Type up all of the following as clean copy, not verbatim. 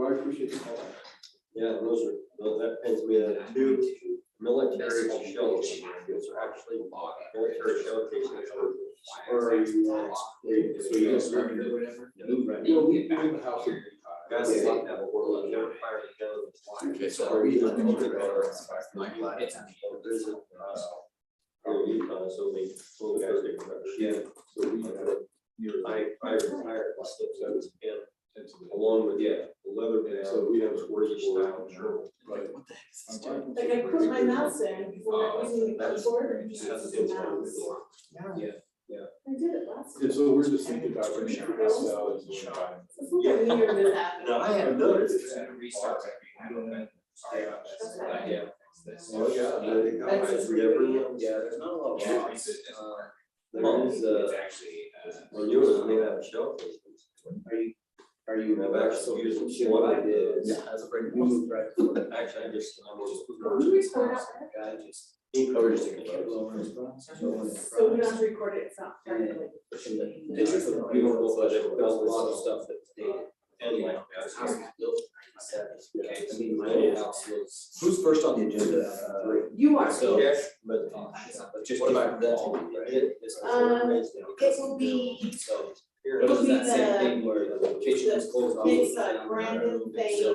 Well, I appreciate the call. Yeah, those that tends to be the two military shell cases. Those are actually military shell cases. Or are you, so you just started or whatever? You'll get back to the house. Guys, they have a world, never fired a gun. Okay, so are you? Visit, Utah, so we, yeah, so I retired, and along with, yeah, the leather band, so we have a British style shirt. Right. Like I put my mouse in when I was using the keyboard. Yeah. I did it last time. And so we're just thinking about when you sell and It's like a weird mishap. No, I have noticed. Okay. Oh, yeah. There you go. Yeah, there's not a lot of loss. There is, when you was made out of shell cases. Are you have actually used what I did as a break? Actually, I just, I'm just. Guy just. So we don't have to record it, it's not technically. You don't know, but there's a lot of stuff that's dated. And like, I mean, my house was. Who's first on the agenda? You are. So, yes, but. Just What about that? It will be, So. But is that same thing where the location is closed off? it's Brandon, Fay.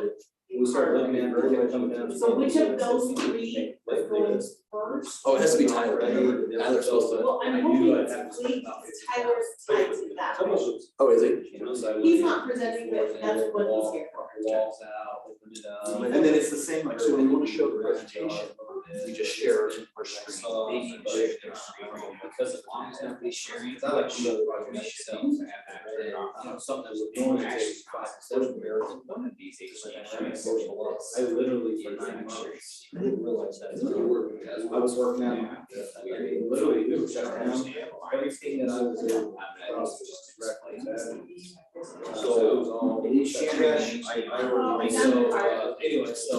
We start looking at it, coming down. So which of those three is going first? Oh, it has to be Tyler, right? Tyler's supposed to. Well, I'm hoping it's late, Tyler's tied to that. Oh, is it? He's not presenting, but that's what he's here for. Walls out, open it up. And then it's the same, like, so when you want to show the presentation, you just share it or screen. Because as long as nobody's sharing, it's like something that would only take 5 to 7 years. One of these I literally for 9 months. I didn't realize that. I was working on, literally, we were shut down, everything that I was doing, I was just directly that. So it was all. sharing. So, anyway, so,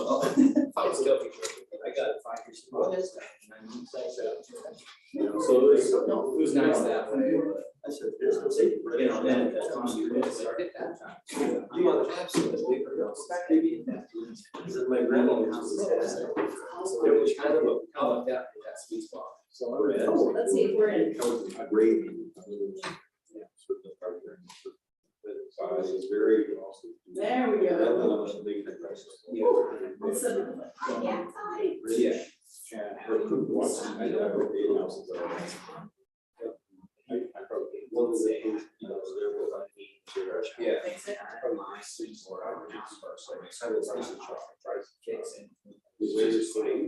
I was joking, I got 5 years. What is that? So it was nice that way, but. I said, this is it. You know, then that's when you really started that time. You are absolutely. This is my grandmother's house. It was kind of a. I like that sweet spot. So Let's see if we're in. Gravy. Size is very. There we go. Yeah. Yeah. I probably, one of the things, you know, there was like. Yeah. From my sweet spot, I would just first, like, I was like, chocolate fries, cakes and. Yeah. Just something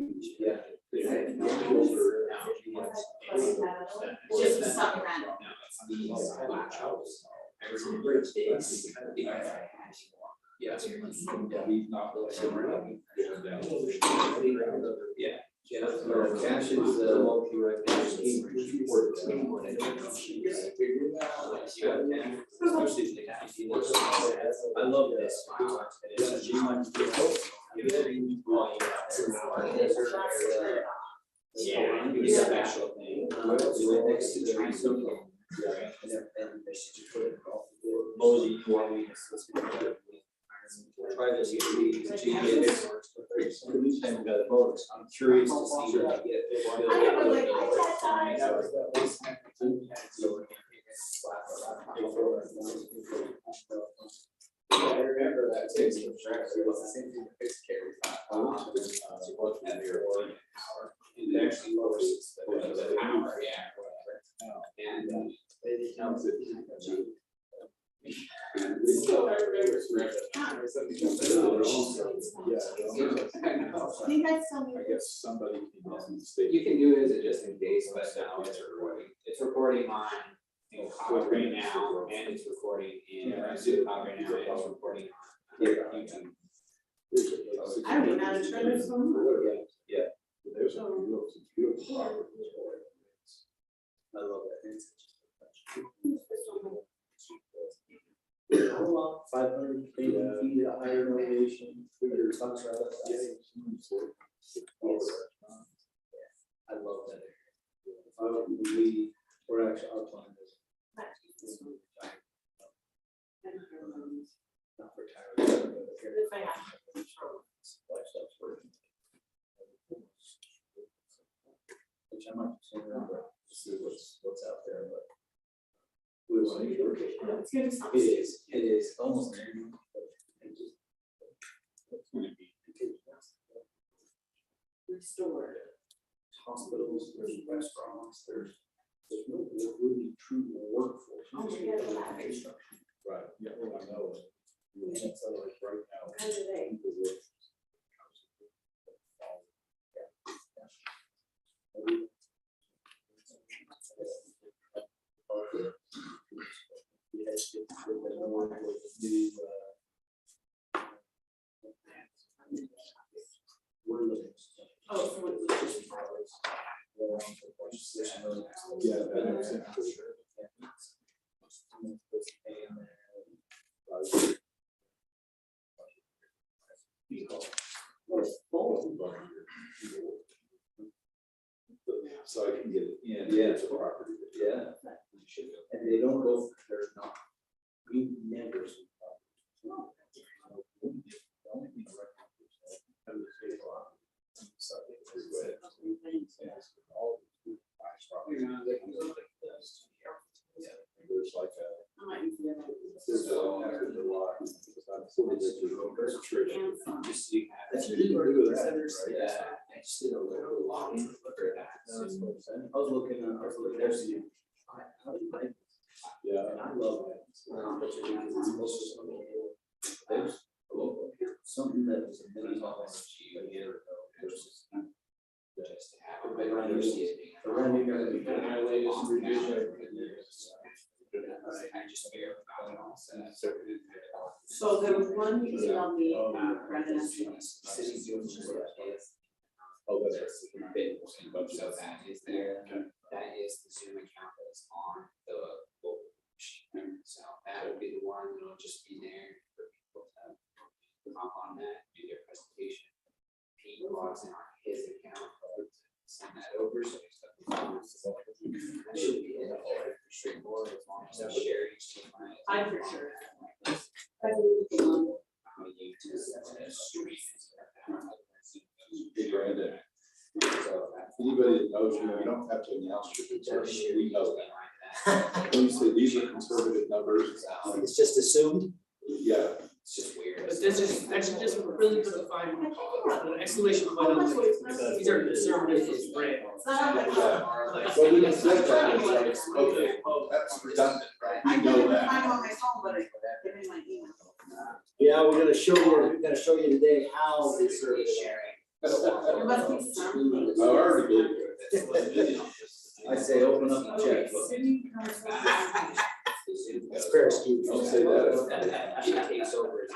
random. Yeah. Yeah. Yeah, cash is I love this. Yeah, special thing. Next to the Mosey, you want me to try this. Same guy that votes. I'm curious to see what I get. I never like, I I remember that too. It was the same thing with fixed carry. It actually lowers the power, yeah, whatever. And it counts it. think that's something. I guess somebody can mistake. You can do it as a just in case, but now it's recording. It's recording on, you know, Cloud right now, and it's recording in Cloud right now, and it's recording on YouTube. I don't even know how to turn this one on. Yeah. There's some beautiful. I love that. 500 feet at higher elevation. Yes. I love that. We're actually our plan is not for tires. If I have. Which I might consider, but see what's out there, but. We want to work it. No, it's gonna be It something. is almost there. Restored. Hospitals, there's restaurants, there's no really true workforce. Oh, yeah, yeah. Right, yeah, I know. And it's like right now. How do they? Oh, so it was just. Yeah, that makes sense for sure. So I can get it in. Yeah. It's a property. Yeah. And they don't go, they're not, we never. See There's like a. I might use the other. There's a lot. Just so you have. That's really where the centers, Yeah. I just did a little lot for that. I was looking, there's you. Yeah. And I love it. But you think it's supposed to be, there's a local, something that was a million dollars a year ago versus. Just to have a better understanding. My latest revision. I just figured about it all, so that's. So there was one you emailed me, residential. Cities doing just like this. Oh, that's. So that is there, that is the Zoom account that's on the local machine. So that would be the one that'll just be there for people to hop on that, do their presentation. Pete logs in on his account, send that over, so he's got the files. That should be it, straightforward, as long as I share each team. I for sure. Anybody that knows you, you don't have to announce your conservative, we know that. When you say these are conservative numbers, It's just assumed. yeah. It's just weird. But this is actually just really good to find an exclamation point on it. These are conservative for brand. It's not like. But when you said that, it's like, okay, that's redundant, right? I We know can't that. find on my phone, but I put it in my email. Yeah, we're gonna show you today how they serve it. There must be something. I already believe it. I say, open up the Okay, checkbook. city council. That's fair, Steve. Don't say that. She takes over.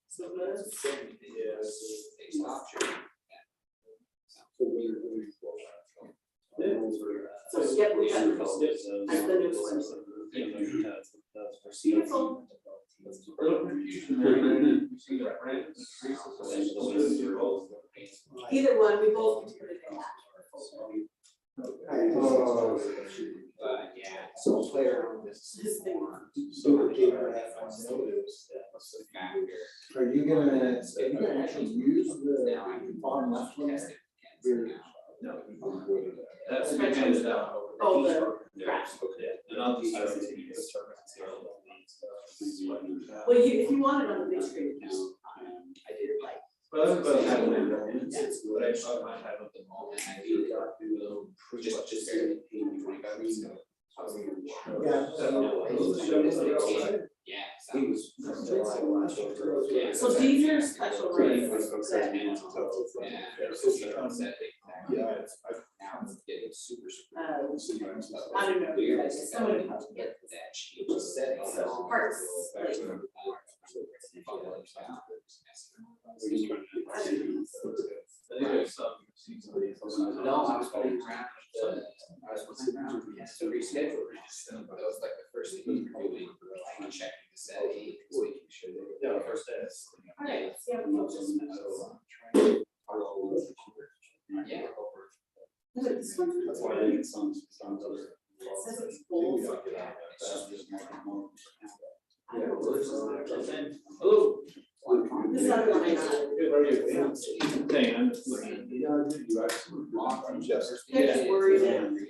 So good. They stop sharing. So, yep, we got the, that's the new one. Beautiful. Either one, we both put it in that. Yeah, so play around with this. This thing. Are you gonna actually use the Now I'm bottom left one? testing. That's Oh, the grass. Well, you, if you want it on the big screen, I did it like. But I saw my have at the moment. And I did it just barely 25 weeks ago. Yeah. so these are special rights. Yeah, Now it's getting super. I don't know, someone has to get That she just said. So parts, like- No, I was playing around, to reschedule, but that was like the first thing we were doing, like checking the set, making sure that. Yeah, first day. Alright, let's see how we go. Yeah. No, this one. That's why I think some other. It says it's full. Yeah, it's just- I don't know. Hello. This other one I got. Hey, I'm just looking at Yes. They're just worried.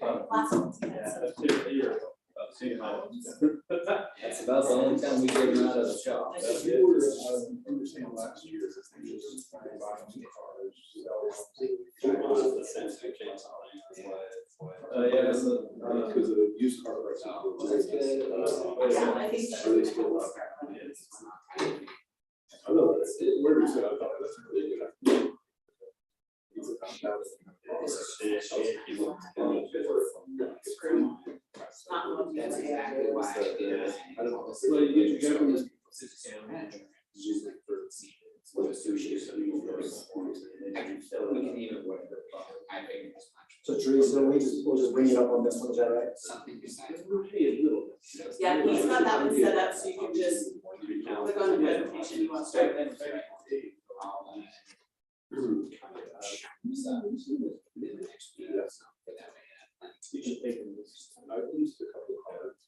Lots of. That's about the only time we get them out of the shop. Understand last year. Yeah, Because of the used car prices. Yeah, I think. Are they still up? I know, where is it? I thought that's really good. That's exactly why I did it. I don't know. Well, you get from this. For the sushi, so we can even, I figured as much. So Teresa, we'll just bring it up on this one, is that right? Something besides. Yeah, he's got that one set up, so you can just click on the presentation you want to start with. I've used a couple of cards.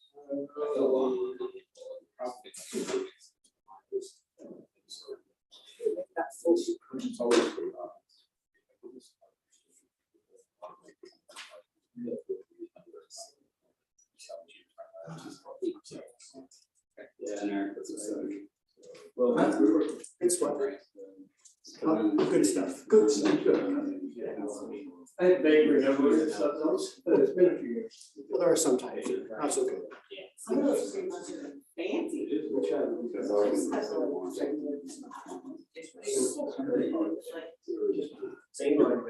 It's always pretty hot. Well, It's what? Good stuff, good stuff. I had bakery numbers and stuff, but it's been a few years. Well, there are some times, not so good. Some of those cream buns are fancy. Same line.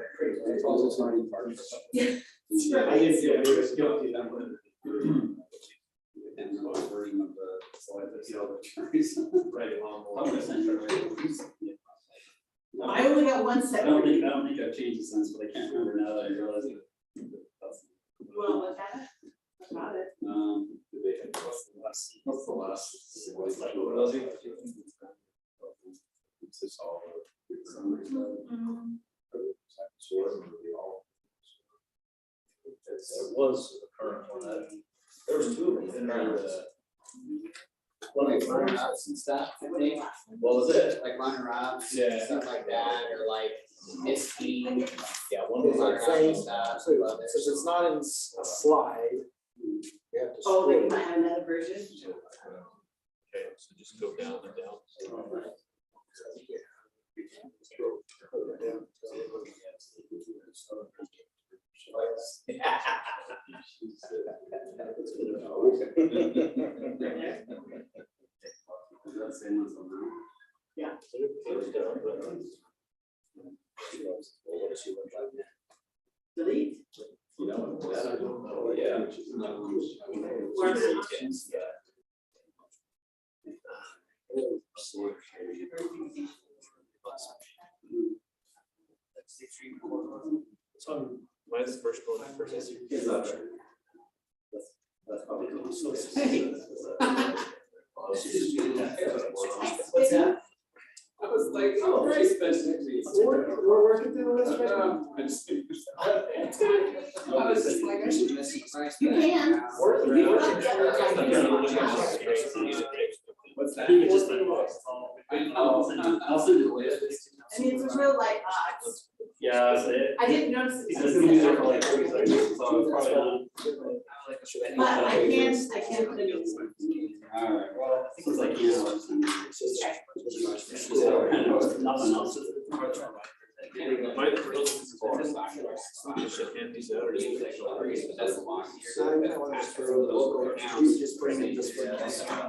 It's also starting parties. Yeah. I did, yeah, we were guilty of that one. Right along. I only got one set. I don't think I've changed it since, but I can't remember now that I realize it. You wanna look at it? Got it. What's the last? What else you? It's just all. It was the current one, there was two of them, didn't there? One Like of runner them. ups and stuff, I think, What was it? like runner ups, Yeah. stuff like that, or like this team. Yeah, one Is was that Runner same? up stuff. So, since it's not in a slide, we have to. Oh, they scroll. might have another version. Okay, so just go down and down. Yeah. Delete. That I don't know, yeah. Where's it? So mine's the first one, first. It's not there. That's probably cool. Hey. What's that? I was like, oh, very special. We're working through the list right now. I was just like, I should miss it. You can. What's that? You could just like, I'll send you the list. I mean, it's a real light box. yeah, that's it. I didn't notice He's it. just gonna be there for like 30 seconds, so it's probably not. But I can put it in. Alright, well, I think it's like, you know. Nothing else. Mine the first one. Should hand these out or just take it? That's a lot So I know when it's for the local, we just bring it this way. I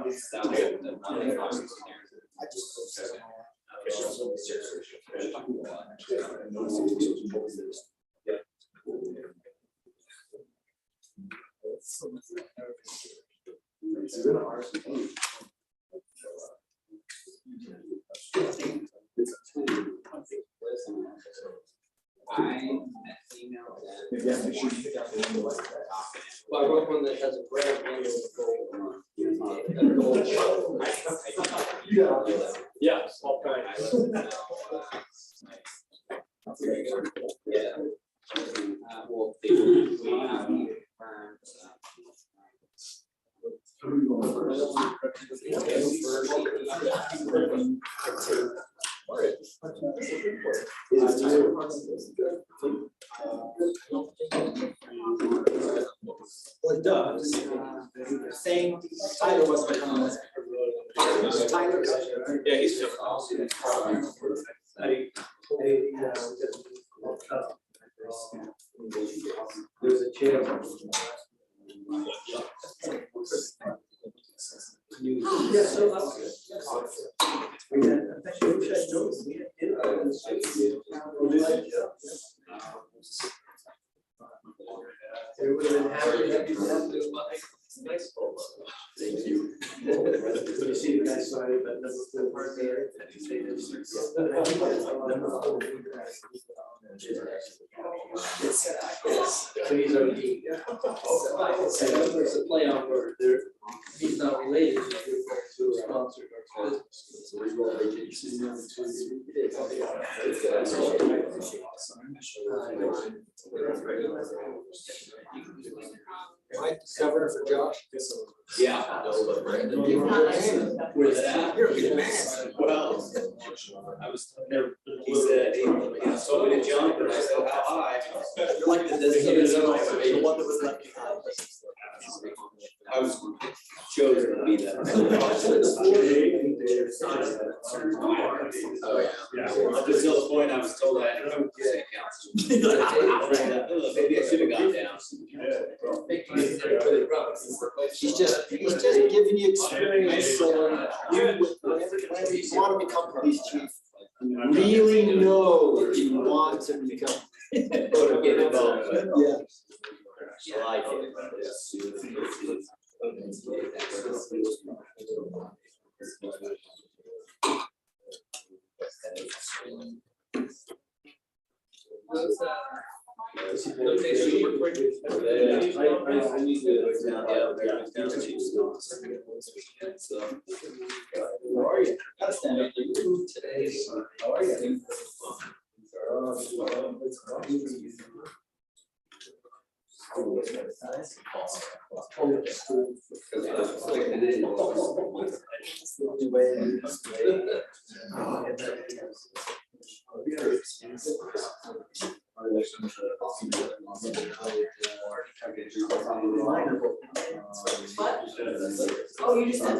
just Well, I wrote one that has a red window. Yeah, all kind. Yeah. Well, they confirmed. Who are you going first? Well, it does. Same title was become. Tyler. Yeah, he's still. There's a chance. Yeah, so. It would have been happy. Nice. Thank you. You see the guy started, but number 4 part there. So these are the. There's a play on word there. He's not related to a sponsor. Mike, cover for Josh. Yeah. You're not nice. Where's that? You're a good man. Well, I was never, he said, he told me to jump, and I said, hi. You're like the designated the one that was left behind. I was chosen to be that. Oh, yeah. Up until the point I was told I had to come to city council. Maybe I should have gone down. He's just giving you experience, so you want to become police chief. Really know that you want to become. Or get involved. Yeah. I like it. How are you? Gotta stand up today. How are you? What? Oh, you just sent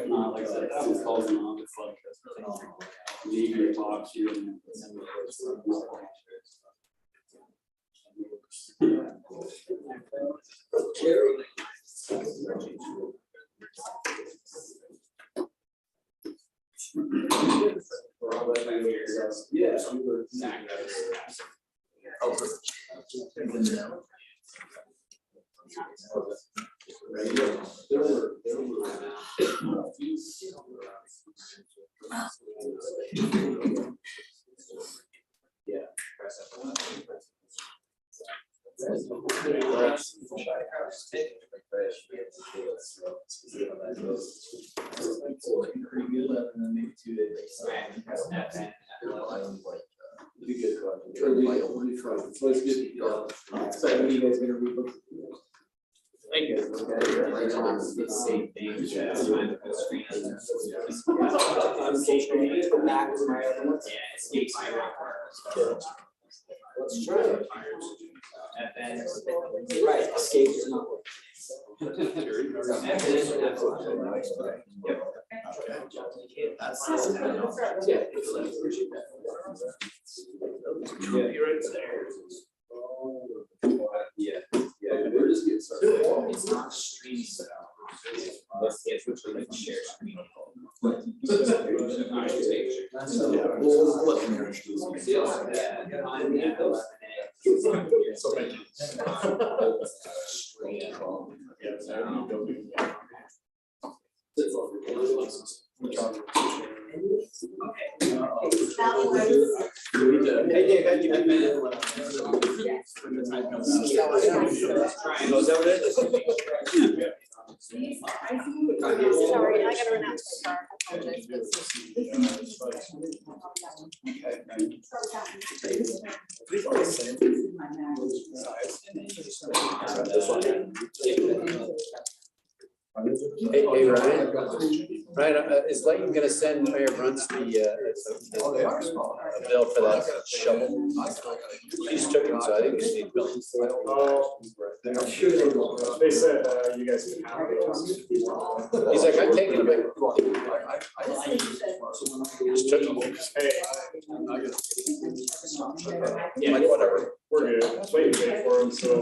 me money. Like I said, I was calling on, it's like, leave your talks here and. Yeah. Pretty good, other than maybe 2 days. So it's good. So when you guys gonna rebook? Thank you. The same thing. Go back to my other ones. Yeah, escape my rock. Let's try it. Right, escape is not working. Yeah. You're right there. Yeah, we're just getting started. It's not streaming, let's get which we can share screen. Hey, Dave, how'd you been, man? Triangle, is that what it is? Sorry, I gotta run out to the car. I apologize. This one. Hey, Ryan. Ryan, is Layton gonna send Mayor Bruns the They are small. a bill for that shovel? He just took it, so I think we just need bills. I'm sure they will. They said, you guys can have it. He's like, I'm taking it back. Just took it. Hey. Yeah, like whatever. We're good. Wait to pay for them, so.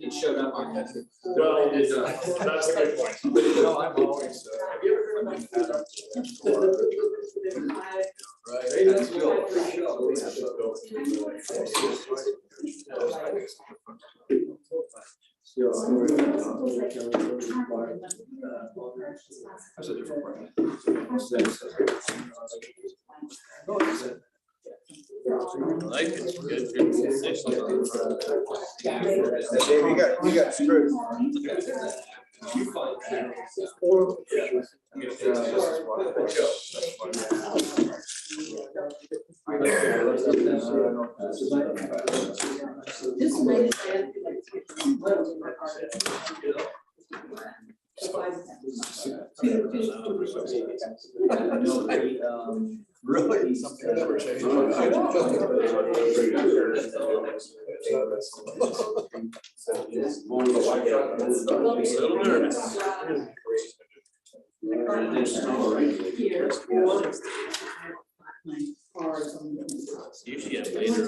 It showed up on that. Well, that's a good point. No, I'm always. Right. Hey, let's go. That's a different part. Like it. Good. Dave, you got screwed. Really? Something never changed. Usually later on.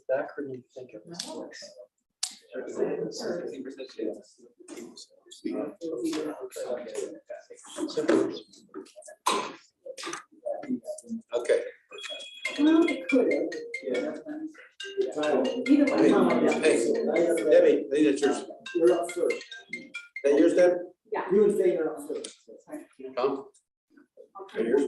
Back when you think of this. Okay. Well, it could have. Either way. Hey, Debbie, I think that's yours. You're up first. That yours, Deb? Yeah. You and Faye are up first. Tom? Right yours?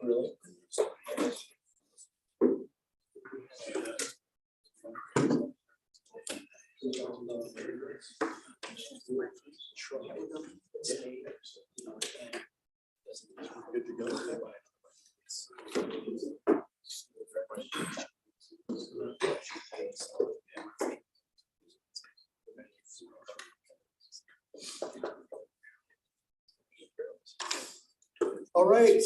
Really? Good to go. All right,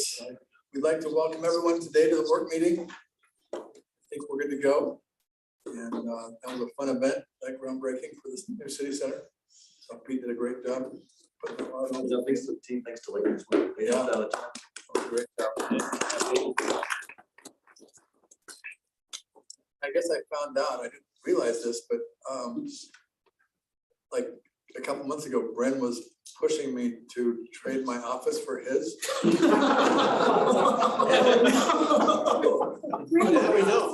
we'd like to welcome everyone today to the work meeting. I think we're good to go. And that was a fun event, that groundbreaking for this new city center. So Pete did a great job. Thanks to the team, thanks to Lakers. Yeah. Great job. I guess I found out, I didn't realize this, but like a couple months ago, Bren was pushing me to trade my office for his. Now we know.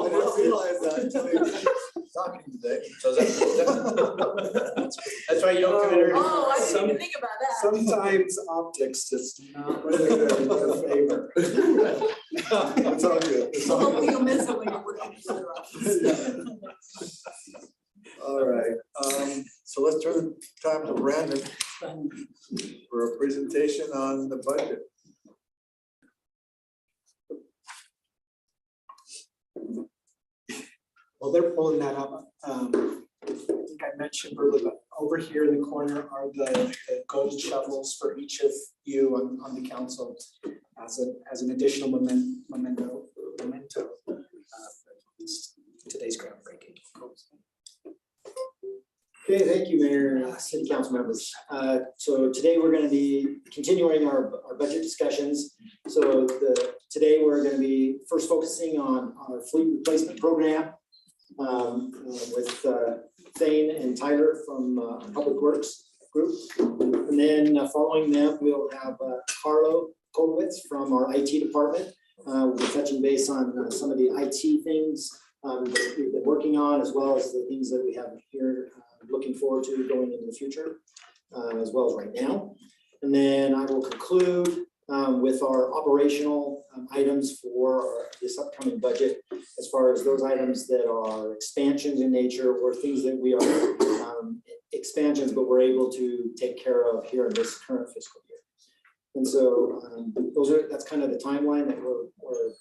I didn't realize that until he was talking today. even think about that. Sometimes optics just not really in your favor. It's all good. It's all Hopefully good. you'll miss it when you're working in other offices. All right, so let's turn the time to Brandon for a presentation on the budget. While they're pulling that up, I think I mentioned earlier, but over here in the corner are the gold shovels for each of you on the council as an additional memento today's groundbreaking. Okay, thank you, Mayor, City Council members. So today we're going to be continuing our budget discussions. So today we're going to be first focusing on our fleet replacement program with Thane and Tyler from Public Works Group. And then following them, we'll have Carlo Kolowitz from our IT department. We'll be touching base on some of the IT things that we've been working on, as well as the things that we have here looking forward to going into the future, as well as right now. And then I will conclude with our operational items for this upcoming budget, as far as those items that are expansions in nature or things that we are expansions, but we're able to take care of here in this current fiscal year. And so that's kind of the timeline that we're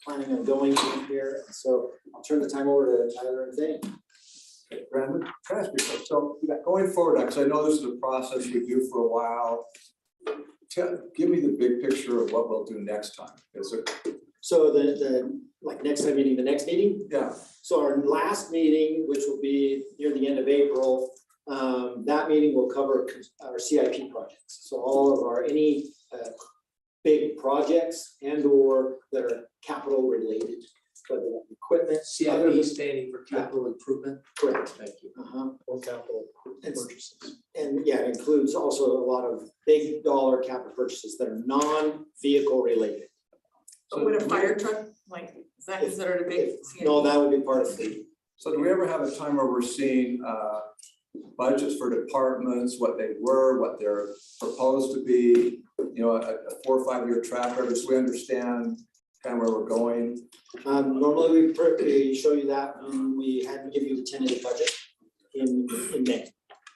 planning on going here. So I'll turn the time over to Tyler and Thane. Okay, Brandon, can I ask you, so going forward, because I know this is a process we do for a while, give me the big picture of what we'll do next time. So the like next time meeting, the next meeting? Yeah. So our last meeting, which will be near the end of April, that meeting will cover our CIP projects. So all of our any big projects and or that are capital related, whether that's equipment. CIP standing for capital improvement. Correct. Thank you. Or capital purchases. And yeah, it includes also a lot of big dollar capital purchases that are non-vehicle related. But would a fire truck, like, is that considered a big? No, that would be part of fleet. So do we ever have a time where we're seeing budgets for departments, what they were, what they're proposed to be, you know, a 4 or 5 year track record, so we understand kind of where we're going? Normally we show you that when we had to give you the tentative budget in May.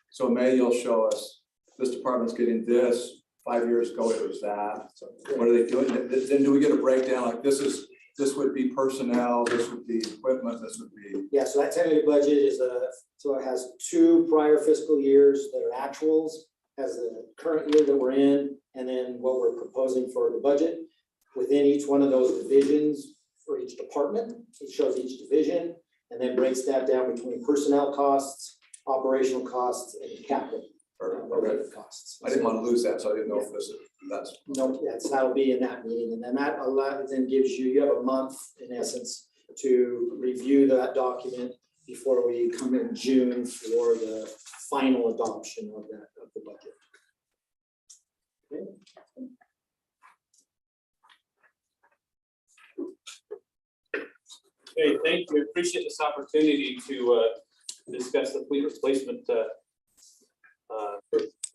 So May, you'll show us this department's getting this, 5 years ago it was that. So what are they doing? Then do we get a breakdown like this would be personnel, this would be equipment, this would be. Yeah, so that tentative budget is so it has 2 prior fiscal years that are actuals, has the current year that we're in, and then what we're proposing for the budget. Within each one of those divisions for each department, it shows each division and then breaks that down between personnel costs, operational costs, and capital related costs. I didn't want to lose that, so I didn't know if that's. No, yeah, so that'll be in that meeting, and then that then gives you have a month in essence to review that document before we come in June for the final adoption of the budget. Okay. Okay, thank you. Appreciate this opportunity to discuss the fleet replacement for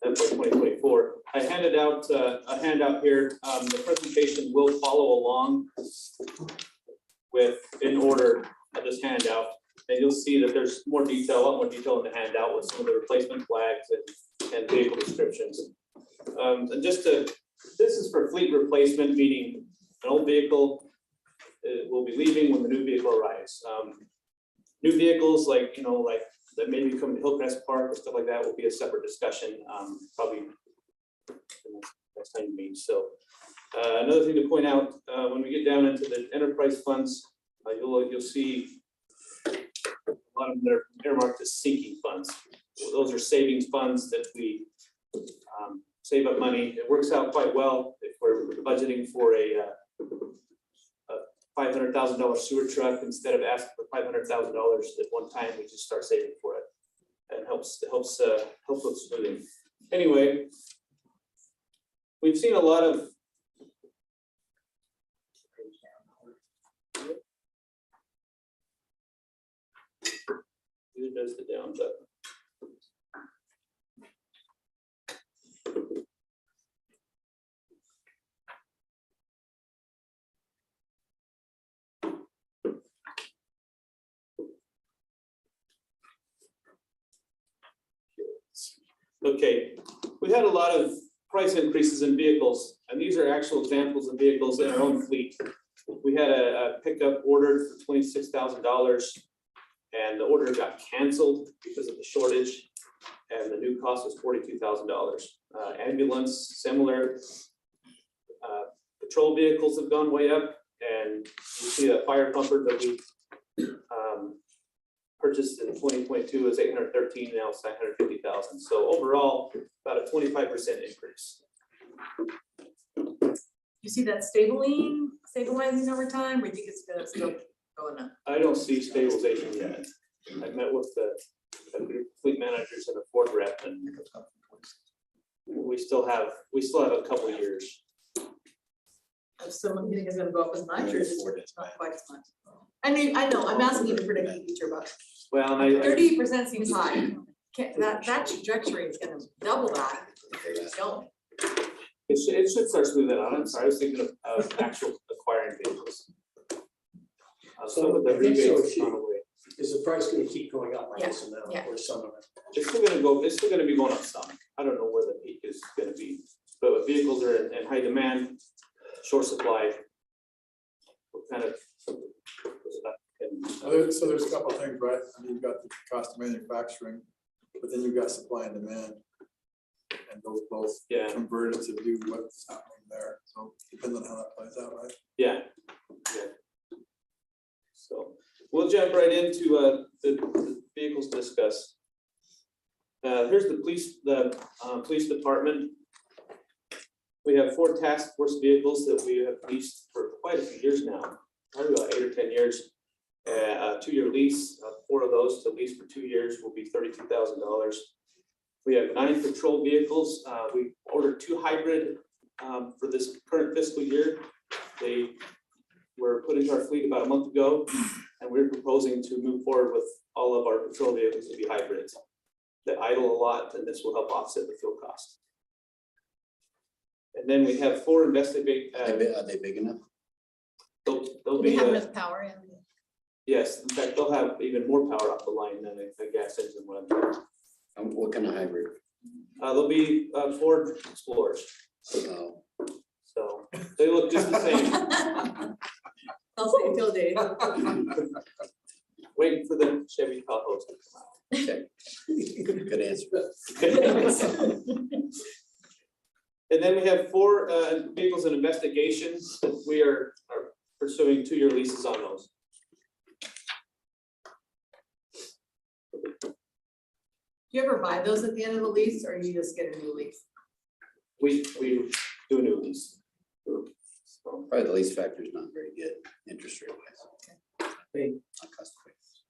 FY 2024. I handed out a handout here. The presentation will follow along in order of this handout, and you'll see that there's a lot more detail in the handout with some of the replacement flags and vehicle descriptions. And this is for fleet replacement, meaning an old vehicle will be leaving when the new vehicle arrives. New vehicles like that maybe come to Hillcrest Park or stuff like that will be a separate discussion, probably next time you meet. So another thing to point out, when we get down into the enterprise funds, you'll see a lot of them that are earmarked as sinking funds. Those are savings funds that we save up money. It works out quite well if we're budgeting for a $500,000 sewer truck. Instead of asking for $500,000 at one time, we just start saving for it, and helps with smoothing. Anyway, we've seen a lot of who does the down button. Okay, we had a lot of price increases in vehicles, and these are actual examples of vehicles in our own fleet. We had a pickup ordered for $26,000, and the order got canceled because of the shortage, and the new cost was $42,000. Ambulance, similar. Patrol vehicles have gone way up, and you see that fire pumper that we purchased in 2022 is $813, now it's $950,000. So overall, about a 25% increase. You see that stabilizing over time, or you think it's gonna still going up? I don't see stabilization yet. I met with the fleet managers and the Ford rep, and we still have a couple of years. So you think it's gonna go up as much, or is it not quite as much? I mean, I know, I'm asking you to predict the future, but Well, and 38% seems high. That trajectory is gonna double that if they just don't. it should start smoothing out. I'm sorry, I was thinking of actual acquiring vehicles. Some of the I think so, rebates gone away. Is the price gonna keep going up by this amount, Yeah. or some of it? It's still gonna be going up some. I don't know where the peak is gonna be, but if vehicles are in high demand, short supply, we're kind of. So there's a couple of things, right? I mean, you've got the cost of manufacturing, but then you've got supply and demand. And those both converted to do what's happening there. So depends on how that plays out, right? Yeah. So we'll jump right into the vehicles discussed. Here's the police department. We have 4 task force vehicles that we have leased for quite a few years now, probably about 8 or 10 years. A 2-year lease, 4 of those to lease for 2 years will be $32,000. We have 9 patrol vehicles. We ordered 2 hybrid for this current fiscal year. They were put into our fleet about a month ago, and we're proposing to move forward with all of our patrol vehicles to be hybrids that idle a lot, and this will help offset the fuel cost. And then we have 4 investigate. Are they big enough? They'll They be. have enough power in. Yes, in fact, they'll have even more power off the line than a gas engine one. What kind of hybrid? They'll be Ford Explorers. Oh. So they look just the same. I'll say until Dave. Waiting for the Chevy Tahoes to come out. Okay. Good answer. And then we have 4 vehicles in investigations that we are pursuing 2-year leases on those. Do you ever buy those at the end of the lease, or you just get a new lease? We do a new lease. So, Probably the lease factor is not very good interest rate wise. Hey,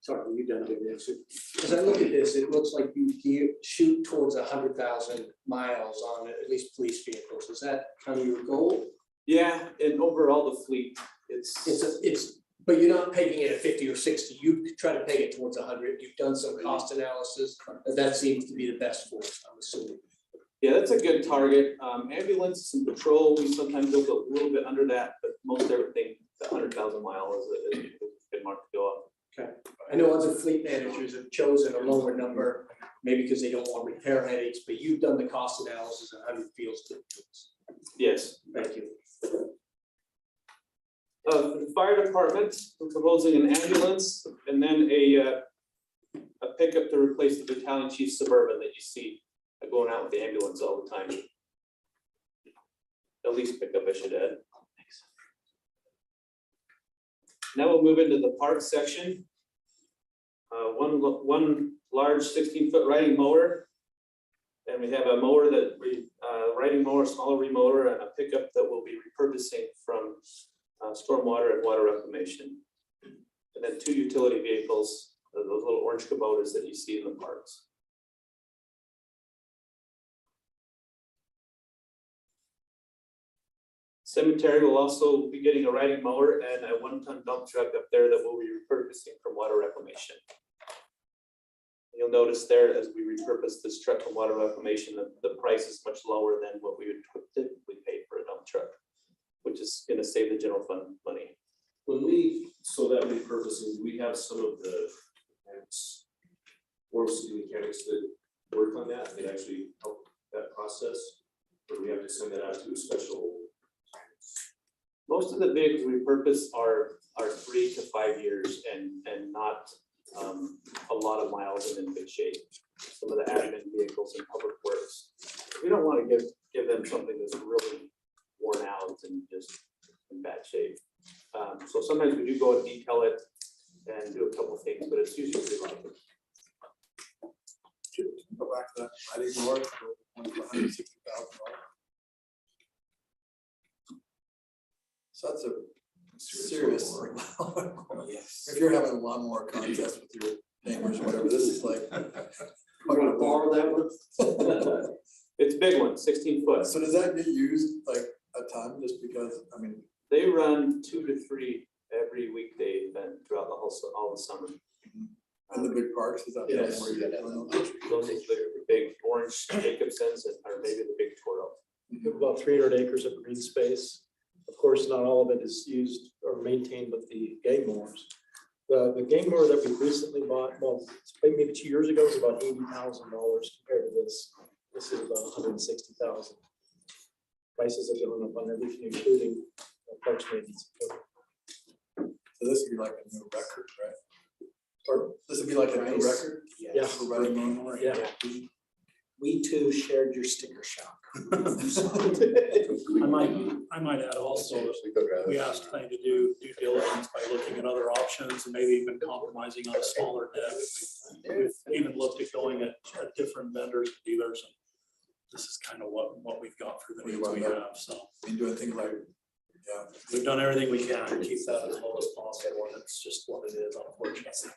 sorry, you done with this. As I look at this, it looks like you shoot towards 100,000 miles on at least police vehicles. Is that kind of your goal? yeah, and overall the fleet, it's But you're not pegging it at 50 or 60. You try to peg it towards 100. You've done some cost analysis, and that seems to be the best for us, I'm assuming. yeah, that's a good target. Ambulance and patrol, we sometimes go a little bit under that, but most everything, the 100,000 mile is a good mark to go up. Okay. I know other fleet managers have chosen a lower number, maybe because they don't want repair headaches, but you've done the cost analysis and how it feels good to us. Yes. Thank you. The fire department, we're proposing an ambulance and then a pickup to replace the battalion chief Suburban that you see going out with the ambulance all the time. At least pickup, I should add. Now we'll move into the park section. One large 16-foot riding mower. And we have a mower riding mower, smaller remower, and a pickup that we'll be repurposing from stormwater and water reclamation. And then 2 utility vehicles, those little orange Kubotas that you see in the parks. Cemetery will also be getting a riding mower and a 1-ton dump truck up there that we'll be repurposing from water reclamation. You'll notice there as we repurpose this truck from water reclamation, the price is much lower than what we would typically pay for a dump truck, which is going to save the general fund money. So that repurposing, we have some of the Orem City mechanics that work on that and actually help that process? Or do we have to send that out to a special? Most of the vehicles we purchase are 3 to 5 years and not a lot of miles and in good shape. Some of the admin vehicles in public works, we don't want to give them something that's really worn out and just in bad shape. So sometimes we do go and detail it and do a couple of things, but it's usually pretty light. Go back to that, I think more for $160,000. So that's a serious. Yes. If you're having a lawnmower contest with your neighbors or whatever, this is like. I'm gonna borrow that one. It's a big one, 16 foot. So does that get used like a ton just because, I mean? They run 2 to 3 every weekday event throughout all the summer. And the big parks, is that? Yes. Where you're doing those? Those are the big orange Jacobsons or maybe the big Toro. We have about 300 acres of green space. Of course, not all of it is used or maintained with the game mowers. The game mower that we recently bought, well, maybe 2 years ago, was about $80,000 compared to this. This is about $160,000. Prices have gone up on everything, including parks maintenance. So this would be like a new record, right? Or this would be like a new record? Yeah. For running lawnmower? Yeah. We too shared your sticker shock. I might add also, we asked Plain to do due diligence by looking at other options and maybe even compromising on a smaller deck. We've even looked at going at different vendors, dealers, and this is kind of what we've got for the needs we have, so. You're doing things like, yeah. We've done everything we can to keep that as low as possible, and it's just what it is, unfortunately.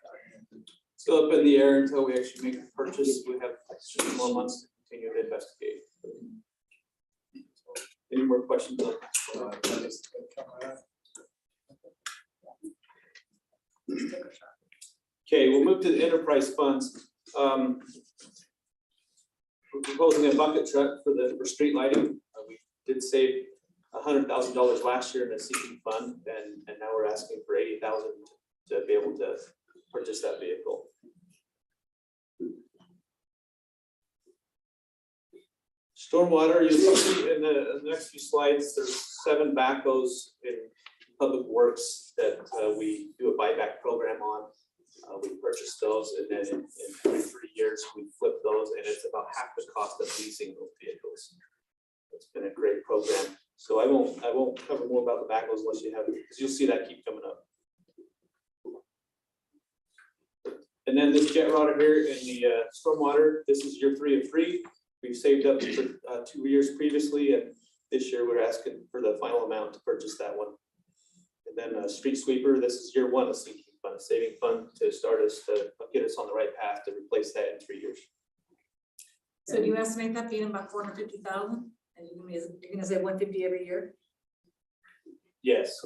Still up in the air until we actually make the purchase. We have 3 more months to continue to investigate. Any more questions? Okay, we'll move to the enterprise funds. We're proposing a bucket truck for street lighting. We did save $100,000 last year in the sinking fund, and now we're asking for $80,000 to be able to purchase that vehicle. Stormwater, you'll see in the next few slides, there's 7 backhoes in public works that we do a buyback program on. We purchase those, and then in 3 years, we flip those, and it's about half the cost of leasing those vehicles. It's been a great program. So I won't cover more about the backhoes unless you have, because you'll see that keep coming up. And then this jet rotor here in the stormwater, this is year 3 of 3. We've saved up for 2 years previously, and this year we're asking for the final amount to purchase that one. And then a street sweeper, this is year 1 of sinking fund, a saving fund to start us to get us on the right path to replace that in 3 years. So do you estimate that being about 450,000? And you're gonna say 150 every year? Yes.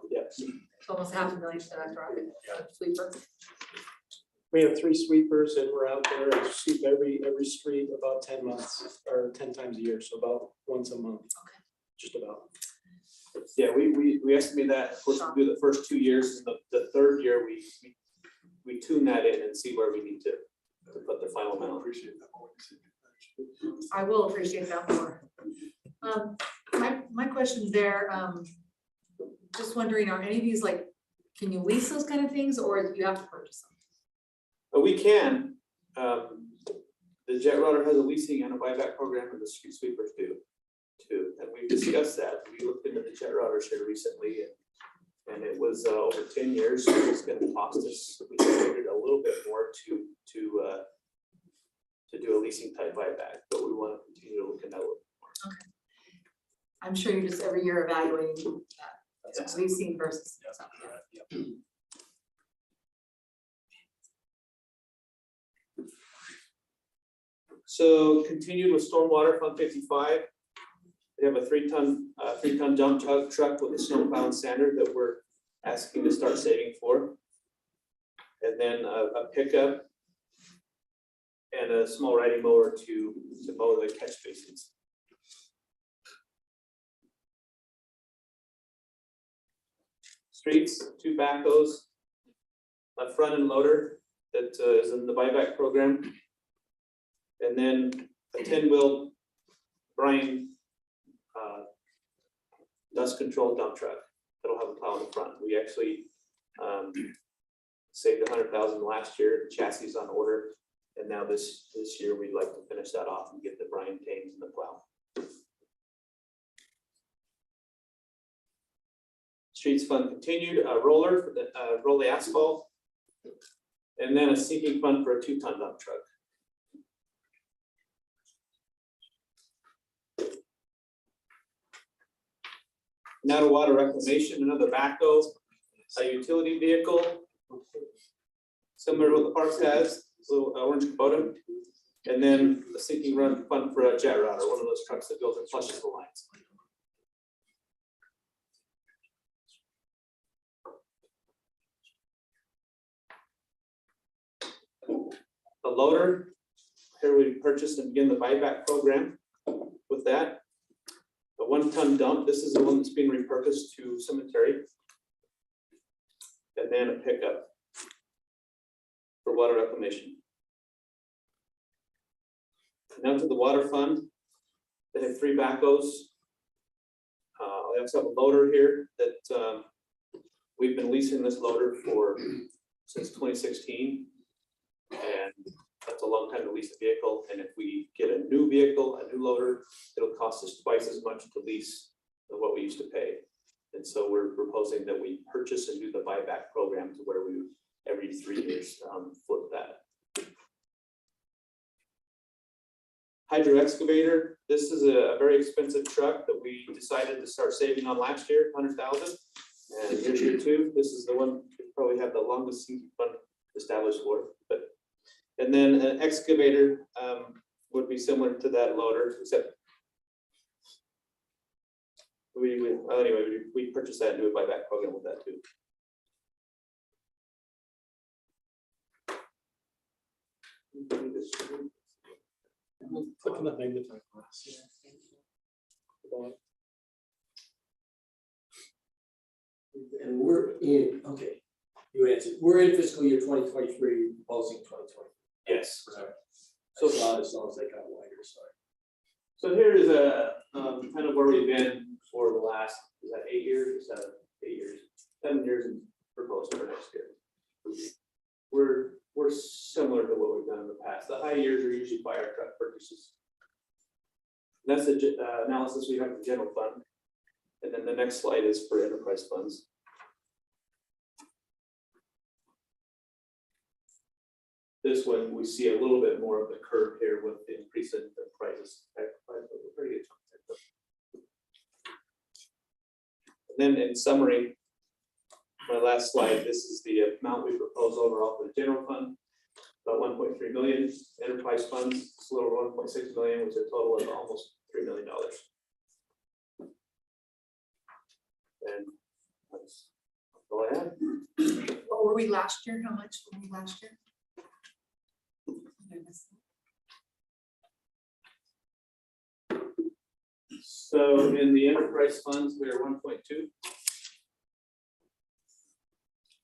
Yes. It's almost $500,000 for that rocket sweeper. We have 3 sweepers and we're out there and sweep every street about 10 months or 10 times a year. So about once a month. Okay. Just about. Yeah, we estimate that. Of course, we do the first 2 years. The 3rd year, we tune that in and see where we need to put the final amount. Appreciate that. I will appreciate that more. My question there, just wondering, are any of these like, can you lease those kind of things or do you have to purchase them? We can. The jet rotor has a leasing and a buyback program, and the street sweepers do too. And we've discussed that. We looked into the jet rotors here recently, and it was over 10 years. So it's going to cost us. We figured a little bit more to do a leasing type buyback, but we want to continue to look into that a little more. Okay. I'm sure you're just every year evaluating that leasing versus something. Yep. So continued with stormwater fund 55. We have a 3-ton dump truck with a snow plow and sander that we're asking to start saving for. And then a pickup and a small riding mower to mow the catch basins. Streets, 2 backhoes, a front end loader that is in the buyback program. And then a 10-wheel Brian dust control dump truck that'll have a plow in the front. We actually saved $100,000 last year, chassis is on order. And now this year, we'd like to finish that off and get the brine tanks and the plow. Streets fund continued, a roller for the roll the asphalt. And then a sinking fund for a 2-ton dump truck. Now to water reclamation, another backhoe, a utility vehicle, similar to what the Parks has, little orange Kubota, and then a sinking run fund for a jet router, one of those trucks that goes and flushes the lines. The loader, here we purchased and begin the buyback program with that. A 1-ton dump, this is the one that's being repurposed to cemetery. And then a pickup for water reclamation. Now to the water fund, they have 3 backhoes. I also have a loader here that we've been leasing this loader for since 2016. And that's a long time to lease a vehicle. And if we get a new vehicle, a new loader, it'll cost us twice as much to lease than what we used to pay. And so we're proposing that we purchase and do the buyback program to where we every 3 years flip that. Hydro excavator. This is a very expensive truck that we decided to start saving on last year, $100,000. And here's year 2. This is the one we probably have the longest sinking fund established for. And then an excavator would be similar to that loader, except we purchased that and do a buyback program with that too. Click on that magnifying glass. And we're in, okay, you answered, we're in fiscal year 2023, proposing 2020. Yes. So as long as they got wider, sorry. So here is a kind of where we've been for the last, is that 8 years? 8 years, 7 years and proposed for next year. We're similar to what we've done in the past. The high years are usually fire truck purchases. And that's the analysis we have for general fund. And then the next slide is for enterprise funds. This one, we see a little bit more of the curve here with the increase in the prices. Pretty good. And then in summary, my last slide, this is the amount we propose overall for the general fund, about 1.3 million. Enterprise funds, it's a little 1.6 million, which is a total of almost $3 million. And that's all I have. What were we last year? How much were we last year? So in the enterprise funds, we are 1.2.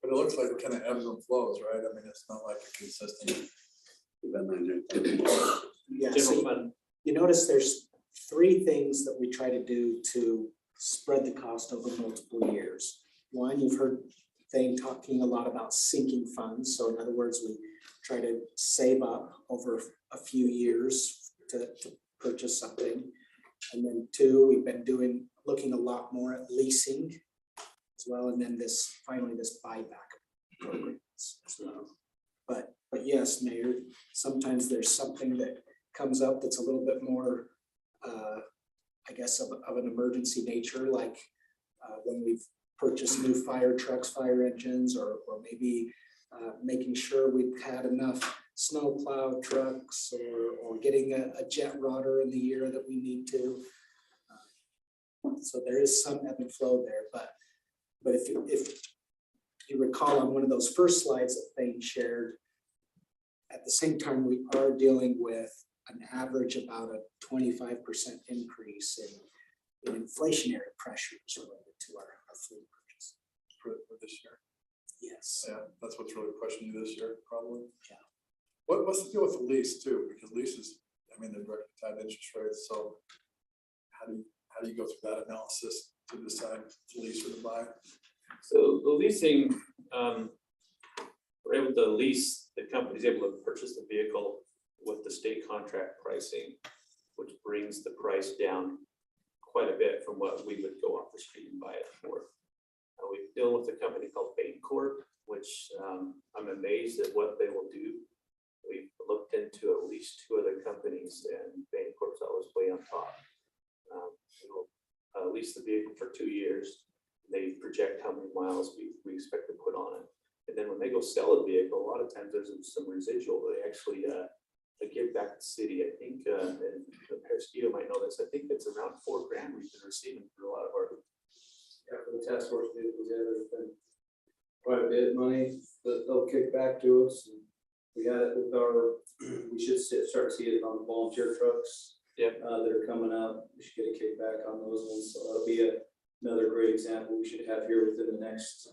But it looks like it kind of ebbs and flows, right? I mean, it's not like a consistent. Yeah, General so fund. you notice there's 3 things that we try to do to spread the cost over multiple years. One, you've heard Thane talking a lot about sinking funds. So in other words, we try to save up over a few years to purchase something. And then 2, we've been looking a lot more at leasing as well. And then finally this buyback program as well. But yes, Mayor, sometimes there's something that comes up that's a little bit more, I guess, of an emergency nature, like when we've purchased new fire trucks, fire engines, or maybe making sure we've had enough snow plow trucks or getting a jet rotor in the year that we need to. So there is some ebb and flow there, but if you recall on one of those first slides that Thane shared, at the same time, we are dealing with an average about a 25% increase in inflationary pressures related to our fleet purchase. For this year. Yes. Yeah, that's what's really pushing you this year, probably. Yeah. What's the deal with the lease too? Because leases I mean, they're directly tied to interest rates, so how do you go through that analysis to decide to lease or to buy? So the leasing, we're able to lease, the company's able to purchase the vehicle with the state contract pricing, which brings the price down quite a bit from what we would go off the street and buy it for. We deal with a company called Corp, which I'm amazed at what they will do. We've looked into at least 2 other companies, and Corp's always way on top. We'll lease the vehicle for 2 years. They project how many miles we expect to put on it. And then when they go sell a vehicle, a lot of times there's some residual. They actually they give back to the city. I think, and Perisquito might know this, I think it's around $4 grand we've been receiving for a lot of our. Yeah, for the task force vehicles, yeah, there's been quite a bit of money that they'll kick back to us. And we got it with we should start to see it on the volunteer trucks. Yep. That are coming up. We should get a kickback on those ones, so that'll be another great example we should have here within the next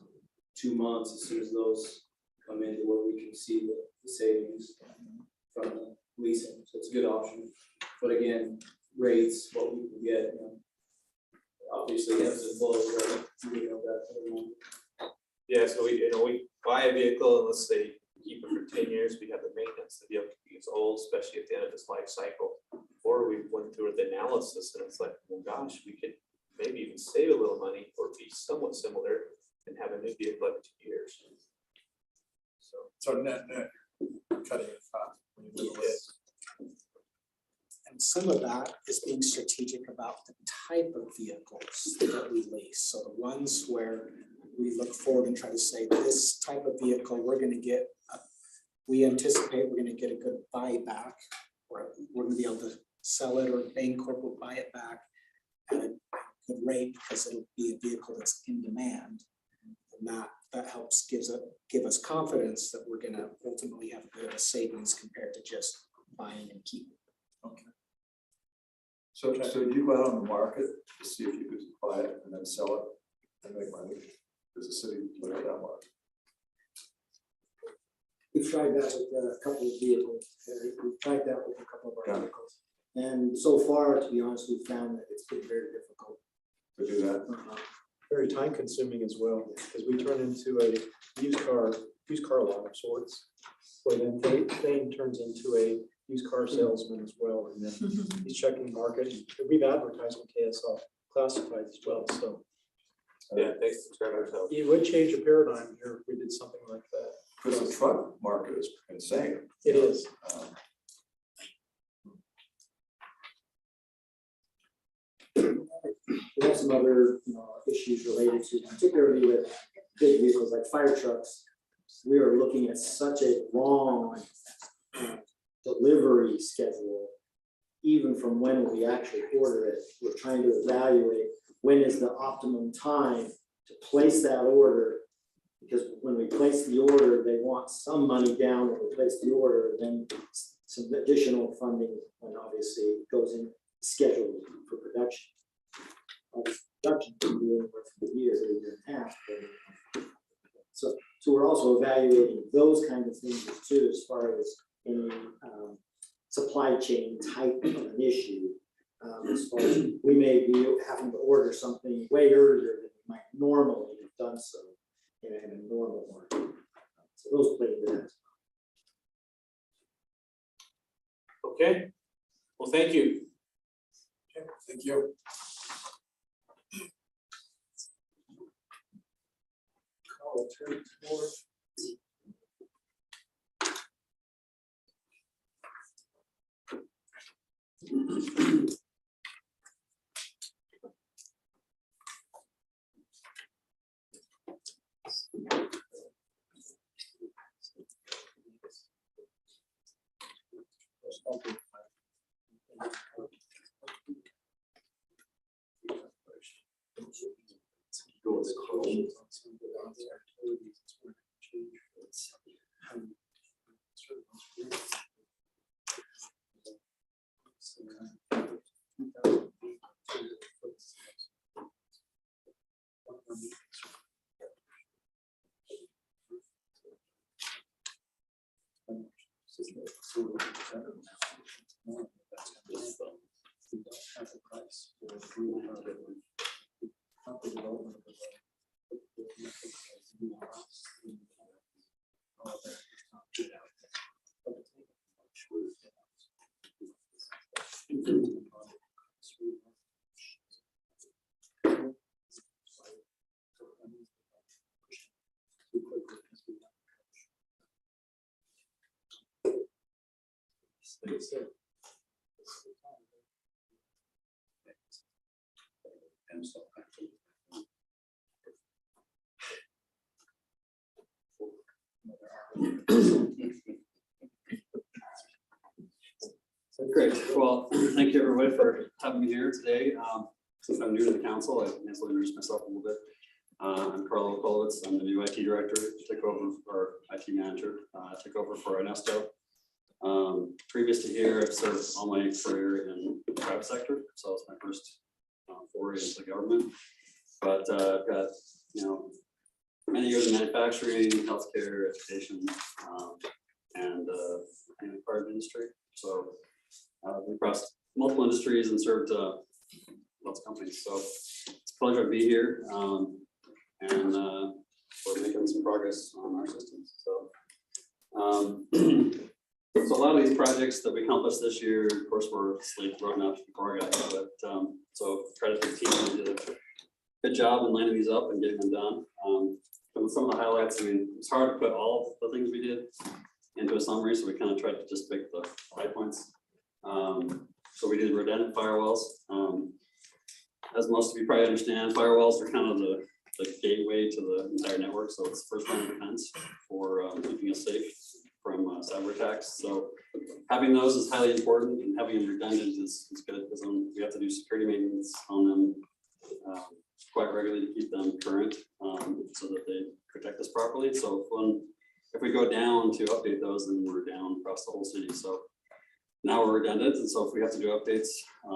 2 months, as soon as those come into where we can see the savings from the leasing, so it's a good option. But again, rates, what we can get, obviously ebbs and flows, right? You know that. Yeah, so we buy a vehicle and let's say keep it for 10 years, we have the maintenance, the vehicle gets old, especially at the end of its life cycle. Or we went through the analysis and it's like, well, gosh, we could maybe even save a little money or be somewhat similar and have a new vehicle every 2 years. So net cutting it off when you do this. And some of that is being strategic about the type of vehicles that we lease. So the ones where we look forward and try to say, this type of vehicle, we're gonna get, we anticipate we're gonna get a good buyback, or we're gonna be able to sell it, or Corp will buy it back at a good rate because it'll be a vehicle that's in demand. And that helps give us confidence that we're gonna ultimately have a bit of a savings compared to just buying and keeping. Okay. So do you go out on the market to see if you could buy it and then sell it and make money? Does the city look at that market? We've tried that with a couple of vehicles. We've tried that with a couple of our vehicles. And so far, to be honest, we've found that it's been very difficult to do that. Very time consuming as well, because we turn into a used car lot of sorts. Where then Thane turns into a used car salesman as well, and then he's checking market. We've advertised on KSL classifieds as well, so. Yeah, thanks to Trevor's help. It would change a paradigm here if we did something like that. Because the truck market is insane. It is. We have some other issues related to, particularly with big vehicles like fire trucks. We are looking at such a long delivery schedule, even from when we actually order it. We're trying to evaluate when is the optimum time to place that order, because when we place the order, they want some money down when we place the order, then some additional funding when obviously it goes in scheduled for production. Production can be anywhere from a year to a year and a half. So we're also evaluating those kind of things too, as far as any supply chain type of an issue. As far as we may be having to order something way earlier than we might normally have done so in a normal market. So those play into that. Okay, well, thank you. Okay, thank you. Call turn forward. Great, well, thank you everybody for having me here today. Since I'm new to the council, I may as well introduce myself a little bit. I'm Carlo Kolowitz, I'm the new IT director, took over, or IT manager, took over for Ernesto. Previous to here, I've served all my career in the private sector, so it's my first foray into government. But I've got, many years in manufacturing, healthcare, education, and the private industry. So I've across multiple industries and served lots of companies. So it's a pleasure to be here, and we're making some progress on our systems. So a lot of these projects that we accomplished this year, of course, were sleep roadmaps before I got here, but so credit to the team, they did a good job in lining these up and getting them done. Some of the highlights, it's hard to put all the things we did into a summary, so we kind of tried to just pick the high points. So we did redundant firewalls. As most of you probably understand, firewalls are kind of the gateway to the entire network, so it's first line of defense for keeping us safe from cyber attacks. So having those is highly important, and having them redundant is good, because we have to do security maintenance on them quite regularly to keep them current, so that they protect us properly. So if we go down to update those, then we're down across the whole city. So now we're redundant, and so if we have to do updates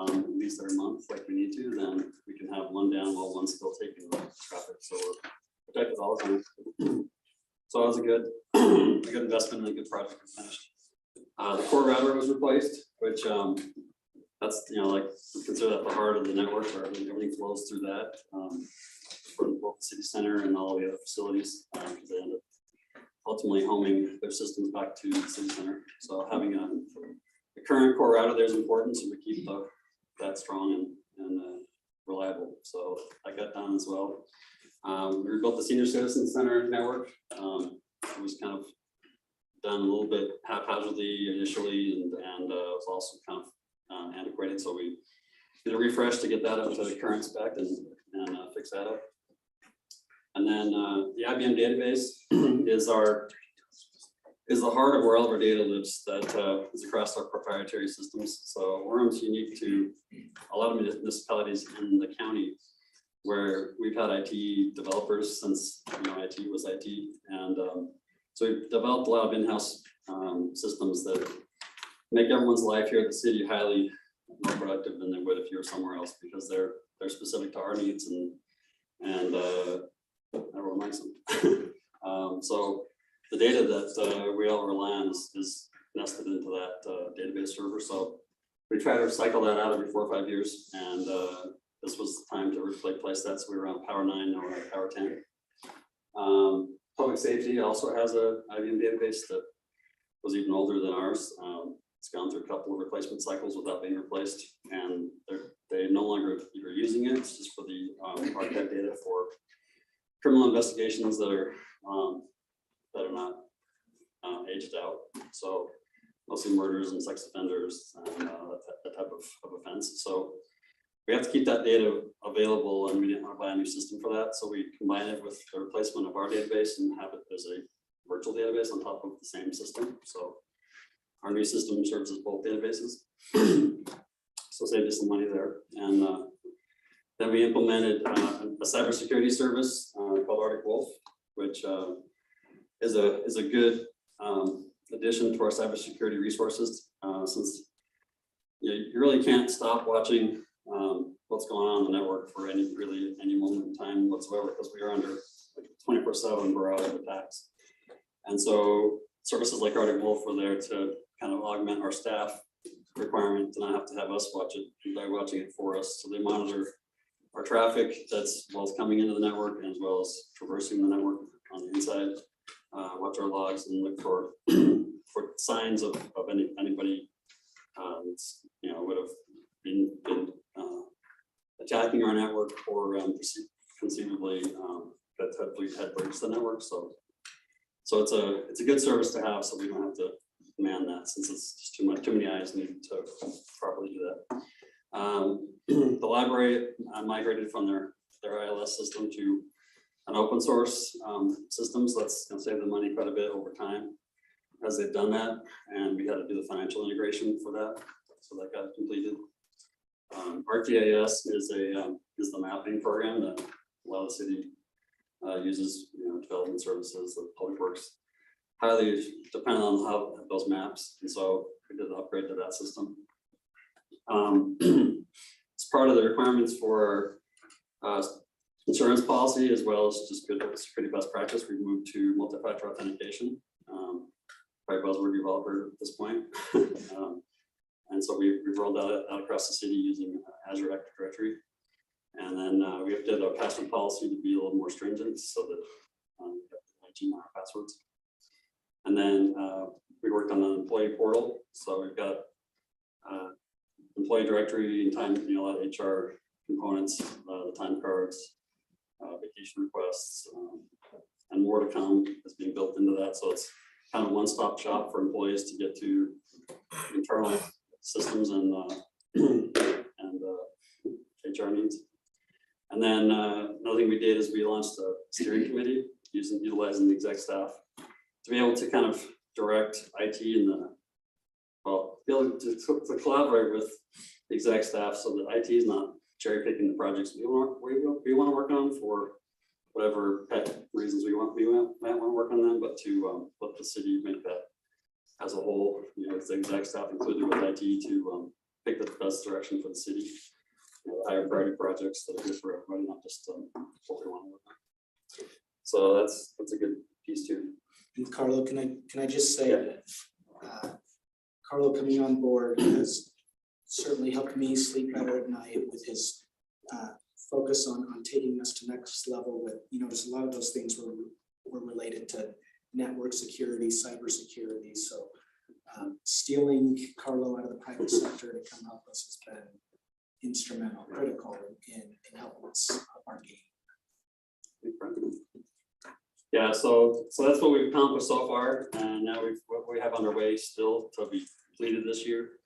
at least every month like we need to, then we can have one down while one's still taking the traffic. So we're protected all the time. So that was a good investment and a good project we finished. The core router was replaced, which that's like we consider that the heart of the network, where everything flows through that for both the city center and all the other facilities, because they end up ultimately homing their systems back to the city center. So having the current core router there is important, so we keep that strong and reliable. So I got done as well. We rebuilt the senior citizen center network. It was kind of done a little bit haphazardly initially, and it was also kind of antiquated. So we did a refresh to get that up to the current spec and fix that up. And then the IBM database is the heart of where all of our data lives, that is across our proprietary systems. So Orem's unique to a lot of municipalities in the county, where we've had IT developers since IT was IT, and so we've developed a lot of in-house systems that make everyone's life here at the city highly more productive than they would if you were somewhere else, because they're specific to our needs, and everyone likes them. So the data that we all rely on is nested into that database server. So we try to cycle that out every 4 or 5 years, and this was the time to replace that. So we were on Power 9, now we're on Power 10. Public safety also has a IBM database that was even older than ours. It's gone through a couple of replacement cycles without being replaced, and they no longer are using it. It's just for the archive data for criminal investigations that are not aged out. So mostly murders and sex offenders and that type of offense. So we have to keep that data available, and we didn't want to buy a new system for that. So we combine it with the replacement of our database and have it as a virtual database on top of the same system. So our new system serves as both databases. So saved us some money there. And then we implemented a cybersecurity service called Arctic Wolf, which is a good addition to our cybersecurity resources, since you really can't stop watching what's going on in the network for any moment in time whatsoever, because we are under like 24/7 barrage of attacks. And so services like Arctic Wolf were there to kind of augment our staff requirement to not have to have us watch it, they're watching it for us, so they monitor our traffic that's both coming into the network and as well as traversing the network on the inside. Watch our logs and look for for signs of anybody that's, you know, would have been attacking our network or conceivably that had breached the network. So it's a good service to have, so we don't have to man that, since it's just too many eyes needed to properly do that. The library migrated from their ILS system to an open source systems. That's gonna save them money quite a bit over time as they've done that, and we had to do the financial integration for that, so that got completed. RTAS is the mapping program that a lot of the city uses, you know, development services, the public works, highly dependent on how those maps, and so we did the upgrade to that system. It's part of the requirements for insurance policy, as well as just good security best practice. We've moved to multi-factor authentication. Probably buzzword you've all heard at this point. And so we've rolled that out across the city using Azure Active Directory. And then we updated our password policy to be a little more stringent, so that we have 19 passwords. And then we worked on the employee portal. So we've got employee directory and time, you know, a lot of HR components, the time cards, vacation requests, and more to come is being built into that. So it's kind of one-stop shop for employees to get to internal systems and HR needs. And then another thing we did is we launched a steering committee utilizing the exec staff to be able to kind of direct IT and be able to collaborate with the exec staff, so that IT is not cherry picking the projects we want to work on for whatever pet reasons we might want to work on them, but to let the city make that as a whole, you know, it's the exec staff included with IT to pick the best direction for the city, you know, higher priority projects that are good for everybody, not just what we want to work on. So that's a good piece too. And Carlo, can I just say that Carlo coming on board has certainly helped me sleep better at night with his focus on taking us to next level. With, you know, just a lot of those things were related to network security, cyber security. So stealing Carlo out of the private sector to come help us has been instrumental, critical in helping us up our game. Yeah, so that's what we've accomplished so far, and now what we have underway still to be completed this year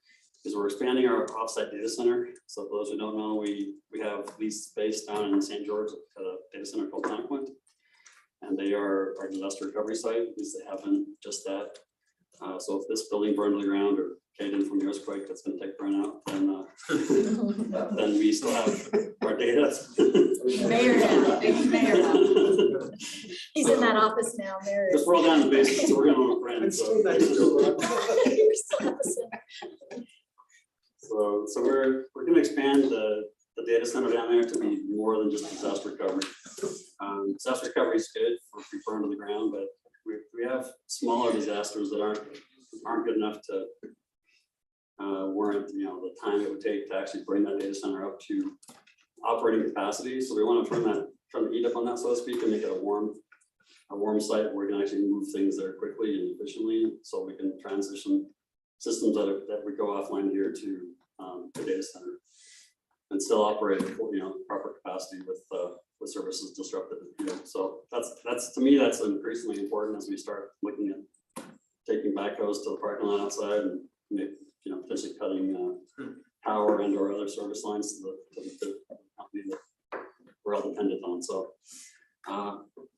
is we're expanding our offsite data center. So for those who don't know, we have leased space down in St. George at a data center called Time Point, and they are our disaster recovery site. At least they have been just that. So if this building burned to the ground or caved in from the earthquake that's going to take burn out, then we still have our data. Mayor now, mayor now. He's in that office now, Mayor. Just roll down the basement, so we're going to rent. So we're going to expand the data center down there to be more than just disaster recovery. Disaster recovery is good for if we burn to the ground, but we have smaller disasters that aren't good enough to warrant, you know, the time it would take to actually bring that data center up to operating capacity. So we want to turn the heat up on that, so to speak, and make it a warm site where we can actually move things there quickly and efficiently, so we can transition systems that would go offline here to the data center and still operate, you know, proper capacity with services disrupted. You know, so that's to me, that's increasingly important as we start looking at taking backhoes to the parking lot outside and potentially cutting power and or other service lines to the company that we're all dependent on. So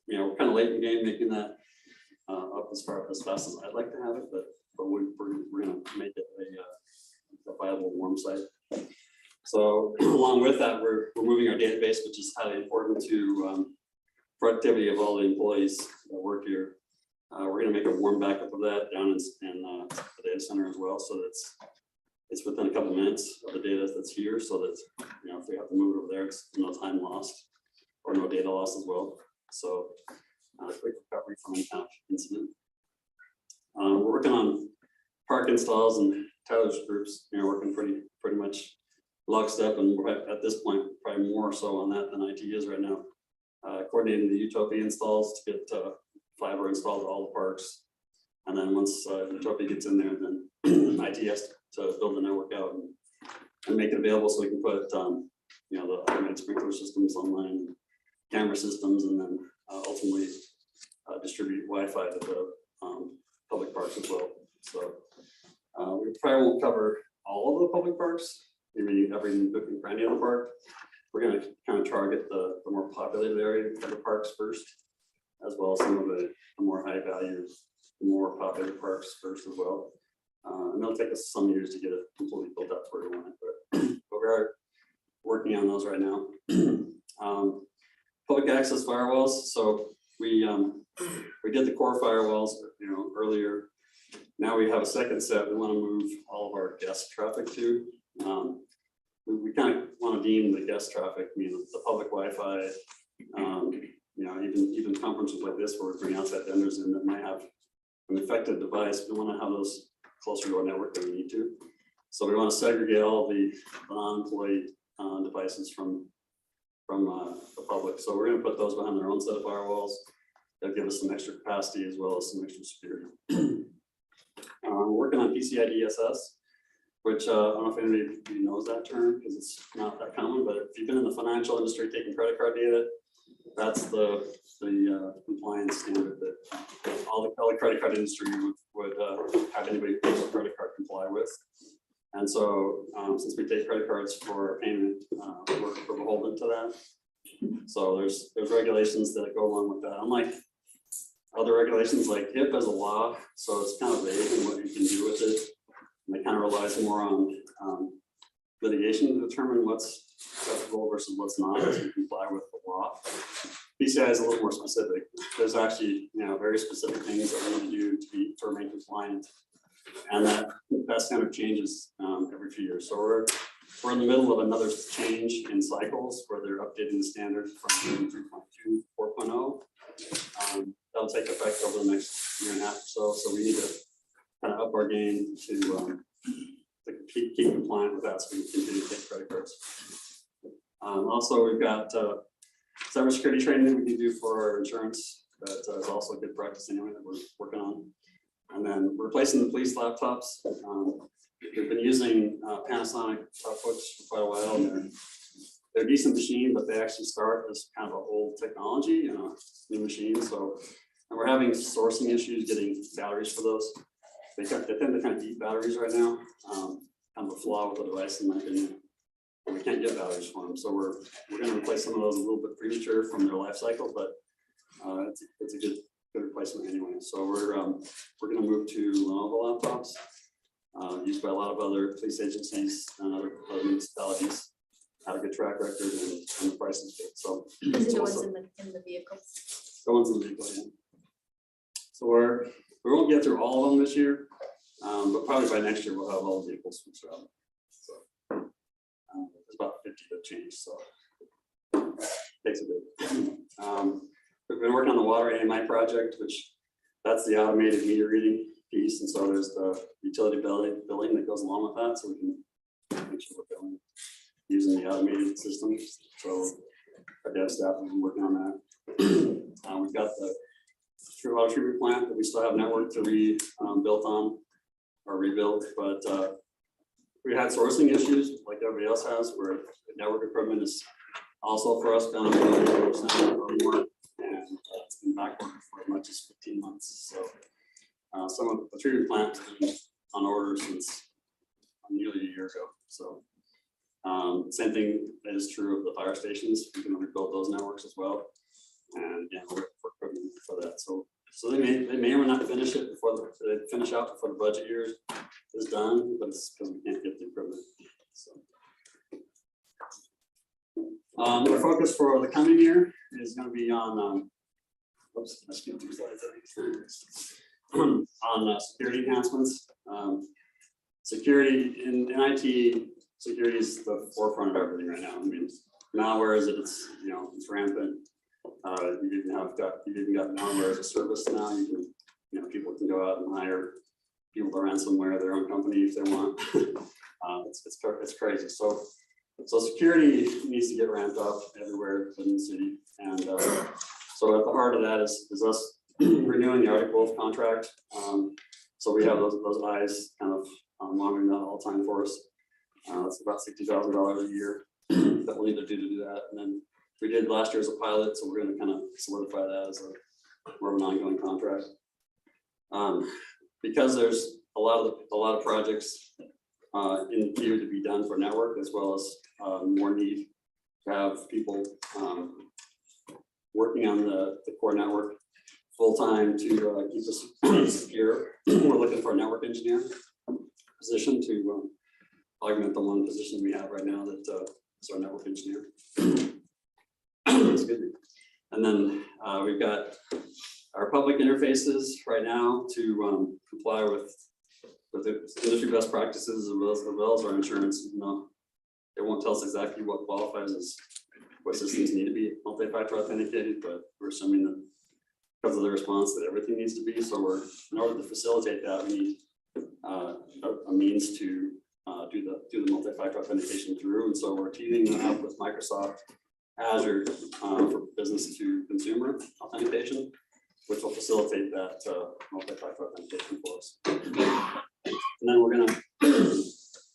we're kind of late in the game making that up as fast as I'd like to have it, but we're going to make it a viable warm site. So along with that, we're moving our database, which is highly important to productivity of all the employees that work here. We're going to make a warm backup of that down in the data center as well, so that it's within a couple of minutes of the data that's here, so that if we have to move it over there, it's no time lost or no data loss as well. So quick recovery from any kind of incident. We're working on park installs and Tyler's group's, working pretty much lockstep, and we're at this point, probably more so on that than IT is right now. Coordinating the Utopia installs to get fiber installed at all the parks. And then once Utopia gets in there, then IT has to build the network out and make it available so we can put, the automated sprinkler systems online, camera systems, and then ultimately distribute Wi-Fi to the public parks as well. So we probably won't cover all of the public parks, maybe every booking for any other park. We're going to kind of target the more populated area of the parks first, as well as some of the more high value, more popular parks first as well. And it'll take us some years to get it completely built up to where we want it, but we are working on those right now. Public access firewalls. So we did the core firewalls, earlier. Now we have a second set we want to move all of our guest traffic to. We kind of want to deem the guest traffic, the public Wi-Fi, even conferences like this where we bring outside vendors in that might have an affected device. We want to have those closer to our network than we need to. So we want to segregate all the non-employee devices from the public. So we're going to put those behind their own set of firewalls. That'll give us some extra capacity as well as some extra security. We're working on PCI DSS, which I don't know if anybody of you knows that term because it's not that common, but if you've been in the financial industry taking credit card data, that's the compliance standard that all the credit card industry would have anybody who takes a credit card comply with. And so since we take credit cards for payment, we're beholden to that. So there's regulations that go along with that. Unlike other regulations like HIP as a law, so it's kind of vague in what you can do with it. And it kind of relies more on litigation to determine what's acceptable versus what's not as you comply with the law. PCI is a little more specific. There's actually very specific things that we need to do to remain compliant, and that kind of changes every few years. So we're in the middle of another change in cycles where they're updating the standard from 3.2 to 4.0. That'll take effect over the next year and a half or so. So we need to kind of up our game to keep compliant with that, so we can continue to take credit cards. Also, we've got cybersecurity training that we can do for our insurance. That is also good practice anyway that we're working on. And then replacing the police laptops. We've been using Panasonic Toughbooks for quite a while, and they're a decent machine, but they actually start as kind of an old technology, new machine. So, and we're having sourcing issues getting batteries for those. They tend to kind of eat batteries right now. Kind of a flaw with the device in my opinion. And we can't get batteries for them, so we're going to replace some of those a little bit premature from their life cycle, but it's a good replacement anyway. So we're going to move to Lenovo laptops used by a lot of other police agencies and other municipalities. Have a good track record and the price is good. So Is it the ones in the vehicle? The ones in the vehicle, yeah. So we won't get through all of them this year, but probably by next year we'll have all the vehicles switched out. So there's about 50 that change, so takes a bit. We've been working on the water AMI project, which that's the automated meter reading piece, and so there's the utility billing that goes along with that, so we can make sure we're billing using the automated system. So our dev staff have been working on that. We've got the water treatment plant that we still have network to rebuild on or rebuild, but we had sourcing issues like everybody else has, where the network equipment is also for us down to 80% or more, and it's been backordered for as much as 15 months. So some of the treatment plant has been on order since nearly a year ago. So same thing is true of the fire stations. We can rebuild those networks as well, and we're looking for equipment for that. So they may or may not finish it before they finish out before the budget year is done, but it's because we can't get the equipment. So our focus for the coming year is going to be on oops, I skipped 2 slides. On security enhancements. Security in IT, security is the forefront of everything right now. I mean, malware is it's rampant. You've even got malware as a service now. People can go out and hire people to ransomware their own company if they want. It's crazy. So security needs to get ramped up everywhere in the city. And so at the heart of that is us renewing the Arctic Wolf contract. So we have those eyes kind of monitoring that all the time for us. It's about $60,000 a year that we'll need to do that. And then we did last year as a pilot, so we're going to kind of solidify that as more of an ongoing contract. Because there's a lot of projects in queue to be done for network, as well as more need to have people working on the core network full time to keep us secure. We're looking for a network engineer position to augment the one position we have right now that is our network engineer. Excuse me. And then we've got our public interfaces right now to comply with the industry best practices as well as our insurance. You know, it won't tell us exactly what qualifies as what systems need to be multi-factor authenticated, but we're assuming that because of the response that everything needs to be. So in order to facilitate that, we need a means to do the multi-factor authentication through. And so we're teaming up with Microsoft Azure for business to consumer authentication, which will facilitate that multi-factor authentication for us. And then we're going to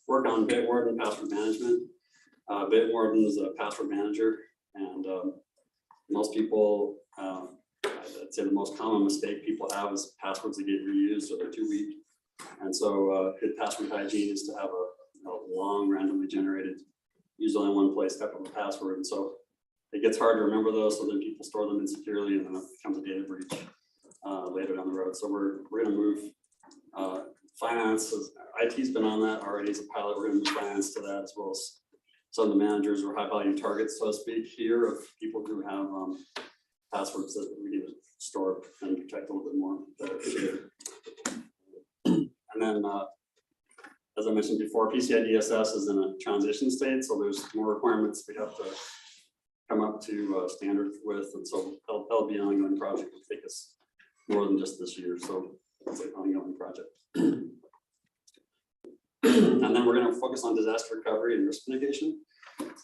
work on Bitwarden password management. Bitwarden is a password manager, and most people, I'd say the most common mistake people have is passwords that get reused or they're too weak. And so good password hygiene is to have a long randomly generated, use only one place type of a password. And so it gets hard to remember those, so then people store them insecurely, and then it becomes a data breach later down the road. So we're going to move finance. IT's been on that already as a pilot. We're going to move finance to that, as well as some of the managers or high value targets, so to speak, here of people who have passwords that we need to store and protect a little bit more better. And then, as I mentioned before, PCI DSS is in a transition state, so there's more requirements we have to come up to standard with, and so that'll be an ongoing project. It'll take us more than just this year, so it's an ongoing project. And then we're going to focus on disaster recovery and risk mitigation.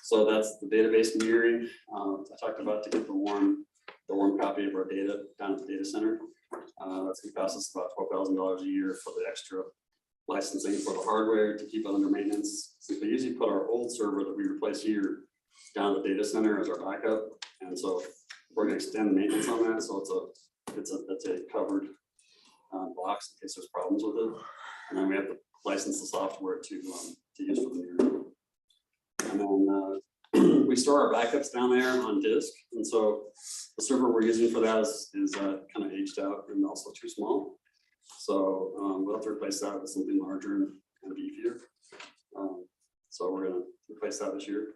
So that's the database mirroring I talked about to get the warm copy of our data down at the data center. That's going to cost us about $12,000 a year for the extra licensing for the hardware to keep it under maintenance. Since we usually put our old server that we replace here down at the data center as our backup, and so we're going to extend the maintenance on that. So it's a covered box in case there's problems with it, and then we have to license the software to use for the mirror. And then we store our backups down there on disk, and so the server we're using for that is kind of aged out and also too small. So we'll have to replace that with something larger and beefier. So we're going to replace that this year.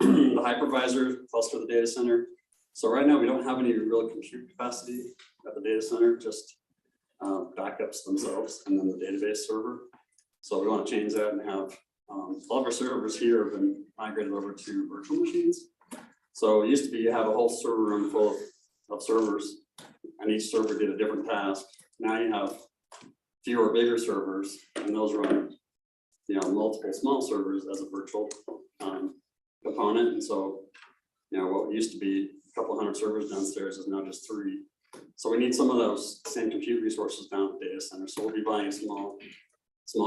The hypervisor cluster of the data center. So right now we don't have any real compute capacity at the data center, just backups themselves and then the database server. So we want to change that and have all of our servers here have been migrated over to virtual machines. So it used to be you have a whole server room full of servers, and each server did a different task. Now you have fewer bigger servers, and those run multiple small servers as a virtual component. And so what used to be a couple hundred servers downstairs is now just 3. So we need some of those same compute resources down at the data center. So we'll be buying small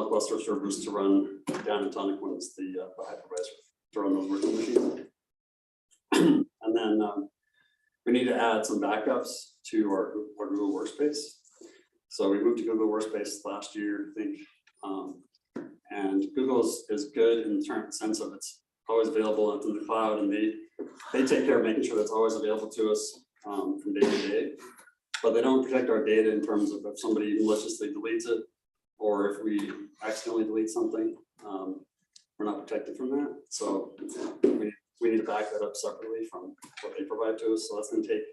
cluster of servers to run down in Tonic-One's the hypervisor to run those virtual machines. And then we need to add some backups to our Google Workspace. So we moved to Google Workspace last year, I think. And Google is good in the sense of it's always available in the cloud, and they take care of making sure that's always available to us from day to day. But they don't protect our data in terms of if somebody maliciously deletes it, or if we accidentally delete something, we're not protected from that. So we need to back that up separately from what they provide to us. So that's going to take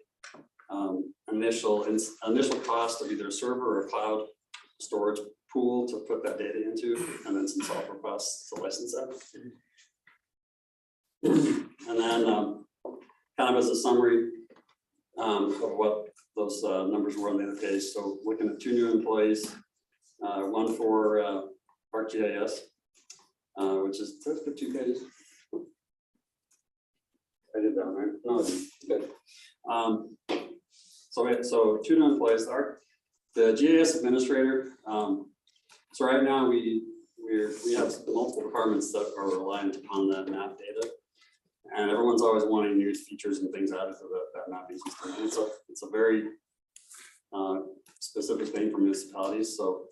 initial cost of either a server or a cloud storage pool to put that data into, and then some software costs to license that. And then kind of as a summary of what those numbers were on the other page. So looking at 2 new employees, one for ArcGIS, which is, that's for 2 pages. I did that, right? No, good. So 2 new employees are the GIS administrator. So right now we have multiple departments that are reliant upon that map data, and everyone's always wanting new features and things added to that mapping system. And it's a very specific thing for municipalities. So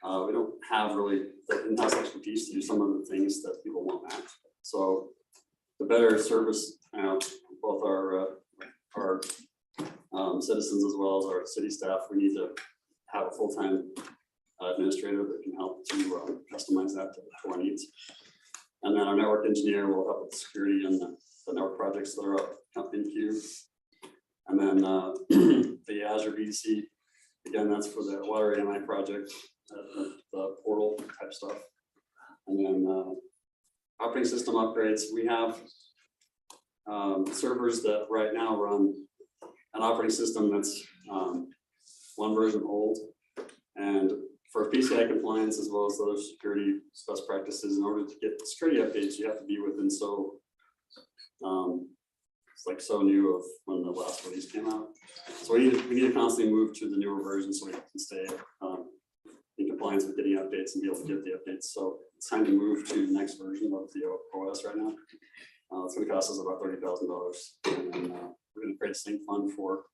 we don't have really the in-house expertise to do some of the things that people want mapped. So the better service, both our citizens as well as our city staff, we need to have a full-time administrator that can help to customize that to our needs. And then our network engineer will help with security and the network projects that are up in queue. And then the Azure VDC, again, that's for the water AMI project, the portal type stuff. And then operating system upgrades. We have servers that right now run an operating system that's one version old. And for PCI compliance, as well as other security best practices, in order to get security updates, you have to be within it's like so new of when the last release came out. So we need to constantly move to the newer version so we can stay in compliance with getting updates and be able to get the updates. So it's time to move to the next version of the OS right now. It's going to cost us about $30,000, and then we're going to create a sync fund for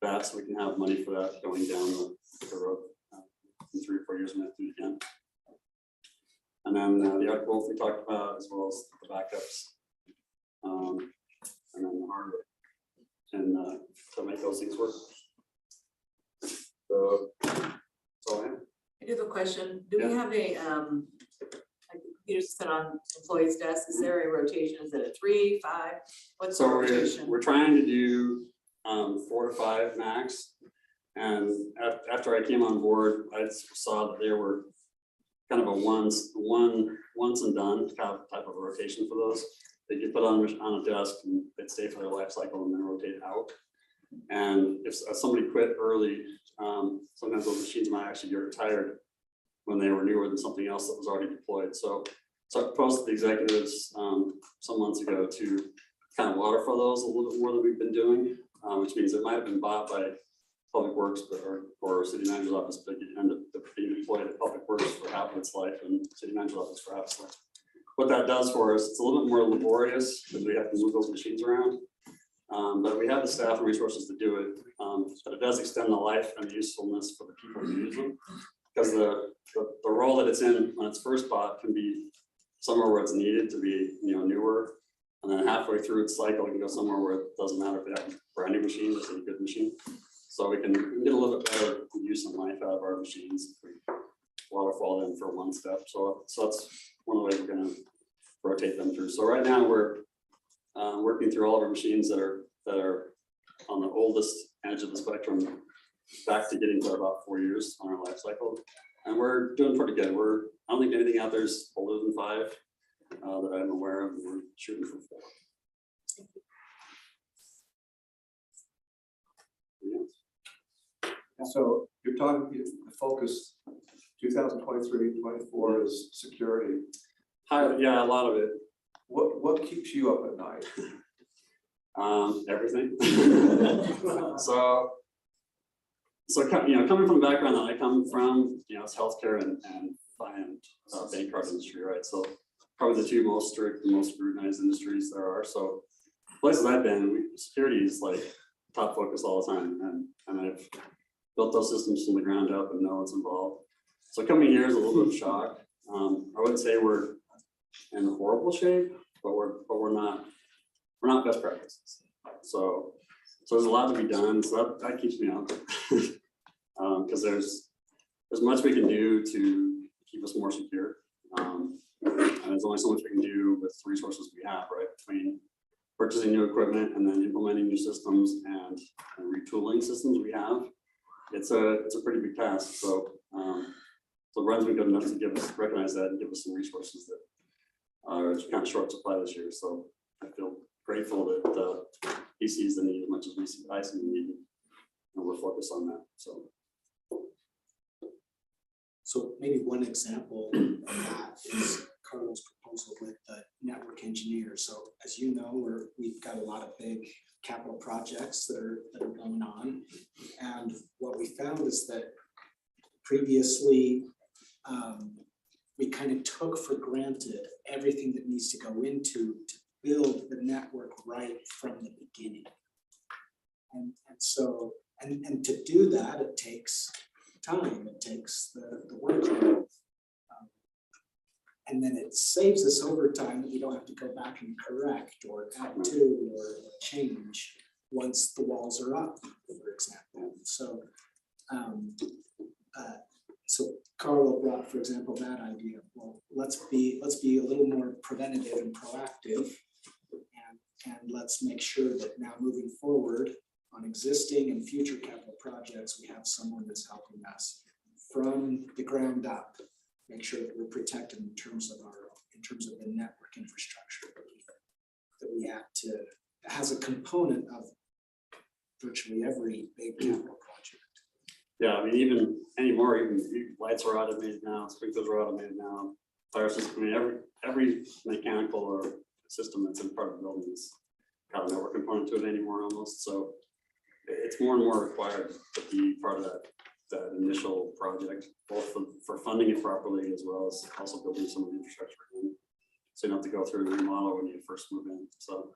that, so we can have money for that going down the road. In 3 or 4 years, we have to do it again. And then the articles we talked about, as well as the backups, and then the hardware, and to make those things work. So I have. I do have a question. Do we have a like computers set on employees' desks? Is there a rotation? Is it a 3, 5? What's the rotation? We're trying to do 4 to 5 max. And after I came on board, I saw that they were kind of a once and done type of rotation for those. They get put on a desk and they'd stay for their life cycle and then rotate out. And if somebody quit early, sometimes those machines might actually get retired when they were newer than something else that was already deployed. So I proposed to the executives some months ago to kind of waterfall those a little bit more than we've been doing, which means it might have been bought by Public Works or City Manager's Office, but you end up being deployed at Public Works for half of its life and City Manager's Office for half its life. What that does for us, it's a little bit more laborious because we have to move those machines around. But we have the staff and resources to do it. But it does extend the life and the usefulness for the people who use them. Because the role that it's in when it's first bought can be somewhere where it's needed to be newer. And then halfway through its cycle, it can go somewhere where it doesn't matter if they have a brand new machine or a good machine. So we can get a little bit better use and life out of our machines if we waterfall them for one step. So that's one of the ways we're going to rotate them through. So right now we're working through all of our machines that are on the oldest edge of the spectrum, back to getting to about 4 years on our life cycle, and we're doing pretty good. I don't think anything out there is older than 5 that I'm aware of. We're shooting for 4. So you're talking, the focus 2023-24 is security. Yeah, a lot of it. What keeps you up at night? Everything. so coming from the background that I come from, it's healthcare and bank card industry, right? So probably the 2 most strict, the most scrutinized industries there are. So places I've been, security is like top focus all the time, and I've built those systems from the ground up and know what's involved. So coming here is a little bit of shock. I wouldn't say we're in horrible shape, but we're not best practices. So there's a lot to be done. So that keeps me up because there's much we can do to keep us more secure. And there's only so much we can do with the resources we have, right? Between purchasing new equipment and then implementing new systems and retooling systems we have. It's a pretty big task. So Brent's been good enough to recognize that and give us some resources that are kind of short supply this year. So I feel grateful that he sees the need as much as I see the need, and we're focused on that. So maybe one example of that is Carlos' proposal with the network engineer. So as you know, we've got a lot of big capital projects that are going on. And what we found is that previously, we kind of took for granted everything that needs to go into to build the network right from the beginning. And so, and to do that, it takes time, it takes the work. And then it saves us over time that we don't have to go back and correct or add to or change once the walls are up, for example. So, so Carlo brought, for example, that idea. Well, let's be a little more preventative and proactive, and let's make sure that now moving forward on existing and future capital projects, we have someone that's helping us from the ground up, make sure that we're protected in terms of the network infrastructure that we have to, that has a component of virtually every big capital project. Yeah, I mean, even anymore, even lights are automated now, sprinklers are automated now, fire system, I mean, every mechanical or system that's in part of the building is got a network component to it anymore almost, so it's more and more required to be part of that initial project, both for funding it properly as well as also building some of the infrastructure in. So you don't have to go through a remodel when you first move in. So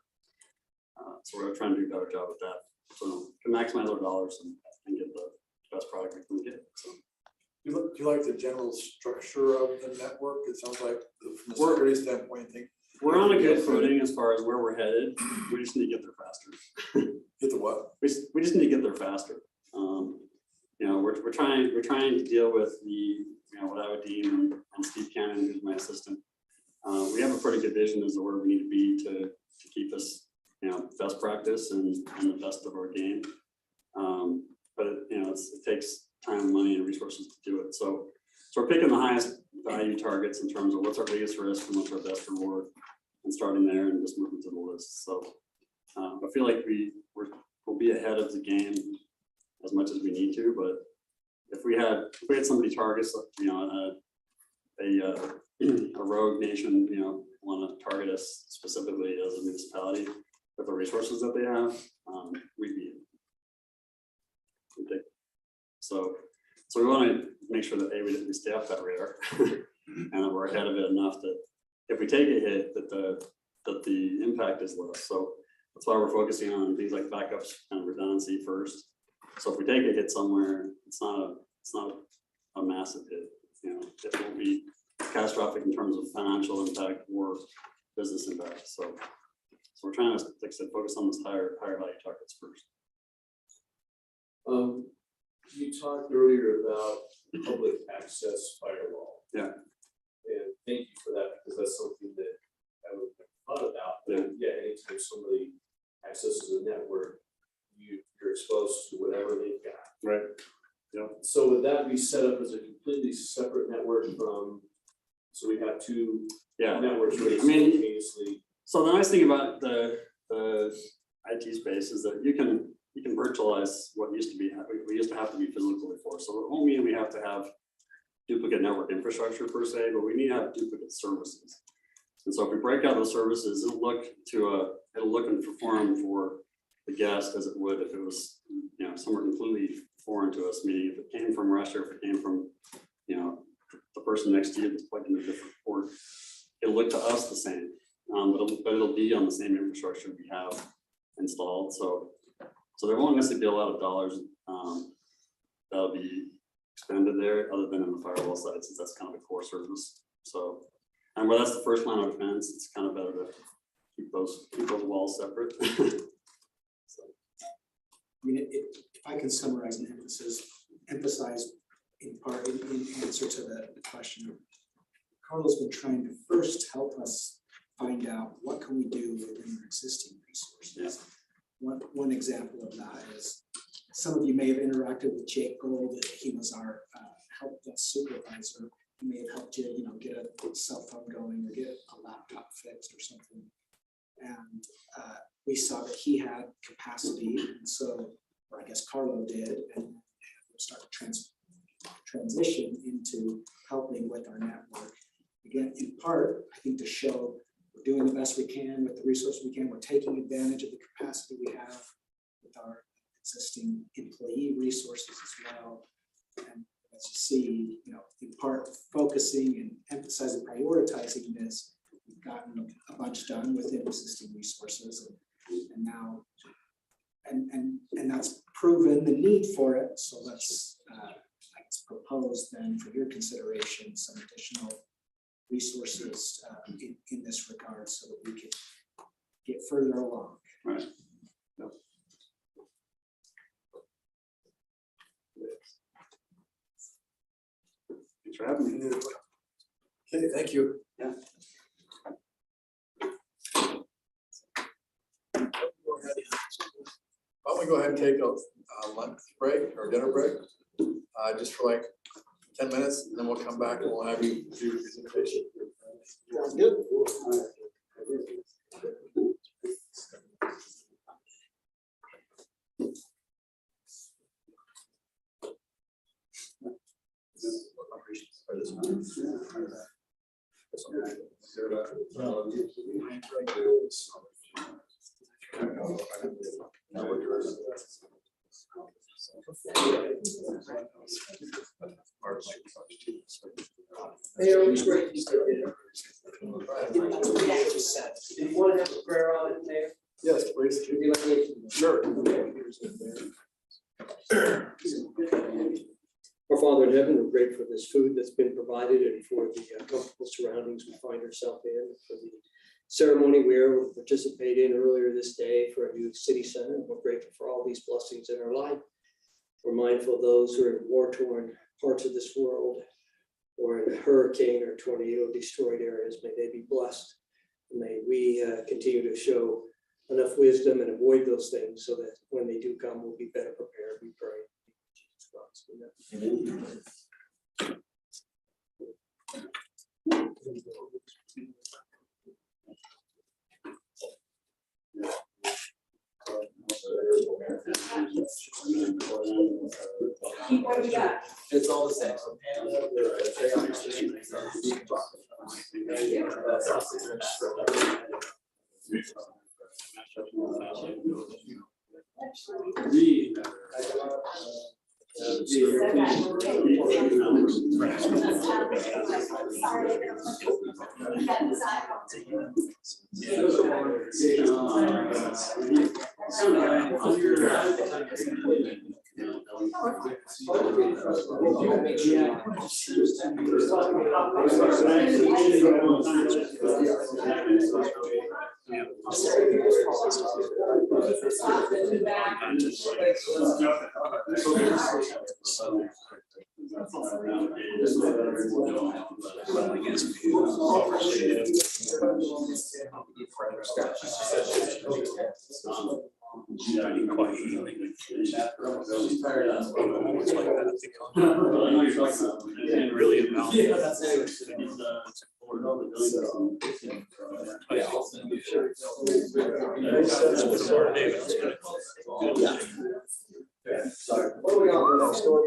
we're trying to do a better job with that. So we can maximize our dollars and get the best product we can get. So. Do you like the general structure of the network? It sounds like from a security standpoint, I think. We're on a good footing as far as where we're headed. We just need to get there faster. Get the what? We just need to get there faster. You know, we're trying to deal with what I would deem and Steve Cannon, who's my assistant. We have a pretty good vision as to where we need to be to keep us, best practice and the best of our game. But it takes time, money, and resources to do it. So we're picking the highest value targets in terms of what's our biggest risk and what's our best reward, and starting there and just moving to the list. So I feel like we'll be ahead of the game as much as we need to. But if we had somebody targets, a rogue nation, want to target us specifically as a municipality with the resources that they have, we'd be. So we want to make sure that we stay off that radar and that we're ahead of it enough that if we take a hit, that the impact is less. So that's why we're focusing on things like backups and redundancy first. So if we take a hit somewhere, it's not a massive hit. It won't be catastrophic in terms of financial impact or business impact. So we're trying to, like I said, focus on those higher value targets first. You talked earlier about public access firewall. Yeah. And thank you for that, because that's something that I would have thought about. But yeah, anytime somebody accesses a network, you're exposed to whatever they've got. Right. Yeah. So would that be set up as a completely separate network from, so we have two networks running simultaneously? So the nice thing about the IT space is that you can virtualize what used to be, we used to have to be physical before. So it won't mean we have to have duplicate network infrastructure per se, but we need to have duplicate services. And so if we break out those services, it'll look and perform for the guest as it would if it was, somewhere completely foreign to us, meaning if it came from Russia, or if it came from, the person next to you that's plugged in a different port, it'll look to us the same, but it'll be on the same infrastructure we have installed. So there won't necessarily be a lot of dollars that'll be expended there, other than in the firewall side, since that's kind of the core service. So, and where that's the first line of defense, it's kind of better to keep those walls separate. I mean, if I can summarize and emphasize in part in answer to the question, Carlos been trying to first help us find out what can we do within our existing resources. Yeah. One example of that is, some of you may have interacted with Jake Gold. He was our help desk supervisor. He may have helped you, get a cell phone going or get a laptop fixed or something. And we saw that he had capacity, and so, or I guess Carlo did, and started transition into helping with our network. Again, in part, I think to show we're doing the best we can with the resources we can. We're taking advantage of the capacity we have with our existing employee resources as well. And as you see, in part focusing and emphasizing, prioritizing this, we've gotten a bunch done within existing resources, and now, and that's proven the need for it. So let's propose then for your consideration some additional resources in this regard, so that we can get further along. Right. Thanks for having me. Okay, thank you. Yeah. Why don't we go ahead and take a lunch break or dinner break, just for like 10 minutes, and then we'll come back and we'll have you do your presentation. Sounds good. Do you want to have a prayer on it, Mayor? Yes, please. Would you like me to? Sure. Our Father in heaven, we're grateful for this food that's been provided and for the comfortable surroundings we find ourselves in, for the ceremony we were able to participate in earlier this day for a new city center. We're grateful for all these blessings in our life. We're mindful of those who are in war-torn parts of this world, or in hurricane or tornado destroyed areas. May they be blessed. May we continue to show enough wisdom and avoid those things so that when they do come, we'll be better prepared. We pray. Amen. What do we got? It's all the same. Really about. Yeah, that's it. Sorry. What do we got for next door?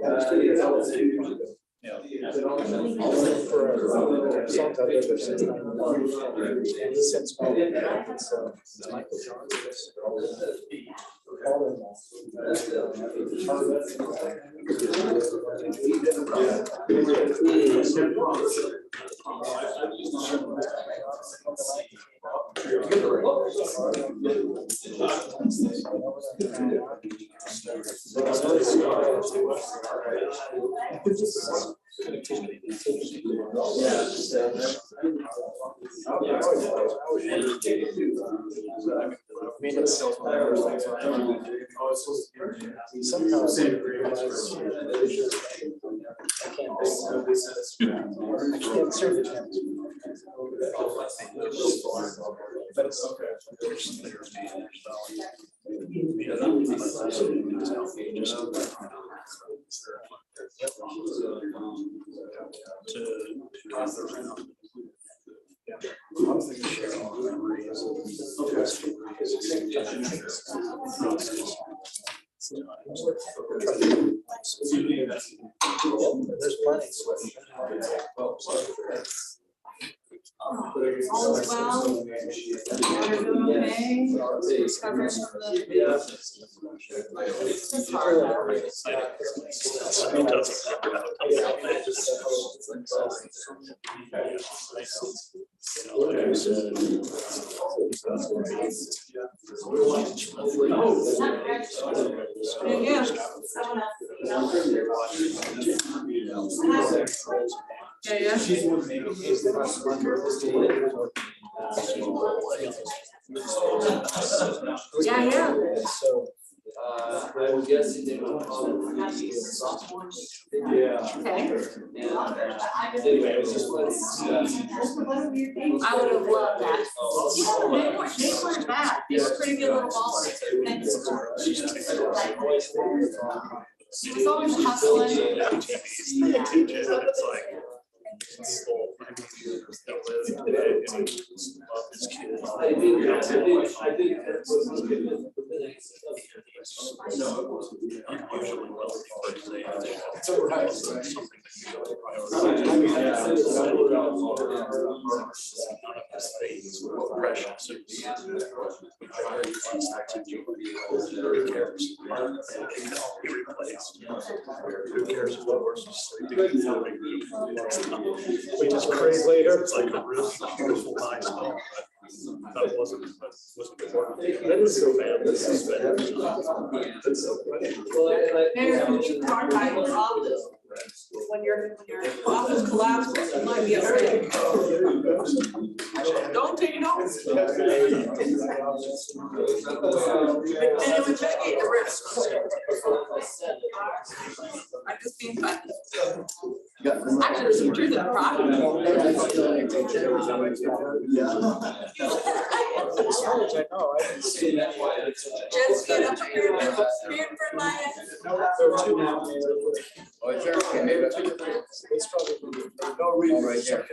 There's plenty. All is well. You're doing okay. Recovering from the. It's hard. Yeah. Yeah. So. I'm guessing they will call it sophomores. Yeah. Okay. Anyway, it was just I would have loved that. They weren't bad. They were pretty good little ballers. She was always hustling. Which is crazy later. It's like a really beautiful milestone. That wasn't important. That is so bad. This is bad. That's so funny. There's hard time with office. When your office collapses, it might be okay. Don't take notes. And it would mitigate the risk. I'm just being funny. Actually, there's some truth in the product. As far as I know, I didn't see that. Just get up here for my head. There were two now. Oh, is there? Okay, maybe It's probably. no reason right there.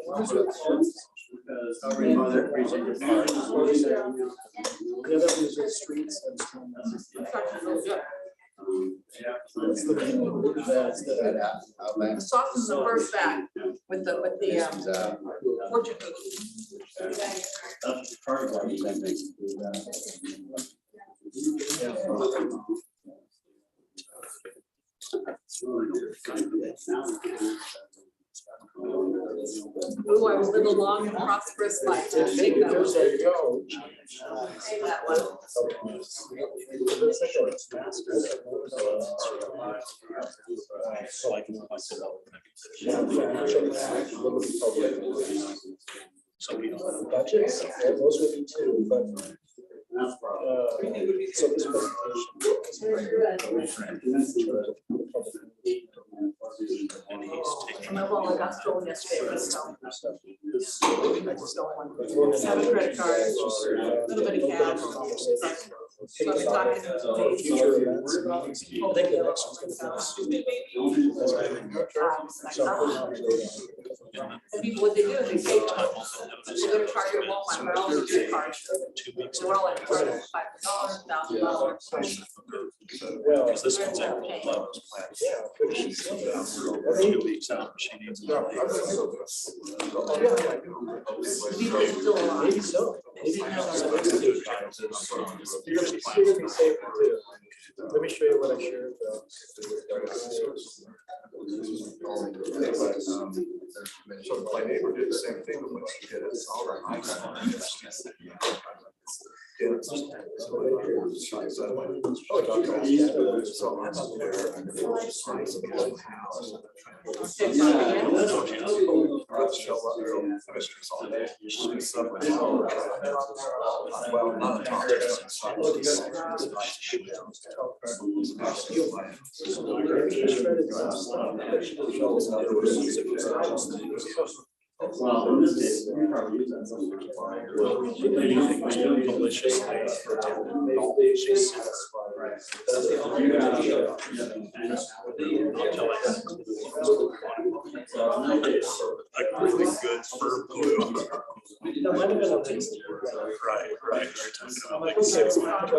No reason on there. The other ones are streets and. That's the main. That's the. Sauce is the first bag with the fortune cookie. Ooh, I will live a long and prosperous life. Take that one. There you go. Take that one. So we don't have budgets, those would be two, but. So this Well, I got stolen yesterday, but so. I just don't want 7 credit cards, a little bit of cash. So I'm talking to future events. I think the next one's gonna and people, what they do is they take, they go to Target, Walmart, but all the gift cards. So we're all like $500, $1,000. Well, Because this one's at full levels. yeah. 2 weeks out, she needs. Maybe so. Maybe you're gonna be safe too. Let me show you what I shared. So my neighbor did the same thing, but when she did it, all right. Well, in this case, we probably use that somewhere. Anything was delicious. Like really good for glue. Right. You're talking about like 6 months.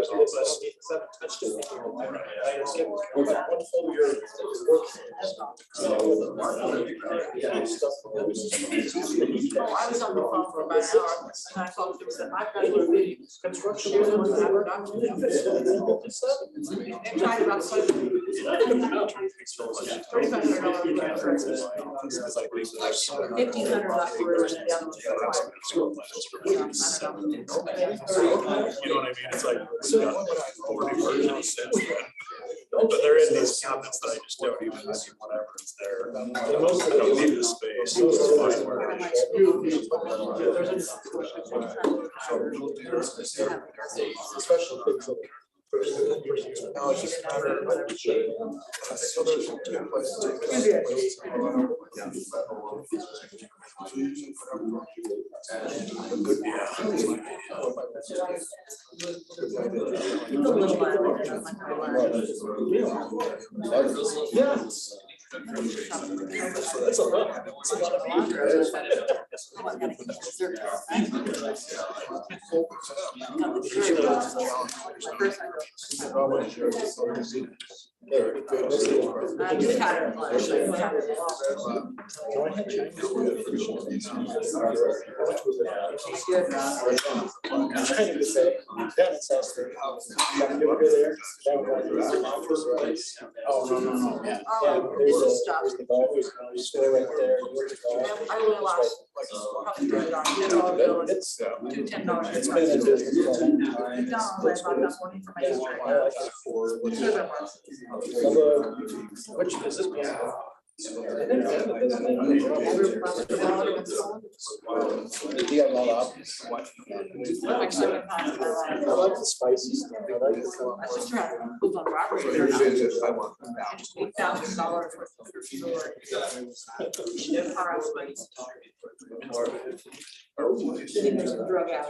One full year. I was on the phone for about an hour, and I told him, said, I've got to go to construction, you're the one that have a document. They're trying about $2,500. $1,500 for the other one. You know what I mean? It's like, it's got 40 versions since then. But they're in these cabinets that I just don't even see whatever is there. I don't need the space. So it's fine where it Special things. Now it's just a matter of. So there's two places. That's a lot. That's a lot of Oh, no. Right there. I will ask. Probably $10 bill. It's $10. It's been in business for a long time. McDonald's, I bought that one information. Which is this one? You got a lot of options. I like the spicy stuff. I like the I just tried moved on Robert. $8,000 worth of drug out.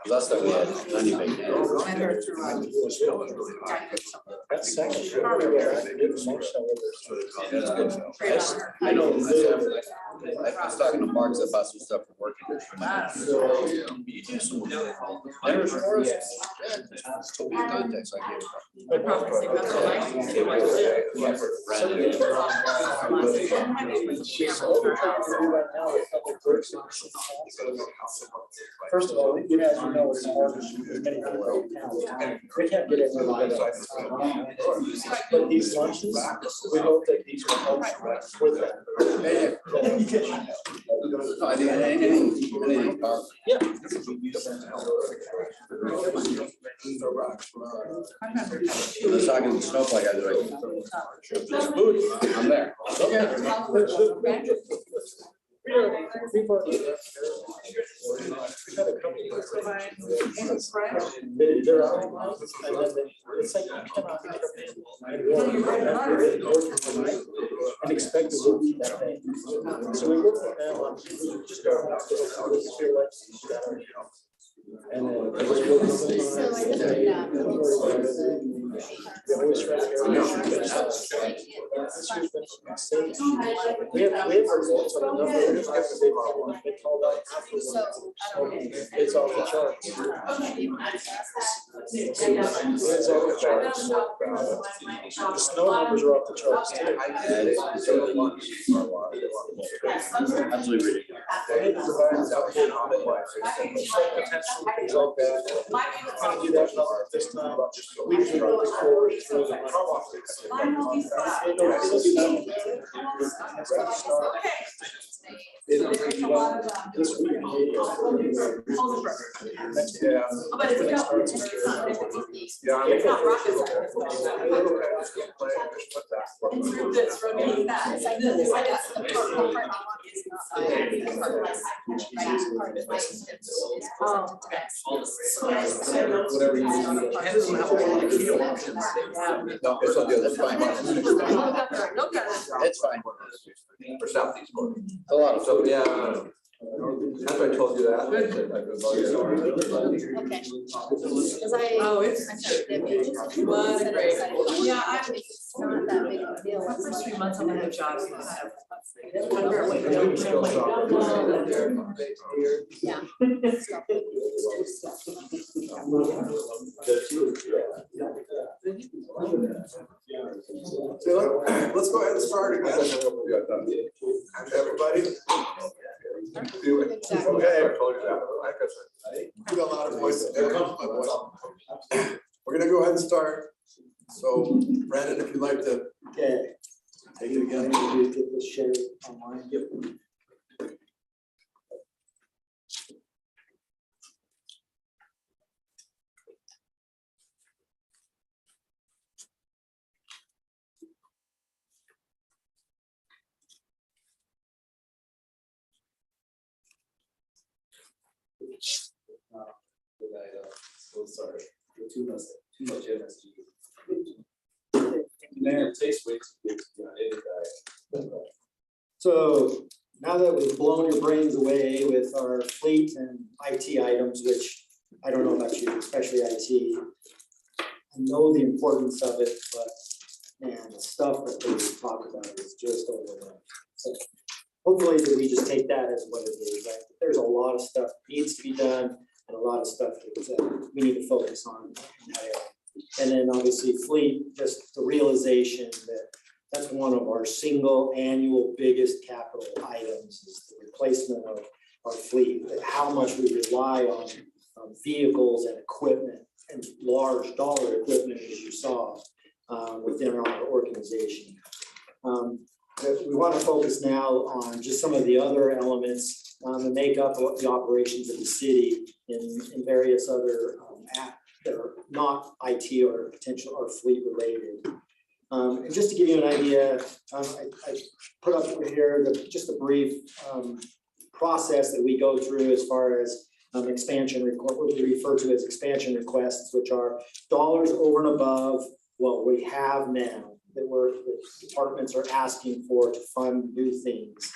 Last time we had honey baked. That's actually. I know. I was talking to Mark about some stuff from working. Letters for us? Contacts I gave. First of all, you guys know it's hard to shoot many people in town. We can't get everybody. But these lunches, we hope that these will help with that. Yeah. I was talking to the snowflake, I was like, I'm there. They're out, and then it's like you cannot get and expect to work that day. So we work with them on just feel like and then we always try to we have results on a number of different they called out afterwards. It's off the charts. It's off the charts. The snow numbers are off the charts too. Absolutely ridiculous. Things like that. Kind of do that this time. We do this for this week. But it's not rocket this from me, that. Whatever you need. No, it's all good, that's fine. It's fine. For Southeast Florida. A lot of. So, yeah. After I told you that. Okay. Cause Oh, it's. What a great. Yeah, It's not that big of a deal. my first 3 months on the head jobs. Yeah. So let's go ahead and start again. Everybody? Okay. You got a lot of voices. We're gonna go ahead and start. So Brandon, if you'd like to. Okay. Take it again. Get this shared online. Yep. So sorry, too much MSG. Mayor. It takes way too big to be on any diet. So now that we've blown your brains away with our fleet and IT items, which I don't know about you, especially IT. I know the importance of it, but man, the stuff that they talk about is just overwhelming. So hopefully that we just take that as what it is, right? There's a lot of stuff that needs to be done and a lot of stuff that we need to focus on in that area. And then obviously fleet, just the realization that that's one of our single annual biggest capital items is the replacement of our fleet, that how much we rely on vehicles and equipment and large dollar equipment, as you saw, within our organization. We want to focus now on just some of the other elements that make up the operations of the city in various other that are not IT or potential or fleet related. And just to give you an idea, I put up here just a brief process that we go through as far as expansion what we refer to as expansion requests, which are dollars over and above what we have now that the departments are asking for to fund new things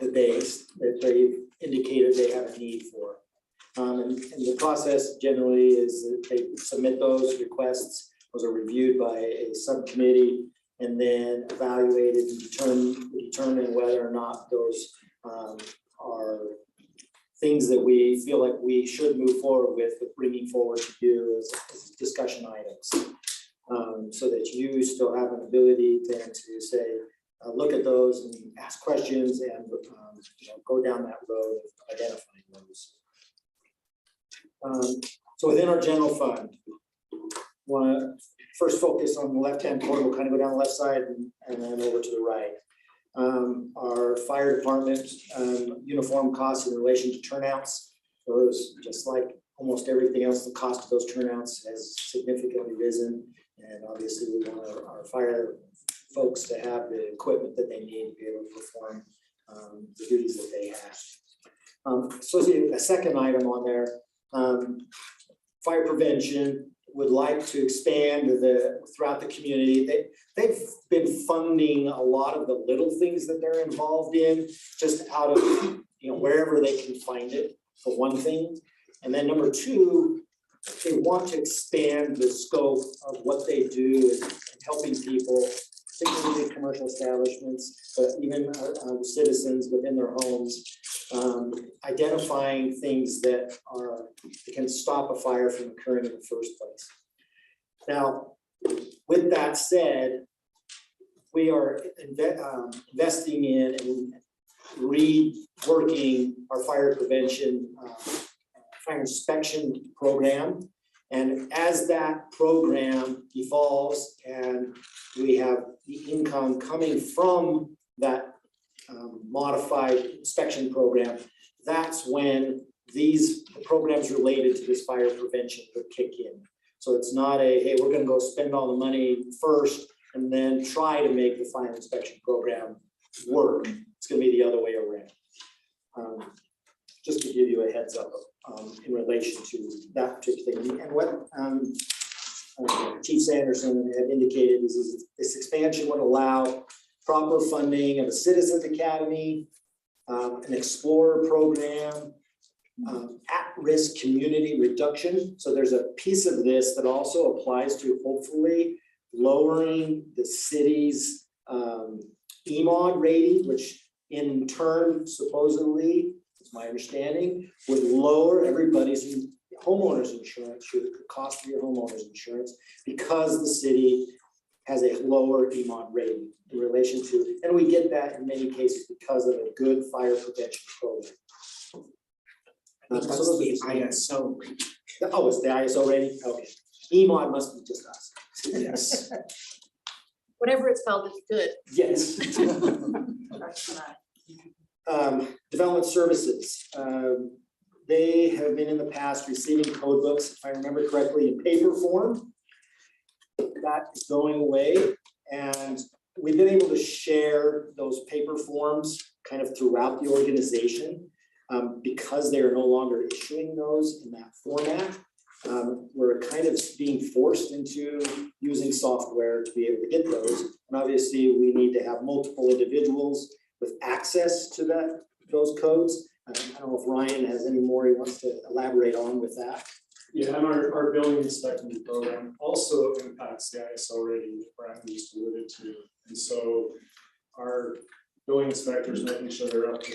that they've indicated they have a need for. And the process generally is that they submit those requests, those are reviewed by a subcommittee and then evaluated and determine whether or not those are things that we feel like we should move forward with bringing forward to you as discussion items. So that you still have an ability then to say, look at those and ask questions and go down that road of identifying those. So within our general fund, want to first focus on the left-hand corner. We'll kind of go down the left side and then over to the right. Our fire department uniform costs in relation to turnouts. Those, just like almost everything else, the cost of those turnouts has significantly risen. And obviously we want our fire folks to have the equipment that they need to be able to perform the duties that they have. So a second item on there, fire prevention would like to expand throughout the community. They've been funding a lot of the little things that they're involved in, just out of wherever they can find it, for one thing. And then number two, they want to expand the scope of what they do in helping people, particularly commercial establishments, but even citizens within their homes, identifying things that can stop a fire from occurring in the first place. Now, with that said, we are investing in and reworking our fire prevention, fire inspection program. And as that program evolves and we have the income coming from that modified inspection program, that's when these programs related to this fire prevention would kick in. So it's not hey, we're going to go spend all the money first and then try to make the fire inspection program work. It's going to be the other way around. Just to give you a heads up in relation to that particular thing. And what Chief Sanderson had indicated is this expansion would allow proper funding of a Citizens Academy, an Explorer program, at-risk community reduction. So there's a piece of this that also applies to hopefully lowering the city's EMOD rating, which in turn supposedly, it's my understanding, would lower everybody's homeowner's insurance, your cost of your homeowner's insurance, because the city has a lower EMOD rating in relation to, and we get that in many cases because of a good fire prevention program. That's the ISO. Oh, it's the ISO rating? Okay. EMOD must be just us. Yes. Whatever it's called, it's good. Yes. Development services. They have been in the past receiving code books, if I remember correctly, in paper form. That is going away, and we've been able to share those paper forms kind of throughout the organization. Because they are no longer issuing those in that format, we're kind of being forced into using software to be able to get those. And obviously, we need to have multiple individuals with access to those codes. I don't know if Ryan has any more he wants to elaborate on with that. Yeah, and our building inspecting program also impacts the ISO rating that Brian just alluded to. And so our building inspectors making sure they're up to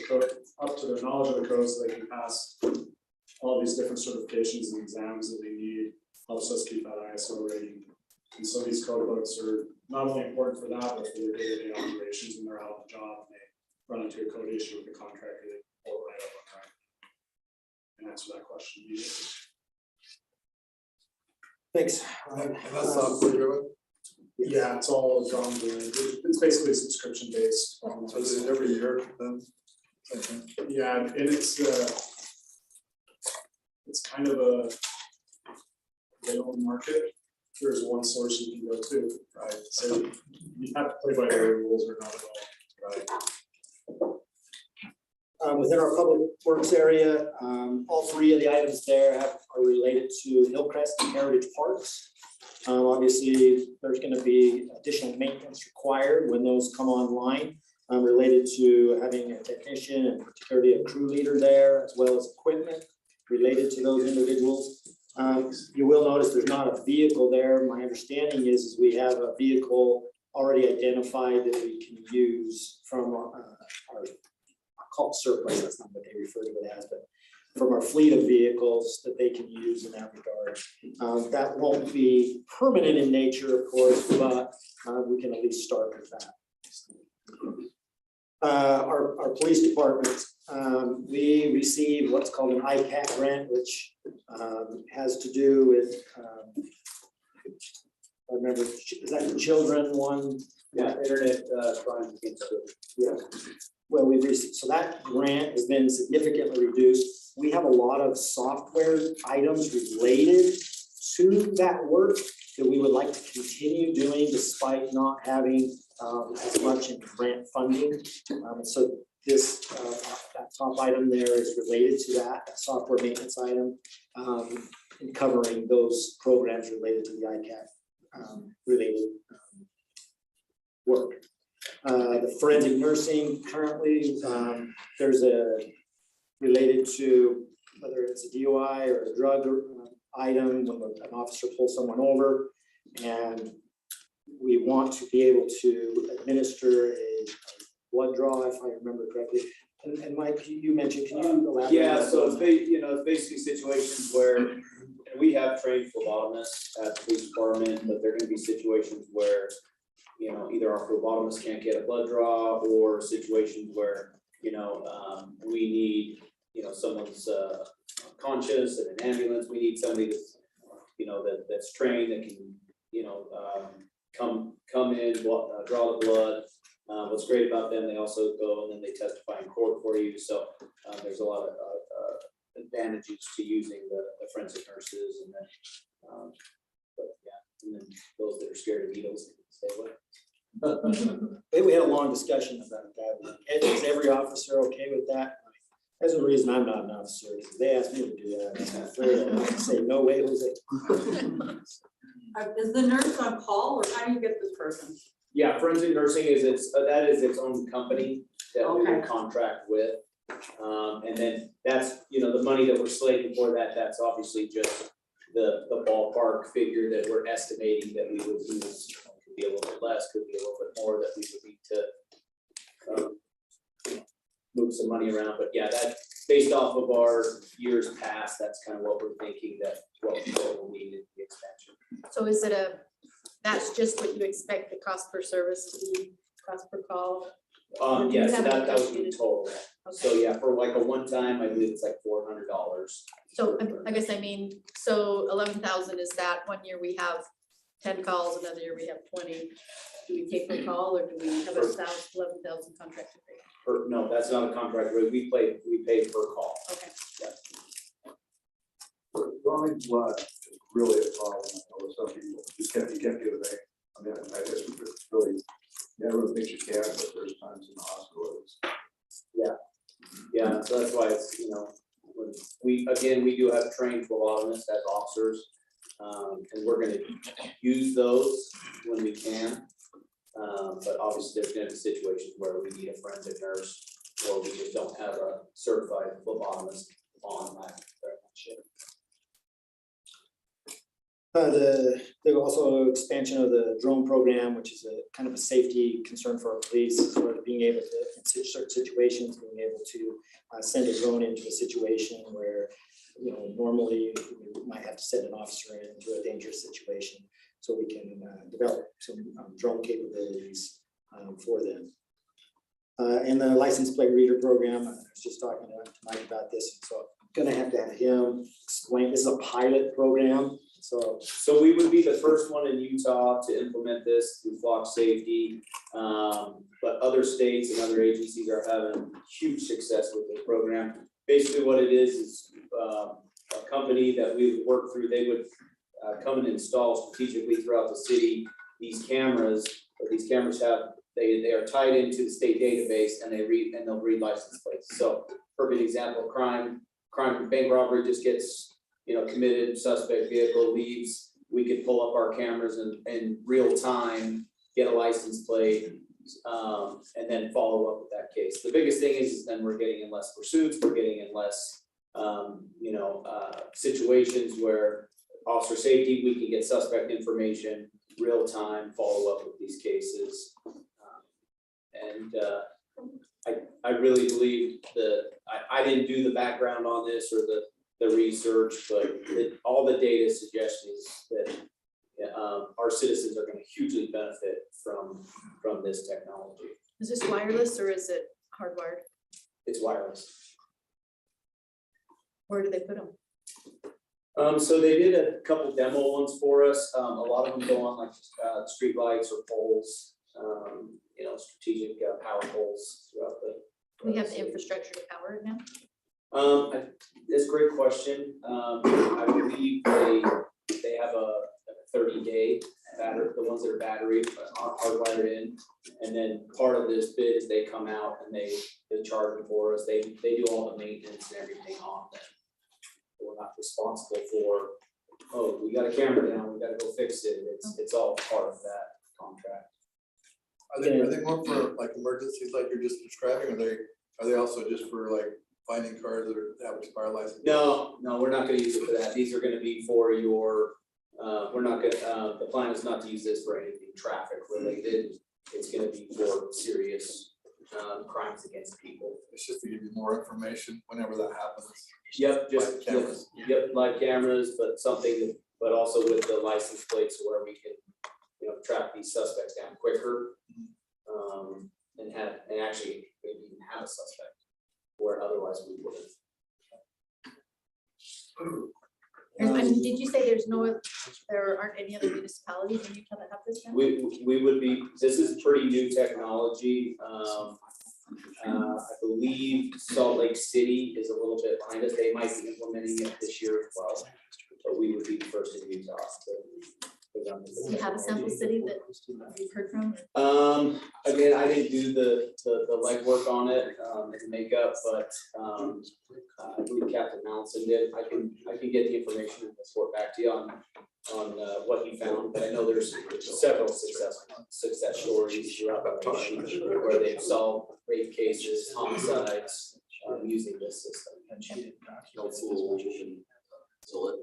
their knowledge of the codes so they can pass all these different certifications and exams that they need, helps us keep that ISO rating. And so these code books are not only important for that, but for their day-to-day operations when they're out on the job and they run into a code issue with the contractor, they pull it right up on right and answer that question immediately. Thanks. And that's software driven? Yeah, it's all gone. It's basically subscription based. So is it every year then? Yeah, and it's kind of a little market. There's one source you can go to, right? So you have to play by their rules or not at all, right? Within our public works area, all three of the items there are related to Hillcrest and Heritage Parks. Obviously, there's going to be additional maintenance required when those come online, related to having a technician and particularly a crew leader there, as well as equipment related to those individuals. You will notice there's not a vehicle there. My understanding is we have a vehicle already identified that we can use from our I'll call it surplus, that's not what they refer to it as, but from our fleet of vehicles that they can use in that regard. That won't be permanent in nature, of course, but we can at least start with that. Our police department, we receive what's called an ICAT grant, which has to do with, I remember, is that the children one? Yeah, internet crimes against children. Yeah. Well, we've received, so that grant has been significantly reduced. We have a lot of software items related to that work that we would like to continue doing despite not having as much in grant funding. So this, that top item there is related to that software maintenance item, and covering those programs related to the ICAT related work. The forensic nursing currently, there's a related to whether it's a DUI or a drug item when an officer pulls someone over, and we want to be able to administer a blood draw, if I remember correctly. And Mike, you mentioned, can you elaborate? Yeah, so it's basically situations where, and we have trained phlebotomists at the police department, but there are gonna be situations where, either our phlebotomist can't get a blood draw, or situations where, we need, someone's conscious and an ambulance, we need somebody that's, that's trained that can, come in, draw the blood. What's great about them, they also go and then they testify in court for you. So there's a lot of advantages to using the forensic nurses, and then, but yeah, and then those that are scared of needles can stay away. We had a long discussion about that. Is every officer okay with that? That's the reason I'm not an officer, because they asked me to do that. I'm afraid I say, no way, Jose. Is the nurse on call, or how do you get this person? Yeah, forensic nursing is that is its own company that we Okay. can contract with. And then that's, the money that we're slating for that's obviously just the ballpark figure that we're estimating that we would use. Could be a little bit less, could be a little bit more that we would need to move some money around. But yeah, based off of our years past, that's kind of what we're thinking that what we'll need in the expansion. So is it that's just what you expect the cost per service to be, cost per call? Or do you Yeah, so have it that would be negotiated? total. So Okay. yeah, for like a one-time, I believe it's like $400. So I guess I mean, so 11,000 is that 1 year we have 10 calls, another year we have 20. Do we take per call or do we have 11,000 contracted rate? No, that's not a contract rate. We pay per call. Okay. Drawing blood is really a problem. I know some people, you can't get it there. I mean, I guess we really, everyone thinks you can, but there's times in the hospital. Yeah, so that's why it's, when we do have trained phlebotomists as officers. And we're gonna use those when we can. But obviously there's gonna be situations where we need a forensic nurse or we just don't have a certified phlebotomist on that shift. The also expansion of the drone program, which is a kind of a safety concern for our police, sort of being able to, in certain situations, being able to send a drone into a situation where, normally we might have to send an officer into a dangerous situation. So we can develop some drone capabilities for them. And the license plate reader program, I was just talking to Mike about this, so I'm gonna have to have him explain, this is a pilot program. So we would be the first one in Utah to implement this through flock safety. But other states and other agencies are having huge success with this program. Basically what it is a company that we would work through, they would come and install strategically throughout the city these cameras. But these cameras they are tied into the state database and they'll read license plates. So perfect example, crime, bank robbery just gets committed, suspect vehicle leaves, we could pull up our cameras in real time, get a license plate, and then follow up with that case. The biggest thing is then we're getting in less pursuits, we're getting in less, situations where officer safety, we can get suspect information, real time, follow up with these cases. I really believe that I didn't do the background on this or the research, but all the data suggests that our citizens are going to hugely benefit from this technology. Is this wireless or is it hardwired? It's wireless. Where do they put them? So they did a couple demo ones for us. A lot of them go on like street lights or poles, strategic power poles throughout the. Do we have the infrastructure to power it now? That's a great question. I believe they have a 30-day battery, the ones that are battery are hardwired in. And then part of this bid is they come out and they charge them for us. They do all the maintenance and everything on them. We're not responsible for, oh, we got a camera down, we gotta go fix it. It's all part of that contract. Are they more for like emergencies like you're just describing, or are they also just for like finding cars that have expired license? No, we're not gonna use it for that. These are gonna be for your, we're not gonna, the plan is not to use this for anything traffic related. It's gonna be for serious crimes against people. It's just to give you more information whenever that happens. Yep, just Live cameras. Yep, live cameras, but also with the license plates where we can, track these suspects down quicker. And actually maybe even have a suspect where otherwise we wouldn't. Did you say there aren't any other municipalities in Utah that have this now? We would be, this is pretty new technology. I believe Salt Lake City is a little bit behind us. They might be implementing it this year as well, but we would be the first in Utah. Do you have a sample city that you've heard from? Again, I didn't do the legwork on it, and makeup, but I believe Captain Mallinson did. I can get the information and report back to you on what he found, but I know there's several success stories throughout the nation where they've solved rape cases, homicides, using this system. So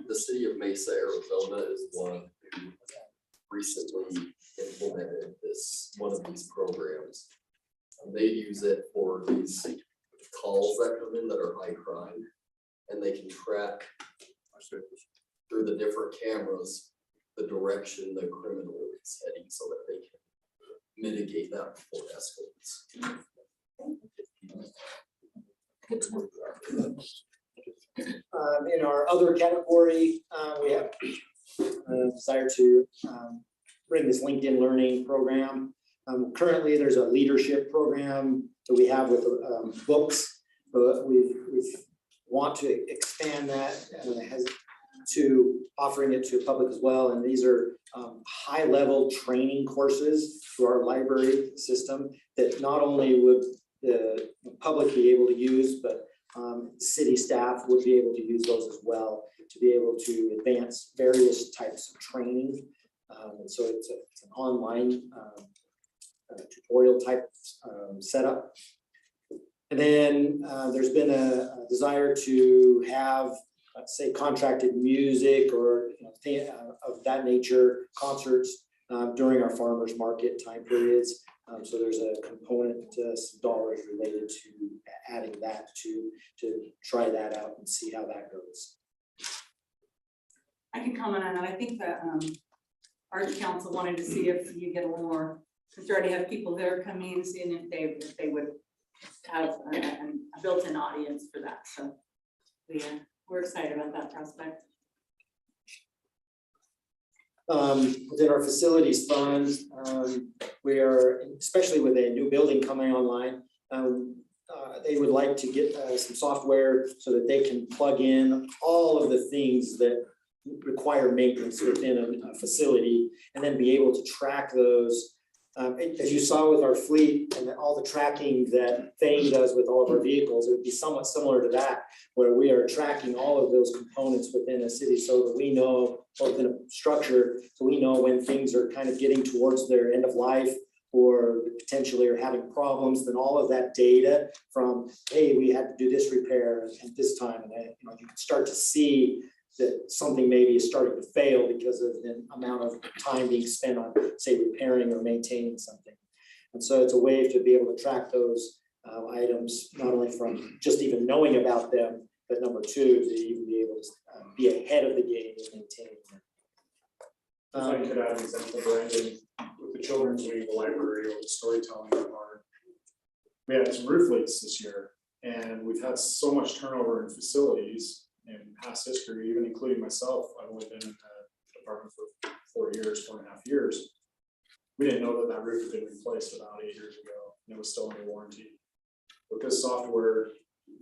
the city of Mesa, Arizona is one who recently implemented one of these programs. They use it for these calls that come in that are high crime. And they can track through the different cameras, the direction the criminal is heading so that they can mitigate that before it escalates. In our other category, we have desire to bring this LinkedIn Learning program. Currently, there's a leadership program that we have with books, but we want to expand that to offering it to the public as well. And these are high-level training courses through our library system that not only would the public be able to use, but city staff would be able to use those as well to be able to advance various types of training. And so it's an online tutorial type setup. And then there's been a desire to have, let's say, contracted music or of that nature, concerts during our farmers market time periods. So there's a component, some dollars related to adding that to try that out and see how that goes. I can comment on that. I think that Arts Council wanted to see if you get a little more, since you already have people there coming in, seeing if they would have a built-in audience for that. So we're excited about that prospect. Within our facilities fund, we are, especially with a new building coming online, they would like to get some software so that they can plug in all of the things that require maintenance within a facility and then be able to track those. As you saw with our fleet and all the tracking that Thane does with all of our vehicles, it would be somewhat similar to that, where we are tracking all of those components within a city so that we know, or within a structure, so we know when things are kind of getting towards their end of life or potentially are having problems, then all of that data from, hey, we had to do this repair at this time, and you can start to see that something maybe is starting to fail because of the amount of time being spent on, say, repairing or maintaining something. And so it's a way to be able to track those items, not only from just even knowing about them, but number two, to even be able to be ahead of the game and maintaining them. If I could add an example, Brandon, with the children's wing, the library, or the storytelling part, we had some roof leaks this year, and we've had so much turnover in facilities in past history, even including myself. I've only been in the department for 4.5 years. We didn't know that roof had been replaced about 8 years ago, and it was still under warranty. With this software,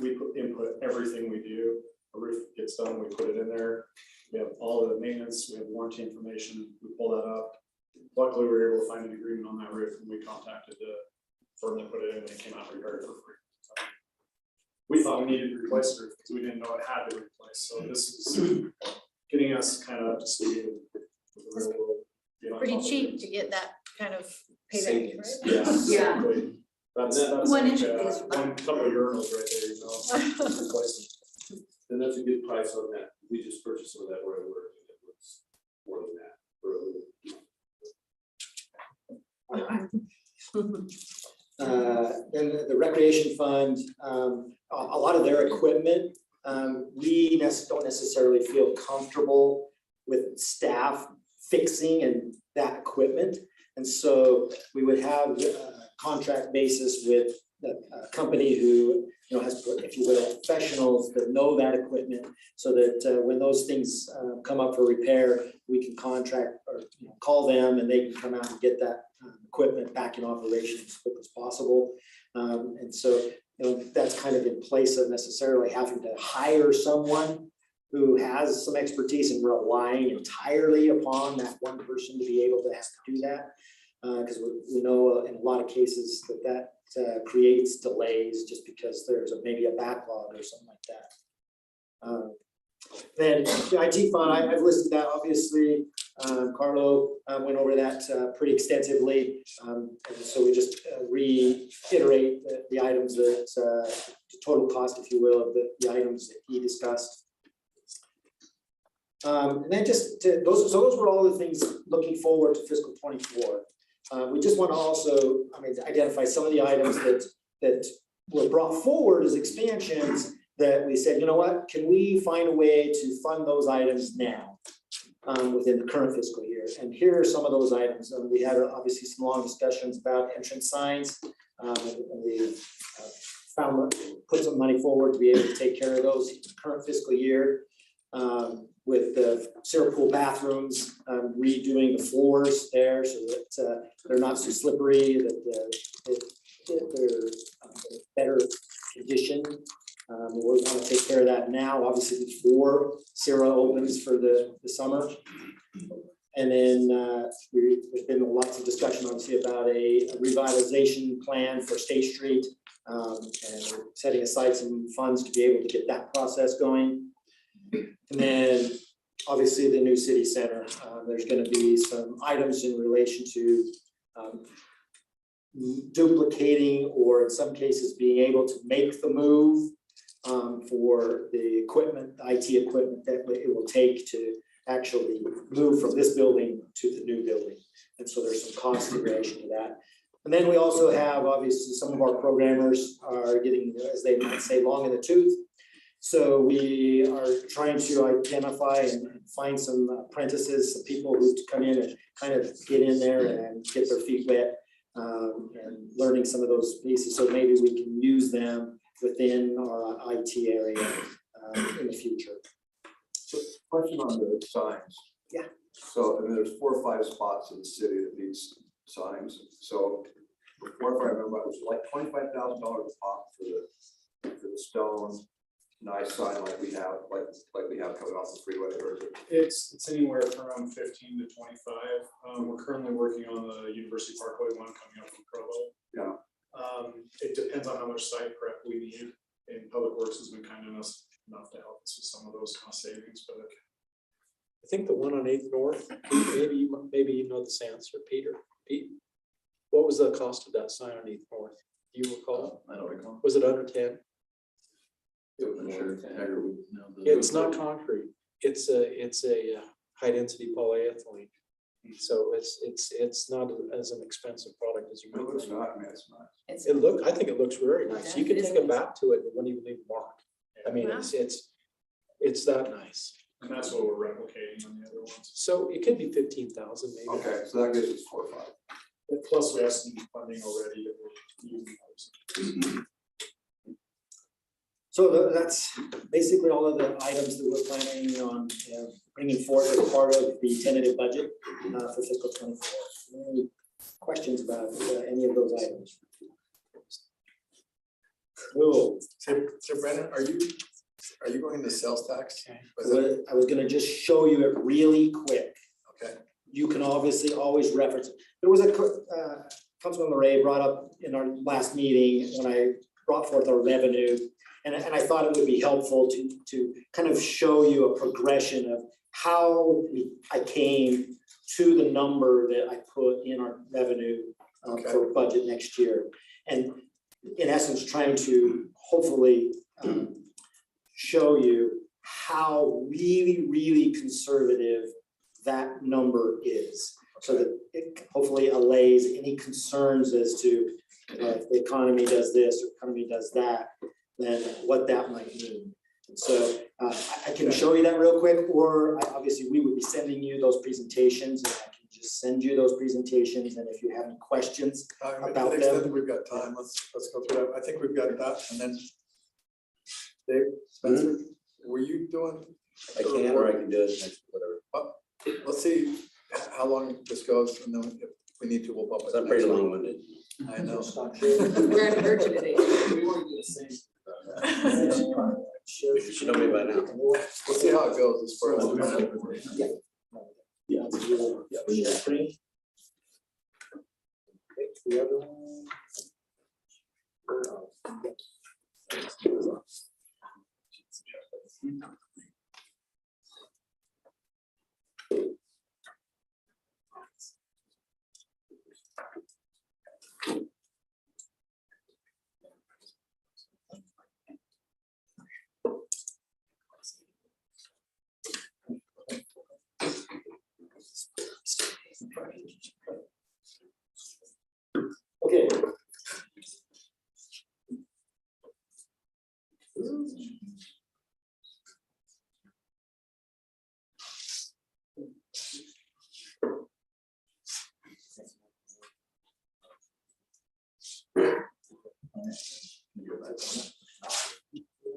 we input everything we do. A roof gets done, we put it in there. We have all of the maintenance, we have warranty information, we pull that up. Luckily, we were able to find an agreement on that roof, and we contacted the firm that put it in, and they came out and repaired it for free. So we thought we needed to replace the roof because we didn't know it had to replace. So this is getting us kind of up to speed with the real world. Pretty cheap to get that kind of payback, right? Yeah, exactly. That's One like, inch is one couple of urinals right there, you know. Replace them. And that's a good price on that. We just purchased some of that where it was more than that. Then the recreation fund, a lot of their equipment, we don't necessarily feel comfortable with staff fixing and that equipment. And so we would have a contract basis with the company who has, if you will, professionals that know that equipment, so that when those things come up for repair, we can contract or call them and they can come out and get that equipment back in operation as quick as possible. And so that's kind of in place of necessarily having to hire someone who has some expertise and relying entirely upon that one person to be able to have to do that. Because we know in a lot of cases that creates delays just because there's maybe a backlog or something like that. Then the IT fund, I've listed that obviously. Carlo went over that pretty extensively. And so we just reiterate the items that the total cost, if you will, of the items that he discussed. And then those were all the things looking forward to fiscal 24. We just want to also, identify some of the items that were brought forward as expansions that we said, you know what, can we find a way to fund those items now? Within the current fiscal year. And here are some of those items. We had obviously some long discussions about entrance signs. And we put some money forward to be able to take care of those in the current fiscal year. With the syrup pool bathrooms, redoing the floors there so that they're not so slippery, that they're better condition. We want to take care of that now, obviously before Sarah opens for the summer. And then there's been lots of discussion obviously about a revitalization plan for State Street. And we're setting aside some funds to be able to get that process going. And then obviously the new city center, there's going to be some items in relation to duplicating or in some cases being able to make the move for the equipment, IT equipment that it will take to actually move from this building to the new building. And so there's some cost in relation to that. And then we also have, obviously, some of our programmers are getting, as they might say, long in the tooth. So we are trying to identify and find some apprentices, some people who come in and kind of get in there and get their feet wet and learning some of those pieces. So maybe we can use them within our IT area in the future. So question on the signs. Yeah. So I mean, there's 4 or 5 spots in the city that needs signs. So before, if I remember, it was like $25,000 a pop for the stone nice sign like we have coming off the freeway. Or is it? It's anywhere from 15 to 25. We're currently working on the University Parkway one coming up from Provo. Yeah. It depends on how much site prep we need, and Public Works has been kind enough to help us with some of those cost savings, but I think the one on 8th North, maybe you know this answer, Pete, what was the cost of that sign on 8th North? Do you recall? I don't recall. Was it under 10? Sure. It's not concrete. It's a high density polyethylene. So it's not as an expensive product as you might think. It's not, I mean, it's not. I think it looks very nice. You can take a back to it and it wouldn't even leave a mark. I mean, it's that nice. And that's what we're replicating on the other ones. So it could be 15,000 maybe. Okay, so that gives us 4 or 5. Plus we have some funding already that we're using. So that's basically all of the items that we're planning on bringing forward as part of the tentative budget for fiscal 24. Any questions about any of those items? Cool. So Brandon, are you going to sales tax? I was going to just show you it really quick. Okay. You can obviously always reference. There was a Councilman Ray brought up in our last meeting when I brought forth our revenue. And I thought it would be helpful to kind of show you a progression of how I came to the number that I put in our revenue for budget next year. And in essence, trying to hopefully show you how really, really conservative that number is. So that it hopefully allays any concerns as to if the economy does this or economy does that, then what that might mean. And so I can show you that real quick, or obviously we would be sending you those presentations, and I can just send you those presentations. And if you have any questions about them, we've got time. Let's go through that. I think we've got that. And then Dave, Spencer, were you doing? I can, or I can do it next, whatever. Let's see how long this goes, and then if we need to, we'll bump it. I'm pretty long-winded. I know. We're in emergency. We want to do the same. You should know me by now. We'll see how it goes as far as. Yeah. The other one. Okay.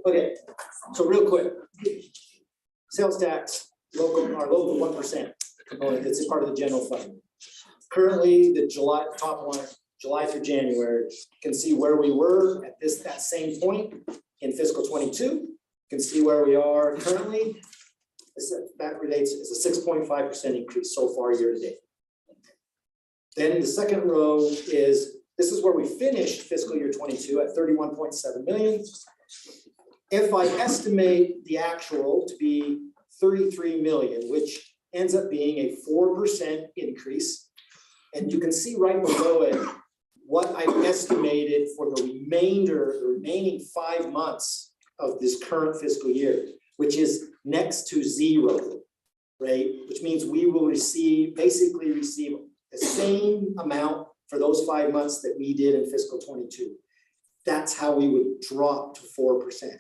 Okay, so real quick. Sales tax, our local 1% component, that's a part of the general fund. Currently, the top line, July through January, you can see where we were at that same point in fiscal 22. You can see where we are currently. That relates is a 6.5% increase so far year to date. Then the second row is, this is where we finished fiscal year 22 at 31.7 million. If I estimate the actual to be 33 million, which ends up being a 4% increase, and you can see right below it what I've estimated for the remaining 5 months of this current fiscal year, which is next to zero, right? Which means we will basically receive the same amount for those 5 months that we did in fiscal 22. That's how we would drop to 4%.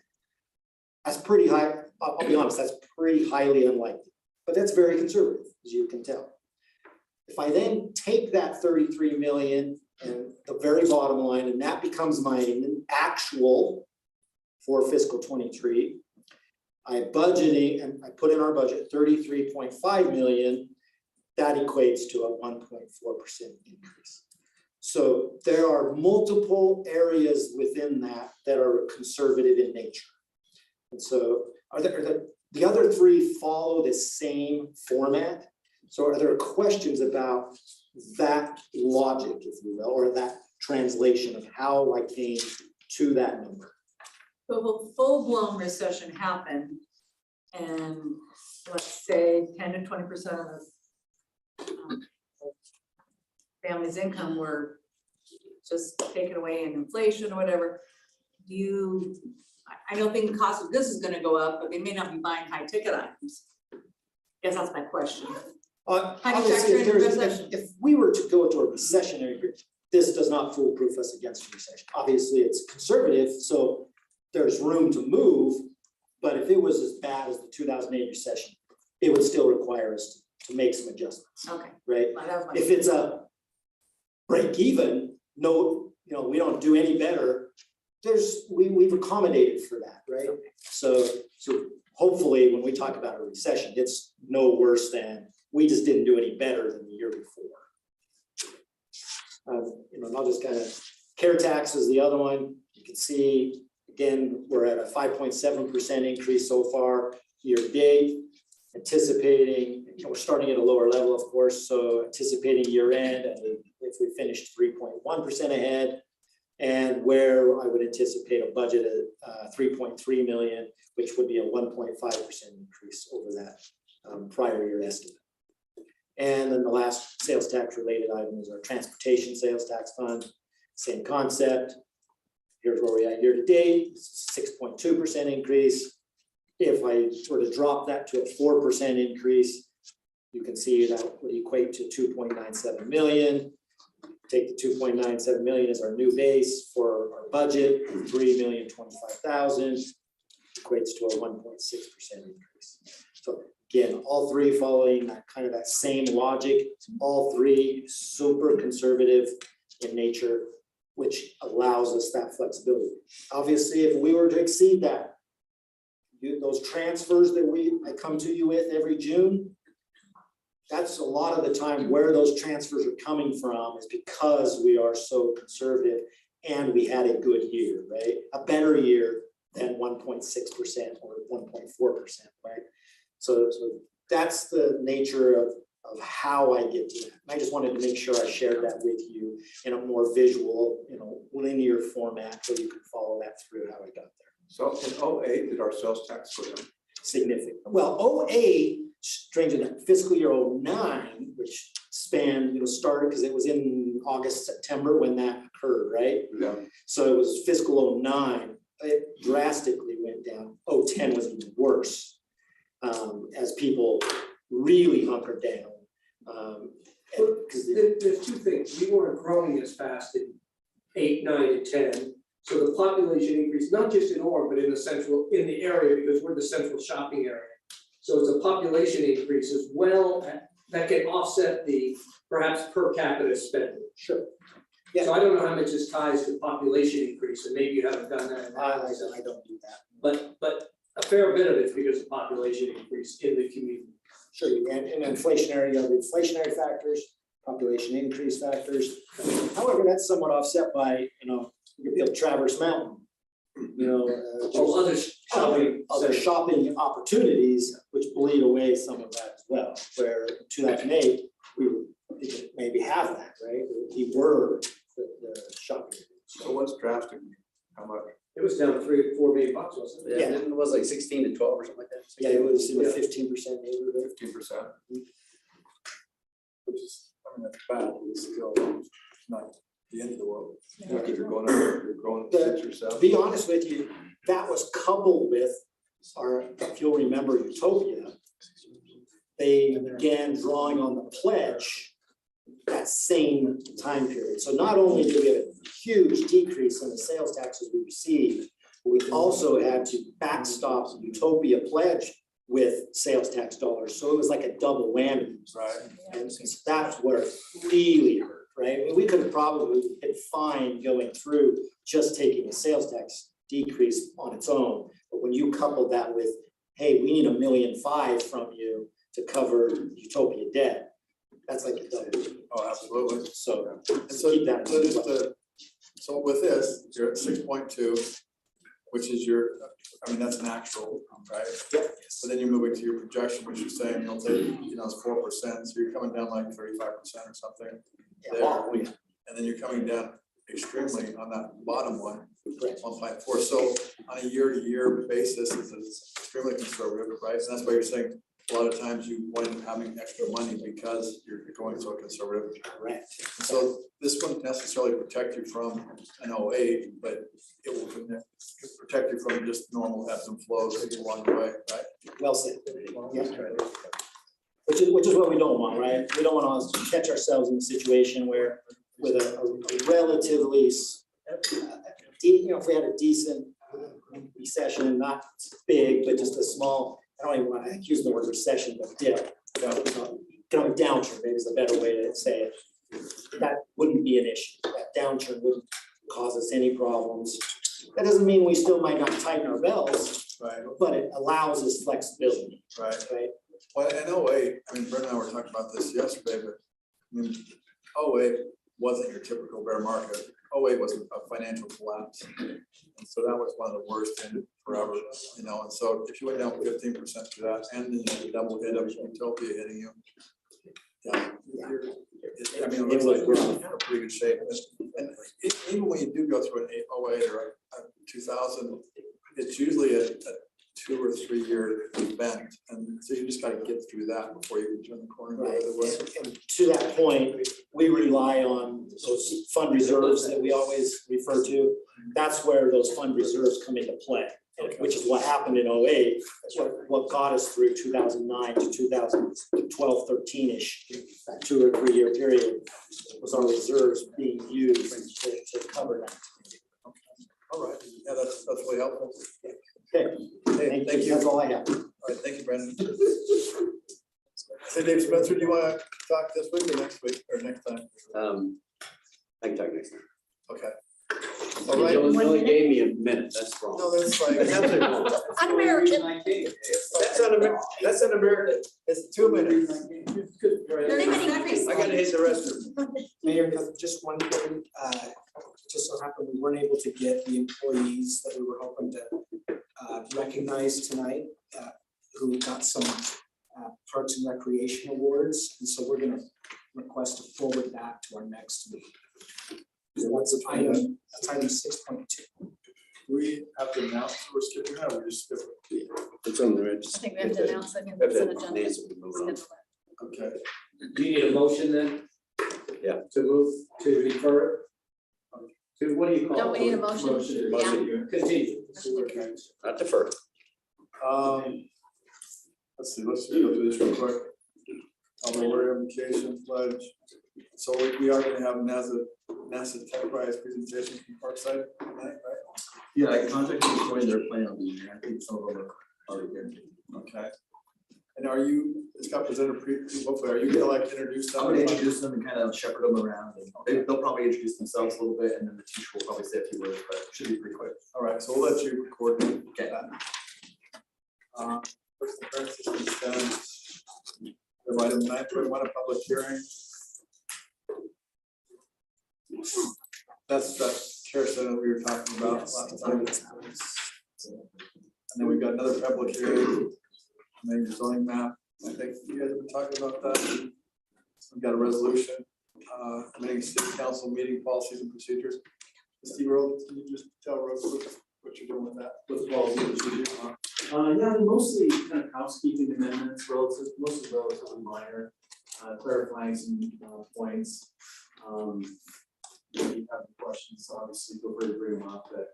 That's pretty high. I'll be honest, that's pretty highly unlikely, but that's very conservative, as you can tell. If I then take that 33 million and the very bottom line, and that becomes my actual for fiscal 23, I put in our budget 33.5 million, that equates to a 1.4% increase. So there are multiple areas within that are conservative in nature. And so the other three follow the same format. So are there questions about that logic, if you will, or that translation of how I came to that number? So if a full-blown recession happened and let's say 10 to 20% of family's income were just taken away in inflation or whatever, I don't think the cost of goods is gonna go up, but they may not be buying high ticket items. Guess that's my question. Obviously, if we were to go into a recessionary period, this does not foolproof us against a recession. Obviously, it's conservative, so there's room to move, but if it was as bad as the 2008 recession, it would still require us to make some adjustments. Okay. Right? If it's a break even, no, we don't do any better, we've accommodated for that, right? So hopefully when we talk about a recession, it's no worse than we just didn't do any better than the year before. I'll just kind of, care tax is the other one. You can see, again, we're at a 5.7% increase so far year to date. Anticipating, we're starting at a lower level, of course, so anticipating year end, if we finished 3.1% ahead, and where I would anticipate a budget at 3.3 million, which would be a 1.5% increase over that prior year estimate. And then the last sales tax related item is our transportation sales tax fund. Same concept. Here's where we're at year to date, 6.2% increase. If I were to drop that to a 4% increase, you can see that would equate to 2.97 million. Take the 2.97 million as our new base for our budget, 3,025,000, equates to a 1.6% increase. So again, all three following that same logic, all three super conservative in nature, which allows us that flexibility. Obviously, if we were to exceed that, those transfers that I come to you with every June, that's a lot of the time where those transfers are coming from is because we are so conservative and we had a good year, right? A better year than 1.6% or 1.4%, right? So that's the nature of how I get to that. And I just wanted to make sure I shared that with you in a more visual, linear format so you can follow that through how I got there. So in 08, did our sales tax go down? Significant. Well, 08, strange enough, fiscal year 09, which spanned, started because it was in August, September when that occurred, right? Yeah. So it was fiscal 09, it drastically went down. 010 was even worse as people really hunkered down. There's two things. We weren't growing as fast in 8, 9, and 10. So the population increase, not just in Orem, but in the area, because we're the central shopping area. So it's a population increase as well that can offset the perhaps per capita spending. Sure. So I don't know how much this ties to population increase, and maybe you haven't done that analysis. I don't do that. But a fair bit of it's because of population increase in the community. Sure, and inflationary, you have the inflationary factors, population increase factors. However, that's somewhat offset by, you could be able to Traverse Mountain. Other shopping opportunities, which bleed away some of that as well, where in 2008, we could maybe have that, right? We were the shopping. So what's drastic? How much? It was down $3 to $4 million, wasn't it? Yeah. It was like 16 to 12 or something like that. Yeah, it was in the 15% neighborhood. 15%. Which is, that's bad, it's still not the end of the world. If you're growing 6 or 7. To be honest with you, that was coupled with if you'll remember Utopia, they began drawing on the pledge that same time period. So not only did we have a huge decrease in the sales taxes we received, but we also had to backstop the Utopia pledge with sales tax dollars. So it was like a double whammy. Right. And so that's where it really hurt, right? I mean, we could have probably been fine going through just taking a sales tax decrease on its own. But when you couple that with, hey, we need $1.5 million from you to cover Utopia debt, that's like a double. Oh, absolutely. So, and so keep that in mind. So with this, you're at 6.2, which is that's an actual, right? Yep. So then you're moving to your projection, which you're saying you'll take, it's 4%, so you're coming down like 35% or something. Yeah, There. yeah. And then you're coming down extremely on that bottom one, 1.4. So on a year-to-year basis, it's extremely conservative, right? And that's why you're saying a lot of times you wind up having extra money because you're going so conservative. Correct. So this wouldn't necessarily protect you from an 08, but it will protect you from just normal ebbs and flows along the way, right? Well said. Yeah. Which is what we don't want, right? We don't want to catch ourselves in a situation where with a relatively, if we had a decent recession, not big, but just a small, I don't even want to use the word recession, but dip, economic downturn, maybe is a better way to say it. That wouldn't be an issue. That downturn wouldn't cause us any problems. That doesn't mean we still might not tighten our belts, right? But it allows us flexibility. Right. Right. Well, in 08, Brent and I were talking about this yesterday, but 08 wasn't your typical bear market. 08 was a financial collapse. And so that was one of the worst in forever, and so if you went down 15% to that and then you had a double hit of Utopia hitting you. It looks like we're in pretty good shape. And even when you do go through an 08 or a 2000, it's usually a 2 or 3 year event. And so you just got to get through that before you can turn the corner. Right. And to that point, we rely on those fund reserves that we always refer to. That's where those fund reserves come into play, which is what happened in 08. That's what got us through 2009 to 2012, 13-ish, that 2 or 3 year period was our reserves being used to cover that. All right. Yeah, that's really helpful. Okay. Thank you. That's all I have. All right. Thank you, Brandon. Hey, Dave Spencer, do you want to talk this week or next week or next time? I can talk next time. Okay. All right. You only gave me a minute, that's wrong. No, that's like. Un-American. That's an American. It's 2 minutes. 30 minute increase. I gotta hit the restroom. Mayor, just one thing, just so happened we weren't able to get the employees that we were hoping to recognize tonight, who got some Parks and Recreation Awards, and so we're gonna request to forward that to our next meeting. So that's item 6.2. We have to announce that we're skipping that, or we just skip it? It's on the I register. think we have to announce it in the consent agenda. Okay. Do you need a motion then? Yeah. To move, to refer it? To, what do you call it? Don't we need a motion? Yeah. Continue. Okay. Not defer. Let's see, let's go through this real quick. Orem vacation pledge. So we are gonna have NASA Tech Prize presentation from Parkside tonight, right? Yeah, I contacted the point they're planning on being here. I think some of them are already here. Okay. And are you, it's got presented hopefully, are you gonna like introduce them? I'm gonna introduce them and kind of shepherd them around, and they'll probably introduce themselves a little bit, and then the teacher will probably say a few words, but it should be pretty quick. All right, so we'll let you coordinate Okay. that. First, the parent system stands. The item 9.1, a public hearing. That's that care center we were talking about last time. And then we've got another public hearing, maybe zoning map. I think you guys have been talking about that. We've got a resolution, amending city council meeting policies and procedures. Steve Earl, can you just tell Rose what you're doing with that? With the policy and procedures. Yeah, mostly kind of housekeeping amendments, mostly relatively minor, clarifying some points. If you have any questions, obviously feel free to bring them up, but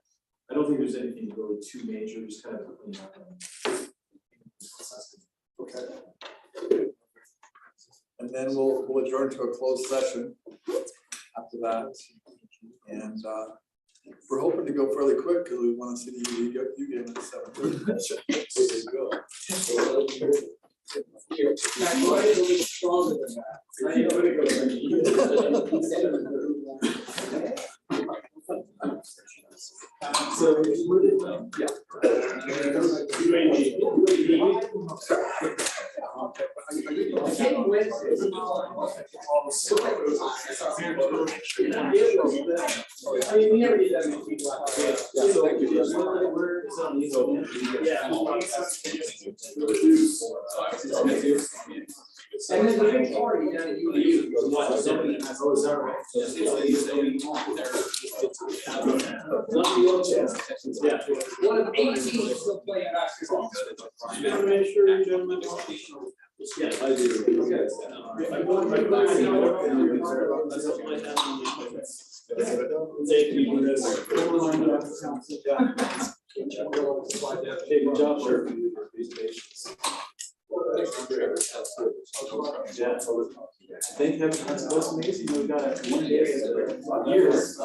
I don't think there's anything really too major, just kind of cleaning up. Okay. And then we'll adjourn to a closed session after that. And we're hoping to go fairly quick because we want to see the UU game at 7:30. So, yeah. And then the big party down at UU. One of 18 still playing basketball. Make sure you gentlemen. Yes, I do. Okay. Good job, sir. Thank you. That's amazing. We've got 1 day years.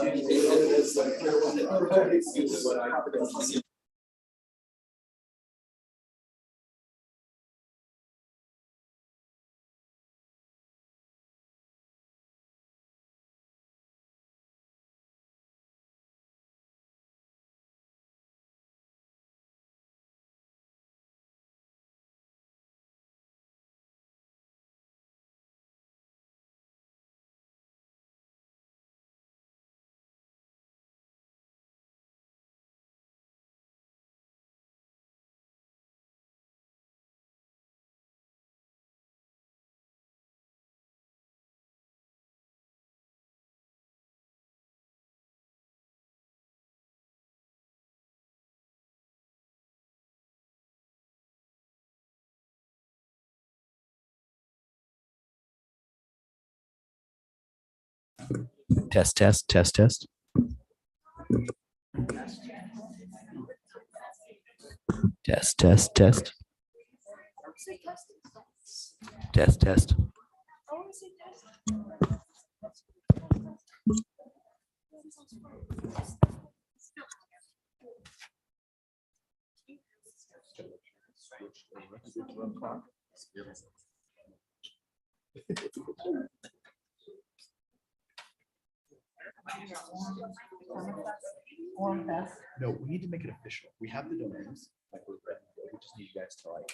Test, test, test, test. Test, test, test. Test, test. No, we need to make it official. We have the domains, like we're ready. We just need you guys to like.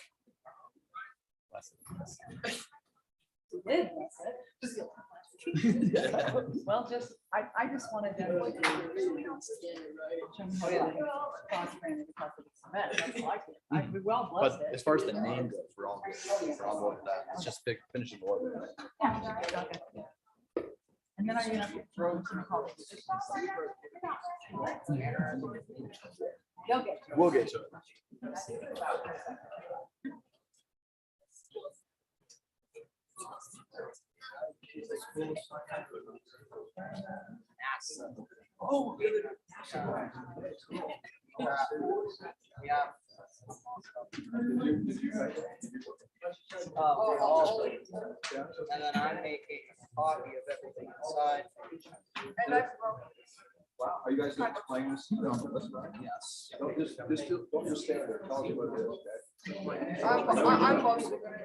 Well, just, I just wanted them to. I'd be well blessed. But as far as the name goes, we're all good. We're all good with that. It's just finishing the order. And then I'm gonna throw some colors. They'll get to it. We'll get to it. Oh. Yeah. And then I make a copy of everything inside. And I. Wow, are you guys playing this? No, that's right. Yes. Don't just stand there. Tell me what it is, okay? I'm mostly gonna.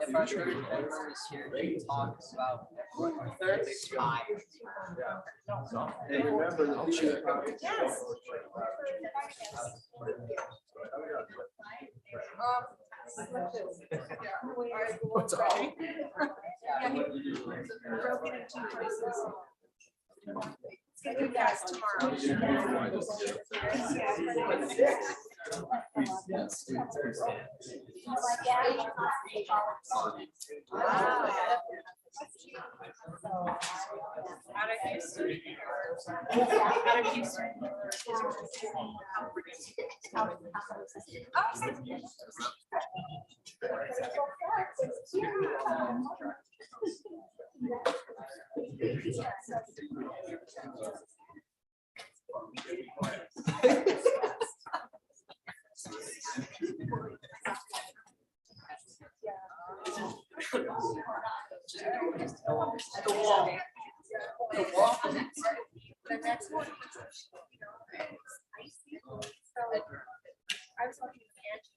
If our church member is here, he talks about third time. Hey, remember, I'll check. Yes. What's all? Yeah, he broke it in 2 places. It's gonna be fast tomorrow. Out of Houston. Out of Houston. The wall. The wall. The next one. I was talking to Angie.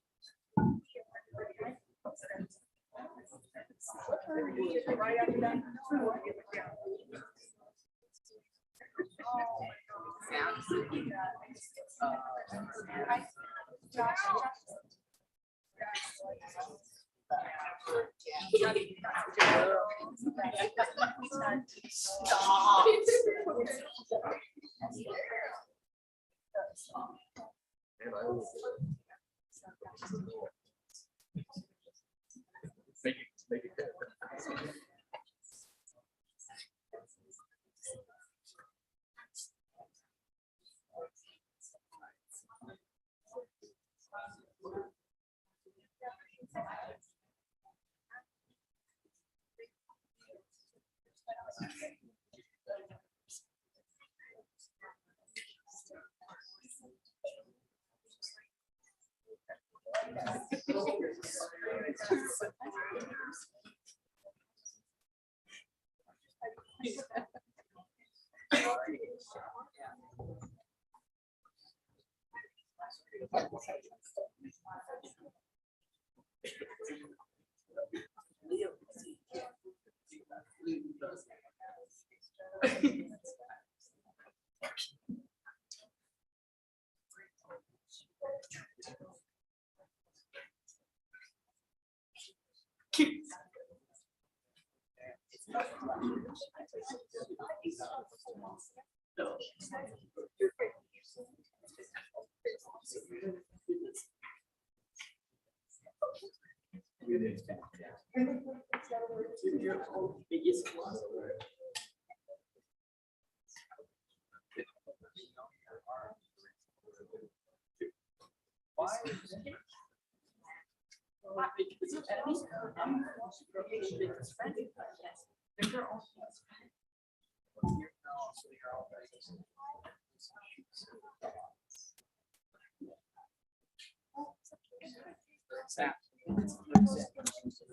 Right after that. Stop. Make it good.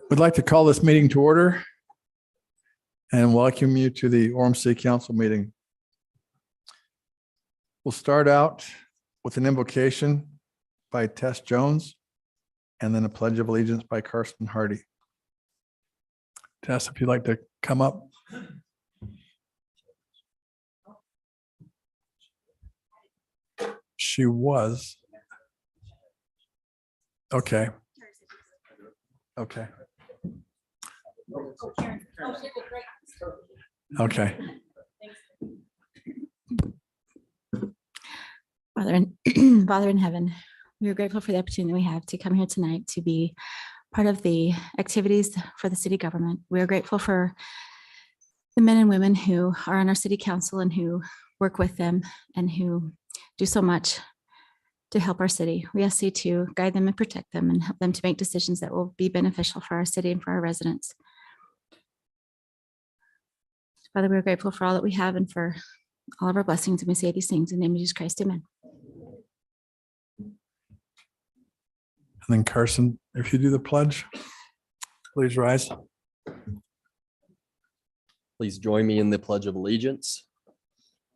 We'd like to call this meeting to order and welcome you to the Orem City Council meeting. We'll start out with an invocation by Tess Jones and then a pledge of allegiance by Carson Hardy. Tess, if you'd like to come up. She was. Okay. Okay. Okay. Father in heaven, we are grateful for the opportunity we have to come here tonight to be part of the activities for the city government. We are grateful for the men and women who are on our city council and who work with them and who do so much to help our city. We ask you to guide them and protect them and help them to make decisions that will be beneficial for our city and for our residents. Father, we're grateful for all that we have and for all of our blessings. And we say these things in the name of Jesus Christ, amen. And then Carson, if you do the pledge, please rise. Please join me in the Pledge of Allegiance.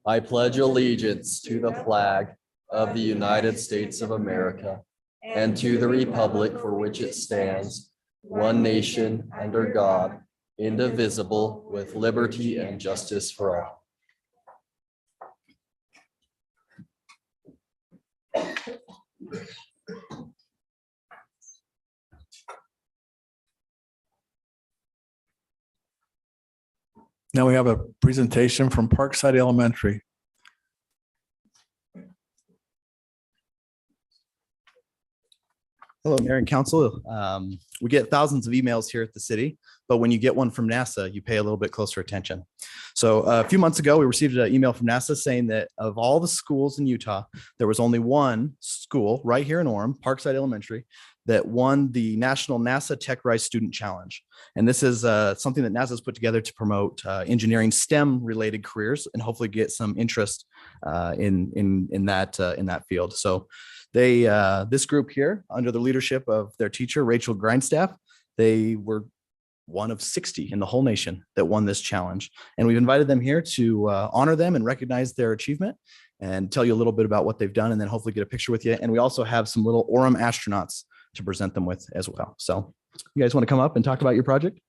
I pledge allegiance to the flag of the United States of America and to the republic for which it stands, one nation, under God, indivisible, with liberty and justice for all. Now we have a presentation from Parkside Elementary. Hello, Mayor and Council. We get thousands of emails here at the city, but when you get one from NASA, you pay a little bit closer attention. So a few months ago, we received an email from NASA saying that of all the schools in Utah, there was only one school right here in Orem, Parkside Elementary, that won the National NASA Tech Rise Student Challenge. And this is something that NASA has put together to promote engineering STEM related careers and hopefully get some interest in that field. So they this group here, under the leadership of their teacher, Rachel Grindstaff, they were one of 60 in the whole nation that won this challenge. And we've invited them here to honor them and recognize their achievement and tell you a little bit about what they've done and then hopefully get a picture with you. And we also have some little Orem astronauts to present them with as well. So you guys want to come up and talk about your project?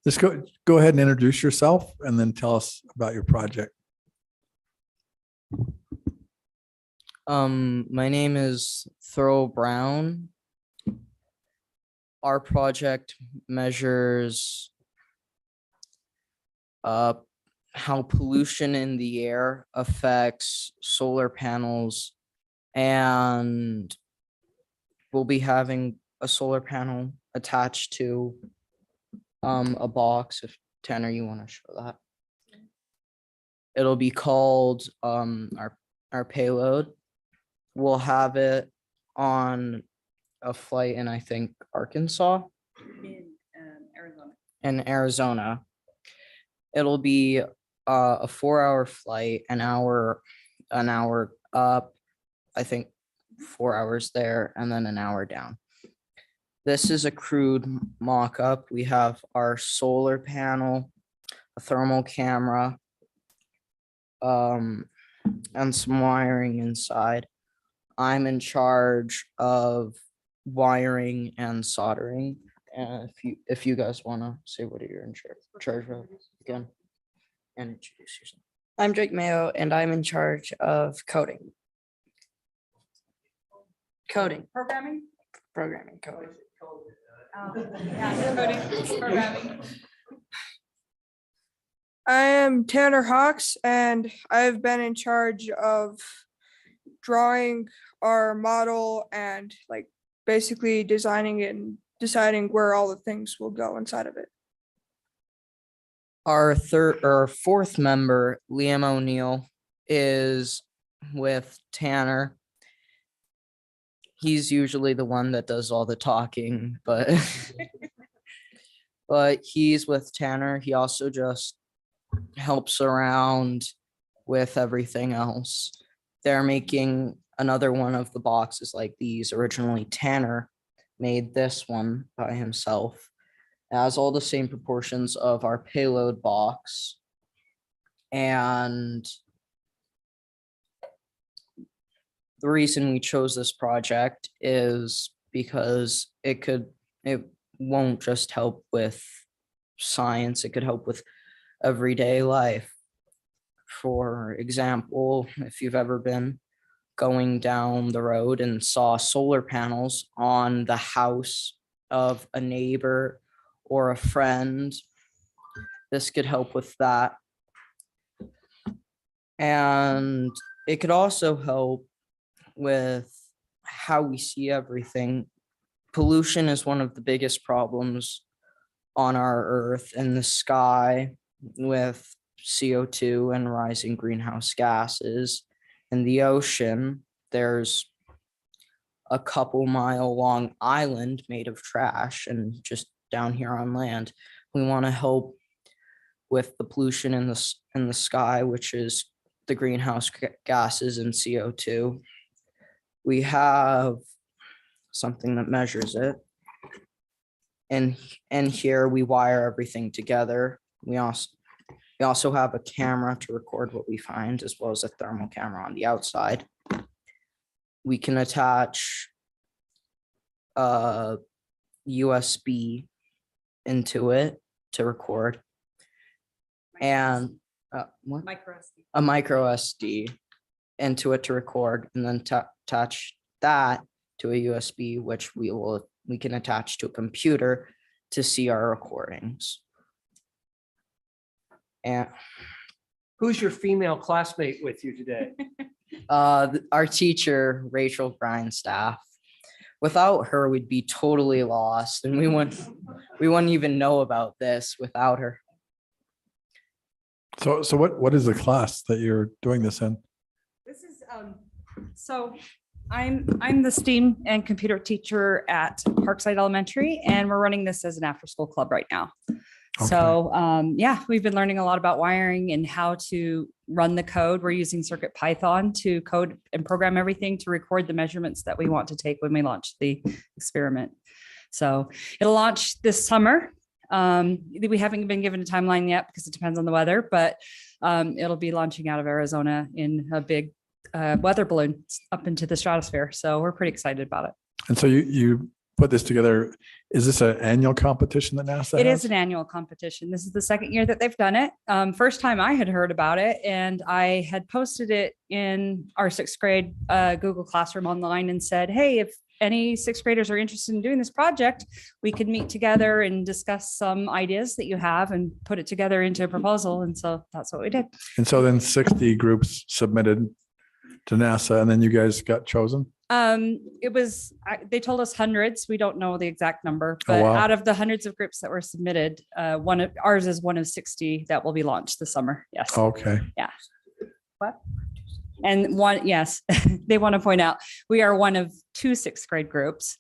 Just go ahead and introduce yourself and then tell us about your project. My name is Thurl Brown. Our project measures how pollution in the air affects solar panels, and we'll be having a solar panel attached to a box. If Tanner, you want to show that. It'll be called our payload. We'll have it on a flight in, I think, Arkansas. Arizona. In Arizona. It'll be a 4-hour flight, an hour up, I think 4 hours there, and then an hour down. This is a crude mock-up. We have our solar panel, a thermal camera, and some wiring inside. I'm in charge of wiring and soldering. And if you guys want to say what you're in charge of again and introduce yourself. I'm Drake Mayo and I'm in charge of coding. Programming. Coding. Programming. I am Tanner Hawks and I've been in charge of drawing our model and like basically designing it and deciding where all the things will go inside of it. Our fourth member, Liam O'Neill, is with Tanner. He's usually the one that does all the talking, but he's with Tanner. He also just helps around with everything else. They're making another one of the boxes like these. Originally, Tanner made this one by himself. It has all the same proportions of our payload box. And the reason we chose this project is because it won't just help with science, it could help with everyday life. For example, if you've ever been going down the road and saw solar panels on the house of a neighbor or a friend, this could help with that. And it could also help with how we see everything. Pollution is one of the biggest problems on our earth and the sky, with CO2 and rising greenhouse gases. In the ocean, there's a couple mile long island made of trash, and just down here on land, we want to help with the pollution in the sky, which is the greenhouse gases and CO2. We have something that measures it, and here we wire everything together. We also have a camera to record what we find, as well as a thermal camera on the outside. We can attach a USB into it to record, and a micro SD into it to record, and then attach that to a USB, which we can attach to a computer to see our recordings. And Who's your female classmate with you today? our teacher, Rachel Grindstaff. Without her, we'd be totally lost, and we wouldn't even know about this without her. So what is the class that you're doing this in? This is, so I'm the STEAM and computer teacher at Parkside Elementary, and we're running this as an after-school club right now. So yeah, we've been learning a lot about wiring and how to run the code. We're using Circuit Python to code and program everything to record the measurements that we want to take when we launch the experiment. So it'll launch this summer. We haven't been given a timeline yet because it depends on the weather, but it'll be launching out of Arizona in a big weather balloon up into the stratosphere. So we're pretty excited about it. And so you put this together. Is this an annual competition that NASA It has? is an annual competition. This is the second year that they've done it. First time I had heard about it, and I had posted it in our sixth grade Google Classroom online and said, hey, if any sixth graders are interested in doing this project, we could meet together and discuss some ideas that you have and put it together into a proposal. And so that's what we did. And so then 60 groups submitted to NASA, and then you guys got chosen? It was, they told us hundreds. We don't know the exact number, but wow. out of the hundreds of groups that were submitted, ours is one of 60 that will be launched this summer. Yes. Okay. Yeah. What? And one, yes, they want to point out, we are one of 2 sixth grade groups.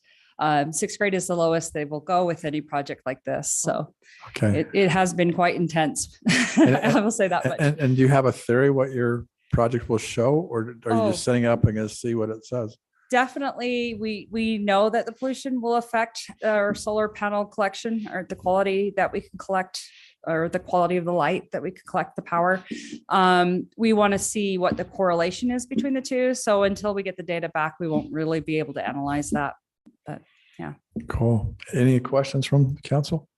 Sixth grade is the lowest they will go with any project like this. So okay, it has been quite intense. I will say that much. And do you have a theory what your project will show, or are you just setting up and going to see what it says? Definitely, we know that the pollution will affect our solar panel collection, or the quality that we can collect, or the quality of the light that we can collect the power. We want to see what the correlation is between the two. So until we get the data back, we won't really be able to analyze that. But yeah. Cool. Any questions from the council?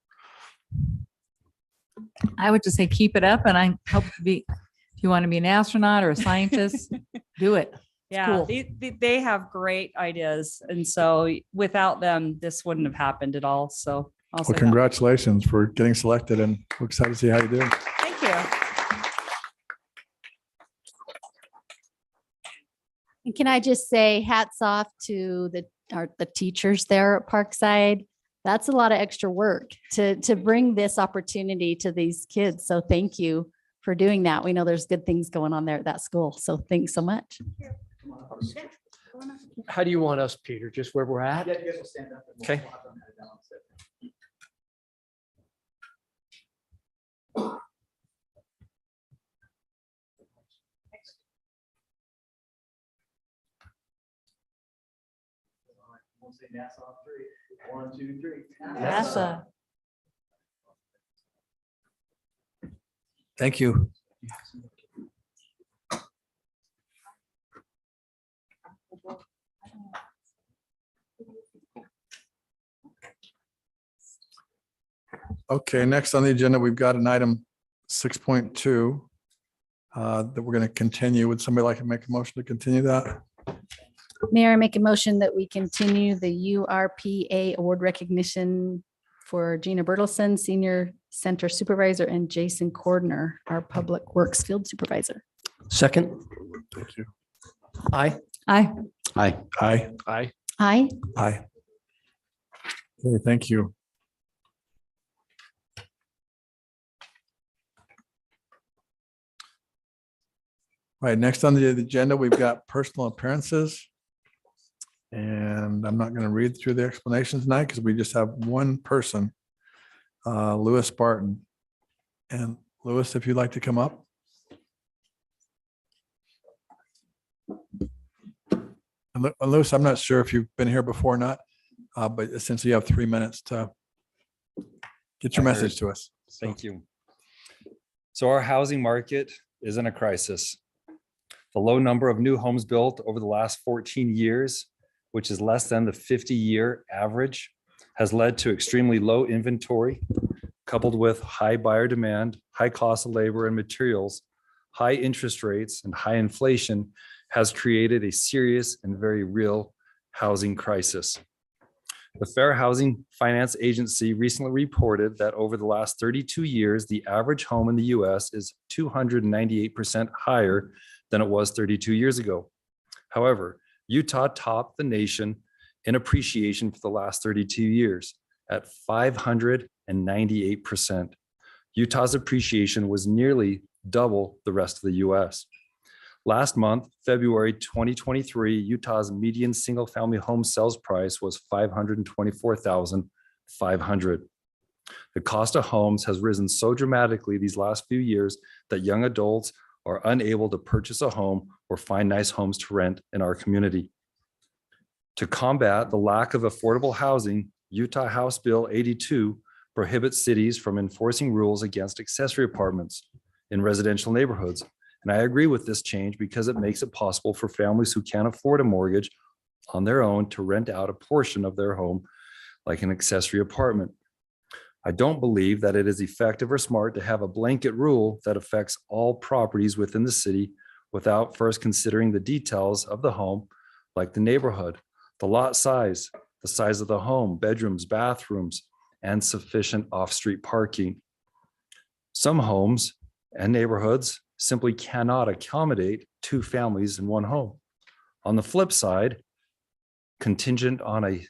I would just say keep it up, and I hope to be, if you want to be an astronaut or a scientist, do it. Yeah, cool. they have great ideas. And so without them, this wouldn't have happened at all. So Well, congratulations for getting selected, and we're excited to see how you do. Thank you. And can I just say hats off to the teachers there at Parkside. That's a lot of extra work to bring this opportunity to these kids. So thank you for doing that. We know there's good things going on there at that school. So thanks so much. How do you want us, Peter? Just where we're at? Yeah, you guys will stand up. And Okay. we'll have them head down. We'll say NASA on 3. 1, 2, 3. NASA. Thank you. Okay, next on the agenda, we've got an item 6.2 that we're going to continue. Would somebody like to make a motion to continue that? Mayor, I make a motion that we continue the URPA award recognition for Gina Bertelson, Senior Center Supervisor, and Jason Cordner, our Public Works Field Supervisor. Second. Thank you. Aye. Aye. Aye. Aye. Aye. Aye. Aye. Okay, thank you. All right, next on the agenda, we've got personal appearances. And I'm not going to read through the explanations tonight because we just have one person, Lewis Barton. And Lewis, if you'd like to come up. And Lewis, I'm not sure if you've been here before or not, but essentially you have 3 minutes to Get your I message heard. to us. Thank you. So our housing market is in a crisis. The low number of new homes built over the last 14 years, which is less than the 50-year average, has led to extremely low inventory, coupled with high buyer demand, high cost of labor and materials, high interest rates, and high inflation has created a serious and very real housing crisis. The Fair Housing Finance Agency recently reported that over the last 32 years, the average home in the US is 298% higher than it was 32 years ago. However, Utah topped the nation in appreciation for the last 32 years at 598%. Utah's appreciation was nearly double the rest of the US. Last month, February 2023, Utah's median single-family home sales price was $524,500. The cost of homes has risen so dramatically these last few years that young adults are unable to purchase a home or find nice homes to rent in our community. To combat the lack of affordable housing, Utah House Bill 82 prohibits cities from enforcing rules against accessory apartments in residential neighborhoods. And I agree with this change because it makes it possible for families who can't afford a mortgage on their own to rent out a portion of their home like an accessory apartment. I don't believe that it is effective or smart to have a blanket rule that affects all properties within the city without first considering the details of the home, like the neighborhood, the lot size, the size of the home, bedrooms, bathrooms, and sufficient off-street parking. Some homes and neighborhoods simply cannot accommodate two families in one home. On the flip side, contingent on an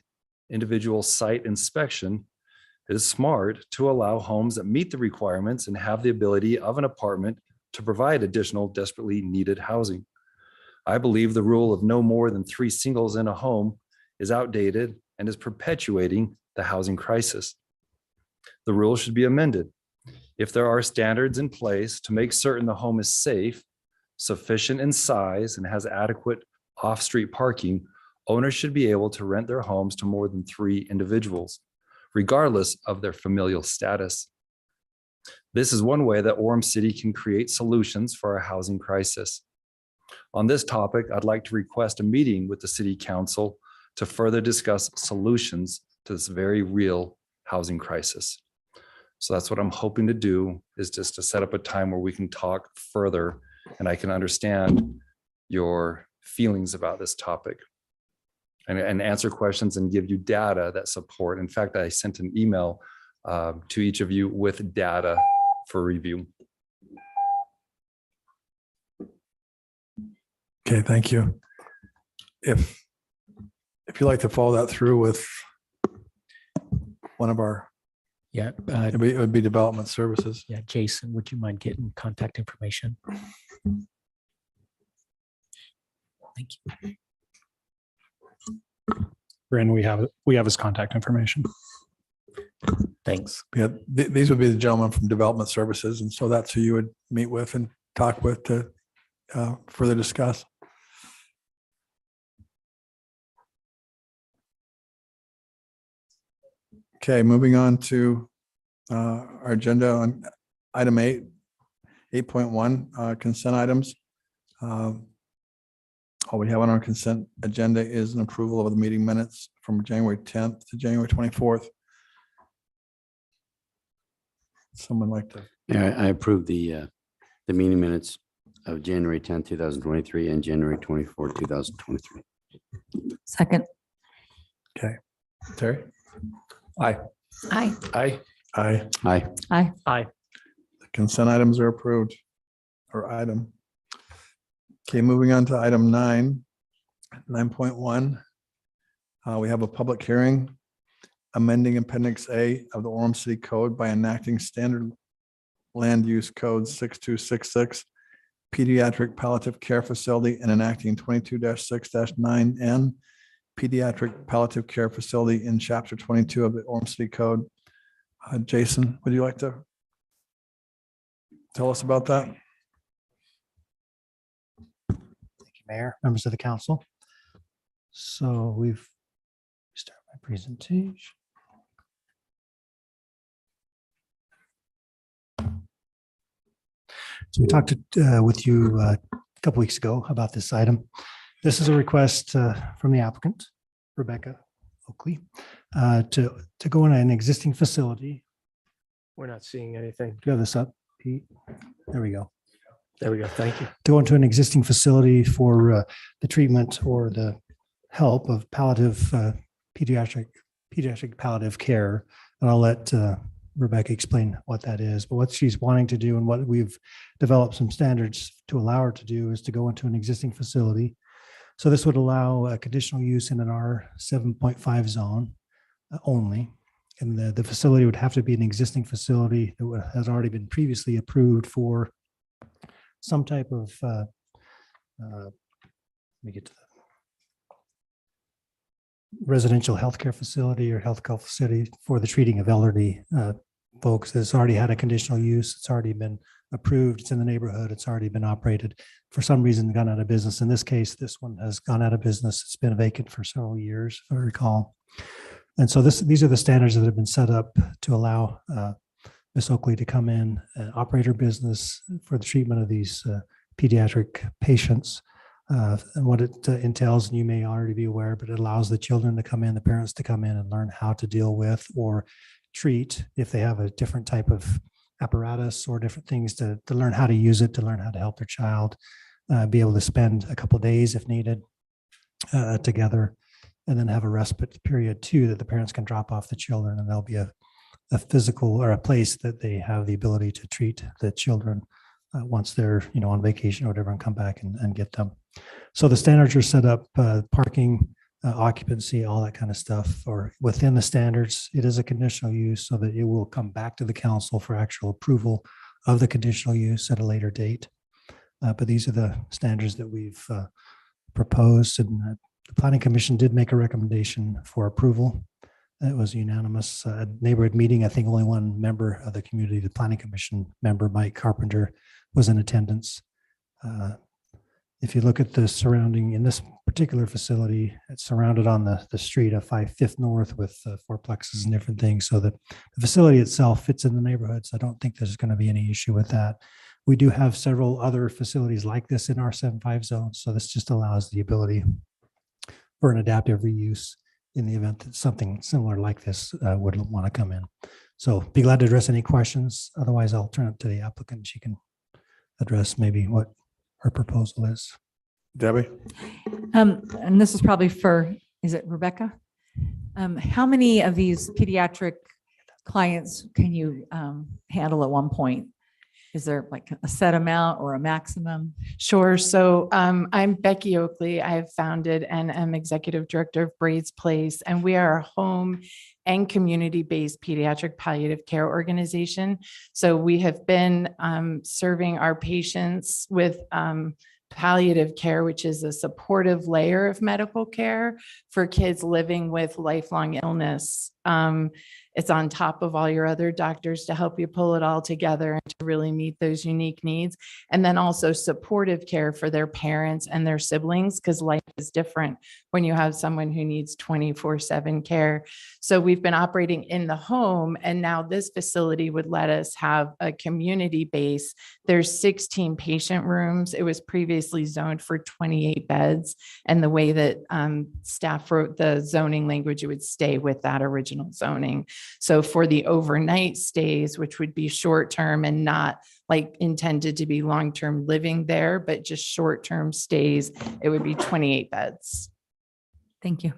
individual site inspection, it is smart to allow homes that meet the requirements and have the ability of an apartment to provide additional desperately needed housing. I believe the rule of no more than 3 singles in a home is outdated and is perpetuating the housing crisis. The rule should be amended. If there are standards in place to make certain the home is safe, sufficient in size, and has adequate off-street parking, owners should be able to rent their homes to more than 3 individuals, regardless of their familial status. This is one way that Orem City can create solutions for our housing crisis. On this topic, I'd like to request a meeting with the City Council to further discuss solutions to this very real housing crisis. So that's what I'm hoping to do, is just to set up a time where we can talk further and I can understand your feelings about this topic and answer questions and give you data that support. In fact, I sent an email to each of you with data for review. Okay, thank you. If you'd like to follow that through with one of our, Yeah. it would be development services. Yeah, Jason, would you mind getting contact information? Thank you. Bryn, we have his contact information. Thanks. Yeah, these would be the gentlemen from development services. And so that's who you would meet with and talk with to further discuss. Okay, moving on to our agenda on item 8.1 consent items. All we have on our consent agenda is an approval of the meeting minutes from January 10th to January 24th. Someone like to? Yeah, I approve the meeting minutes of January 10th, 2023 and January 24th, 2023. Second. Okay. Terry? Aye. Aye. Aye. Aye. Aye. Aye. Aye. The consent items are approved, or item. Okay, moving on to item 9.1. We have a public hearing amending Appendix A of the Orem City Code by enacting standard land use code 6266, pediatric palliative care facility, and enacting 22-6-9N, pediatric palliative care facility in chapter 22 of the Orem City Code. Jason, would you like to tell us about that? Mayor, members of the council. So we've start my presentation. So we talked with you a couple weeks ago about this item. This is a request from the applicant, Rebecca Oakley, to go in an existing facility. We're not seeing anything. Do you have this up, Pete? There we go. There we go. Thank you. To go into an existing facility for the treatment or the help of palliative pediatric palliative care. And I'll let Rebecca explain what that is. But what she's wanting to do and what we've developed some standards to allow her to do is to go into an existing facility. So this would allow a conditional use in an R7.5 zone only. And the facility would have to be an existing facility that has already been previously approved for some type of, let me get to the residential healthcare facility or healthcare facility for the treating of elderly folks that's already had a conditional use. It's already been approved. It's in the neighborhood. It's already been operated. For some reason, gone out of business. In this case, this one has gone out of business. It's been vacant for several years, if I recall. And so these are the standards that have been set up to allow Ms. Oakley to come in and operate her business for the treatment of these pediatric patients. And what it entails, and you may already be aware, but it allows the children to come in, the parents to come in and learn how to deal with or treat if they have a different type of apparatus or different things to learn how to use it, to learn how to help their child, be able to spend a couple of days if needed together, and then have a respite period too that the parents can drop off the children, and there'll be a physical or a place that they have the ability to treat the children once they're on vacation or whatever, and come back and get them. So the standards are set up, parking, occupancy, all that kind of stuff, or within the standards. It is a conditional use so that it will come back to the council for actual approval of the conditional use at a later date. But these are the standards that we've proposed, and the Planning Commission did make a recommendation for approval. It was unanimous. Neighborhood meeting, I think only one member of the community, the Planning Commission member, Mike Carpenter, was in attendance. If you look at the surrounding, in this particular facility, it's surrounded on the street of 5th North with fourplexes and different things. So the facility itself fits in the neighborhood. So I don't think there's going to be any issue with that. We do have several other facilities like this in our 7.5 zone. So this just allows the ability for an adaptive reuse in the event that something similar like this would want to come in. So be glad to address any questions. Otherwise, I'll turn it to the applicant. She can address maybe what her proposal is. Debbie? And this is probably for, is it Rebecca? How many of these pediatric clients can you handle at one point? Is there like a set amount or a maximum? Sure. So I'm Becky Oakley. I have founded and am executive director of Braid's Place, and we are a home and community-based pediatric palliative care organization. So we have been serving our patients with palliative care, which is a supportive layer of medical care for kids living with lifelong illness. It's on top of all your other doctors to help you pull it all together and to really meet those unique needs. And then also supportive care for their parents and their siblings, because life is different when you have someone who needs 24/7 care. So we've been operating in the home, and now this facility would let us have a community base. There's 16 patient rooms. It was previously zoned for 28 beds. And the way that staff wrote the zoning language, it would stay with that original zoning. So for the overnight stays, which would be short-term and not like intended to be long-term living there, but just short-term stays, it would be 28 beds. Thank you.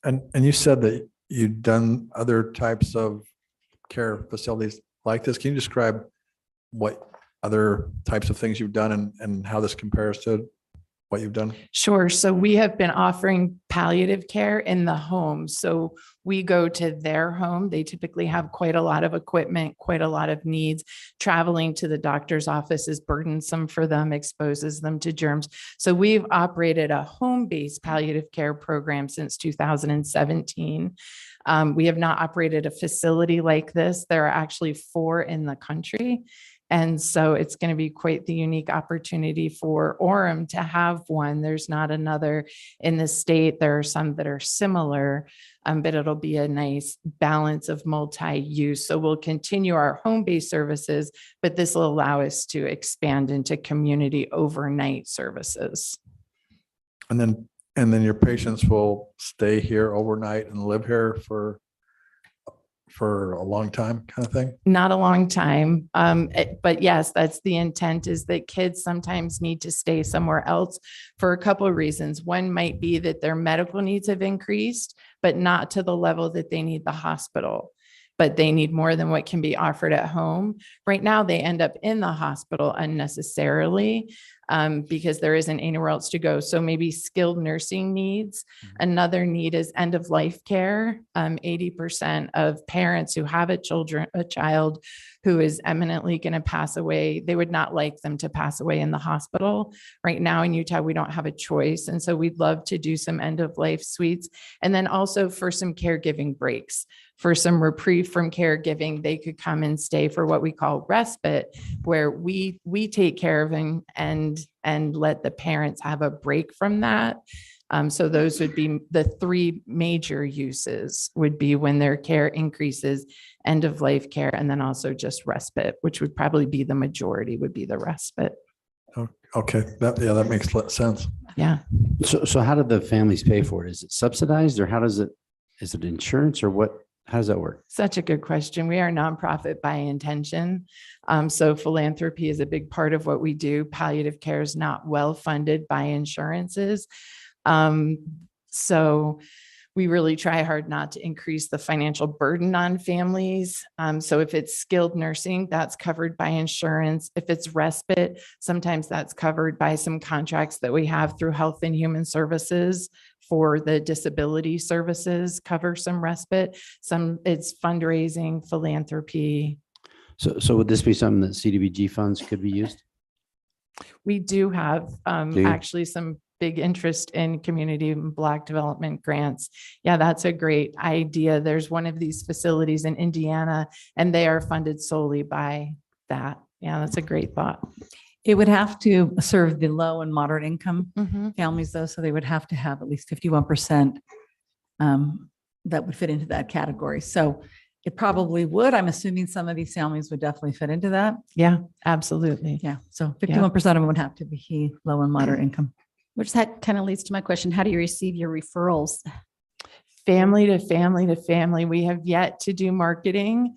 And you said that you've done other types of care facilities like this. Can you describe what other types of things you've done and how this compares to what you've done? Sure. So we have been offering palliative care in the home. So we go to their home. They typically have quite a lot of equipment, quite a lot of needs. Traveling to the doctor's office is burdensome for them, exposes them to germs. So we've operated a home-based palliative care program since 2017. We have not operated a facility like this. There are actually 4 in the country. And so it's going to be quite the unique opportunity for Orem to have one. There's not another in the state. There are some that are similar, but it'll be a nice balance of multi-use. So we'll continue our home-based services, but this will allow us to expand into community overnight services. And then your patients will stay here overnight and live here for a long time kind of thing? Not a long time. But yes, that's the intent, is that kids sometimes need to stay somewhere else for a couple of reasons. One might be that their medical needs have increased, but not to the level that they need the hospital, but they need more than what can be offered at home. Right now, they end up in the hospital unnecessarily because there isn't anywhere else to go. So maybe skilled nursing needs. Another need is end of life care. 80% of parents who have a child who is eminently going to pass away, they would not like them to pass away in the hospital. Right now in Utah, we don't have a choice. And so we'd love to do some end of life suites. And then also for some caregiving breaks, for some reprieve from caregiving, they could come and stay for what we call respite, where we take care of them and let the parents have a break from that. So those would be the three major uses, would be when their care increases, end of life care, and then also just respite, which would probably be the majority, would be the respite. Okay, that makes sense. Yeah. So how do the families pay for it? Is it subsidized, or is it insurance, or what? How does that work? Such a good question. We are nonprofit by intention. So philanthropy is a big part of what we do. Palliative care is not well funded by insurances. So we really try hard not to increase the financial burden on families. So if it's skilled nursing, that's covered by insurance. If it's respite, sometimes that's covered by some contracts that we have through Health and Human Services for the disability services, cover some respite. Some it's fundraising, philanthropy. So would this be something that CDBG funds could be used? We do have Do you? actually some big interest in community and Block development grants. Yeah, that's a great idea. There's one of these facilities in Indiana, and they are funded solely by that. Yeah, that's a great thought. It would have to serve the low and moderate income Mhm. families though, so they would have to have at least 51% that would fit into that category. So it probably would. I'm assuming some of these families would definitely fit into that. Yeah, absolutely. Yeah. So 51% of them would have to be low and moderate income. Which that kind of leads to my question. How do you receive your referrals? Family to family to family. We have yet to do marketing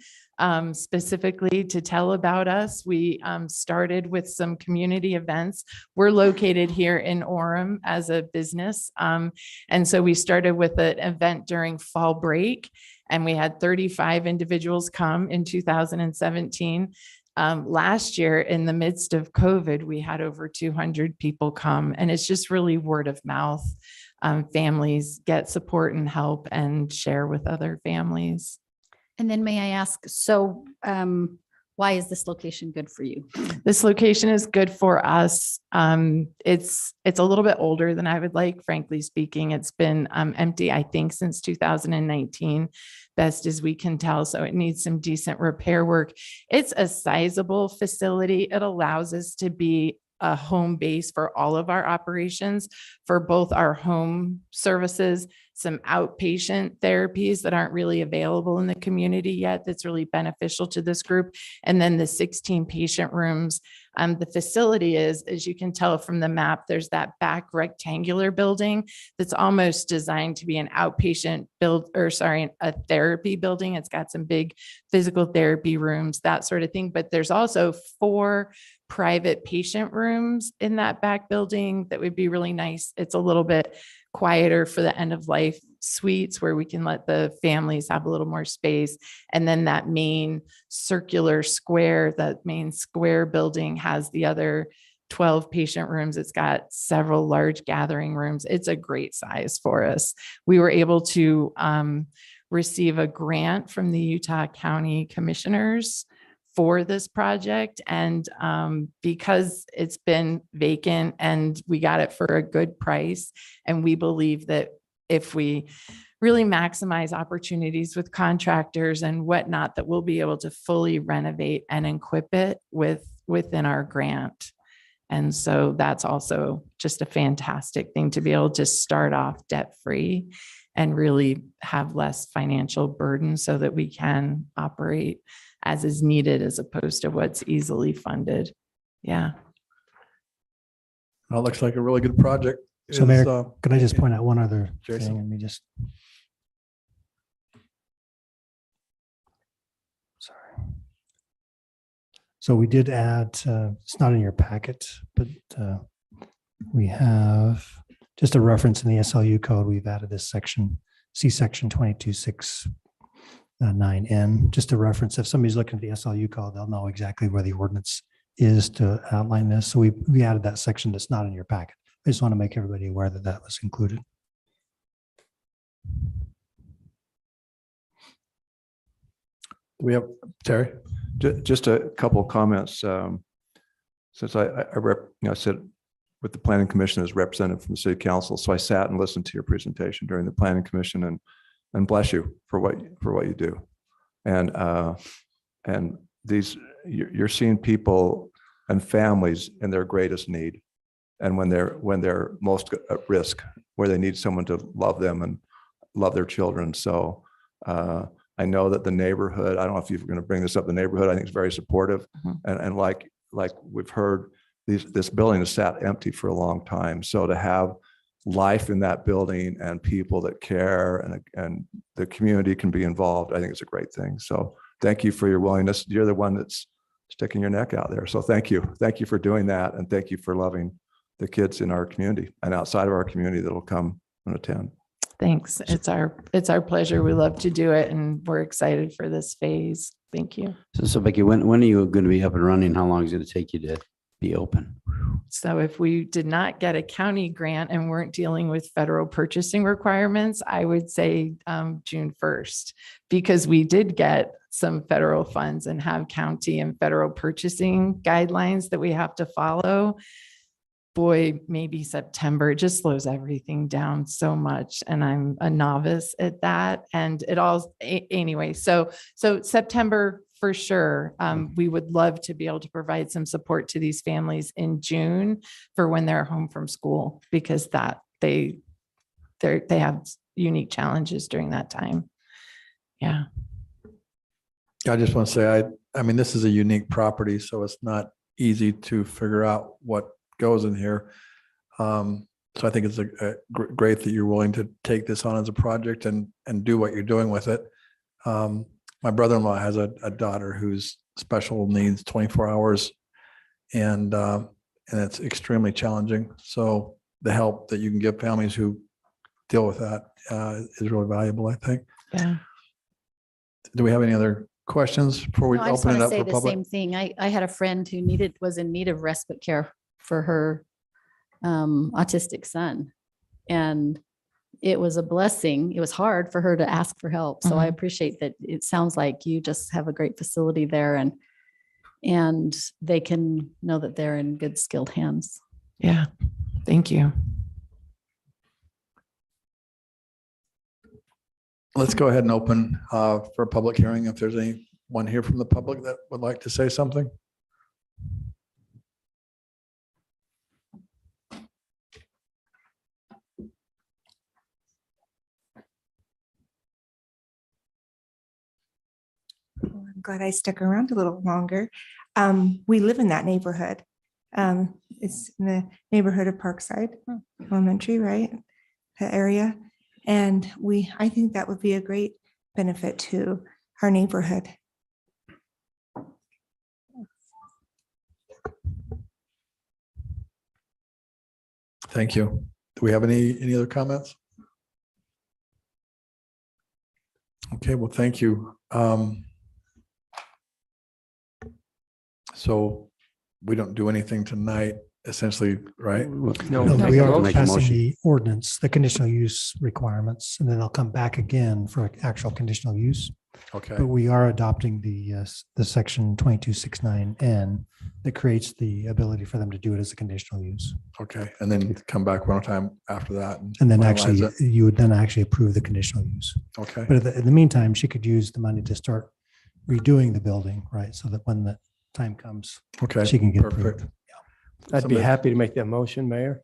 specifically to tell about us. We started with some community events. We're located here in Orem as a business. And so we started with an event during fall break, and we had 35 individuals come in 2017. Last year, in the midst of COVID, we had over 200 people come, and it's just really word of mouth. Families get support and help and share with other families. And then may I ask, so why is this location good for you? This location is good for us. It's a little bit older than I would like, frankly speaking. It's been empty, I think, since 2019, best as we can tell. So it needs some decent repair work. It's a sizable facility. It allows us to be a home base for all of our operations, for both our home services, some outpatient therapies that aren't really available in the community yet. That's really beneficial to this group. And then the 16 patient rooms. The facility is, as you can tell from the map, there's that back rectangular building that's almost designed to be an outpatient a therapy building. It's got some big physical therapy rooms, that sort of thing. But there's also 4 private patient rooms in that back building that would be really nice. It's a little bit quieter for the end of life suites where we can let the families have a little more space. And then that main circular square, that main square building has the other 12 patient rooms. It's got several large gathering rooms. It's a great size for us. We were able to receive a grant from the Utah County Commissioners for this project. And because it's been vacant and we got it for a good price, and we believe that if we really maximize opportunities with contractors and whatnot that we'll be able to fully renovate and equip it within our grant. And so that's also just a fantastic thing to be able to start off debt-free and really have less financial burden so that we can operate as is needed as opposed to what's easily funded. Yeah. Well, it looks like a really good project. So Mayor, could I just point out one other Jason. thing? Let me just. Sorry. So we did add, it's not in your packet, but we have just a reference in the SLU code. We've added this section, C section 226.9N, just a reference. If somebody's looking at the SLU code, they'll know exactly where the ordinance is to outline this. So we added that section that's not in your packet. I just want to make everybody aware that that was included. We have Terry, just a couple of comments. Since I sit with the Planning Commission as representative from the City Council, so I sat and listened to your presentation during the Planning Commission, and bless you for what you do. And these you're seeing people and families in their greatest need, and when they're most at risk, where they need someone to love them and love their children. So I know that the neighborhood, I don't know if you're going to bring this up, the neighborhood, I think is very supportive. And like we've heard, this building has sat empty for a long time. So to have life in that building and people that care and the community can be involved, I think it's a great thing. So thank you for your willingness. You're the one that's sticking your neck out there. So thank you. Thank you for doing that. And thank you for loving the kids in our community and outside of our community that'll come and attend. Thanks. It's our pleasure. We love to do it, and we're excited for this phase. Thank you. So Becky, when are you going to be up and running? How long is it going to take you to be open? So if we did not get a county grant and weren't dealing with federal purchasing requirements, I would say June 1st, because we did get some federal funds and have county and federal purchasing guidelines that we have to follow. Boy, maybe September. It just slows everything down so much. And I'm a novice at that. And it all, anyway, so September for sure. We would love to be able to provide some support to these families in June for when they're home from school, because that they have unique challenges during that time. Yeah. I just want to say, I mean, this is a unique property, so it's not easy to figure out what goes in here. So I think it's great that you're willing to take this on as a project and do what you're doing with it. My brother-in-law has a daughter who's special needs 24 hours, and it's extremely challenging. So the help that you can give families who deal with that is really valuable, I think. Yeah. Do we have any other questions before we No, I just open want it to up say for the public? same thing. I had a friend who was in need of respite care for her autistic son. And it was a blessing. It was hard for her to ask for help. So I appreciate that. It sounds like you just have a great facility there, and they can know that they're in good, skilled hands. Yeah. Thank you. Let's go ahead and open for a public hearing. If there's anyone here from the public that would like to say something. I'm glad I stuck around a little longer. We live in that neighborhood. It's in the neighborhood of Parkside Elementary, right? The area. And I think that would be a great benefit to our neighborhood. Thank you. Do we have any other comments? Okay, well, thank you. So we don't do anything tonight. essentially, right? No, No, we are Make a passing motion. the ordinance, the conditional use requirements, and then they'll come back again for actual conditional use. Okay, But we are adopting the section 2269N that creates the ability for them to do it as a conditional use. okay. And then come back one more time after that. And then finalize actually, it. you would then actually approve the conditional use. Okay, But in the meantime, she could use the money to start redoing the building, right? So that when the time comes, okay. she can get Perfect. approved. I'd be Somebody- happy to make that motion, Mayor.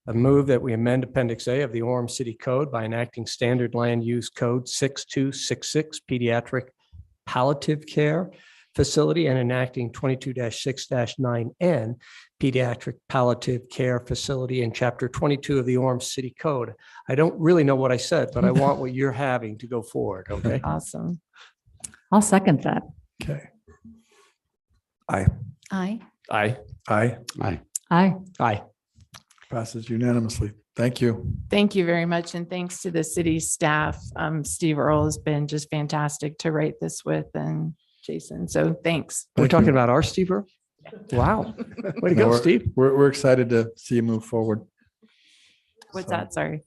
I move that we amend Appendix A of the Orem City Code by enacting Standard Land Use Code 6266 Pediatric Palliative Care Facility and enacting 22-6-9N Pediatric Palliative Care Facility in Chapter 22 of the Orem City Code. I don't really know what I said, but I want what you're having to go forward, okay? Awesome. I'll second that. Okay. Aye. Aye. Aye. Aye. Aye. Aye. Aye. Passes unanimously. Thank you. Thank you very much. And thanks to the city staff. Steve Earle has been just fantastic to write this with, and Jason. So thanks. We're Thank talking you. about our Steve? Earle? Wow. Way to No, go, we're- Steve. We're excited to see you move forward. What's So- that? Sorry.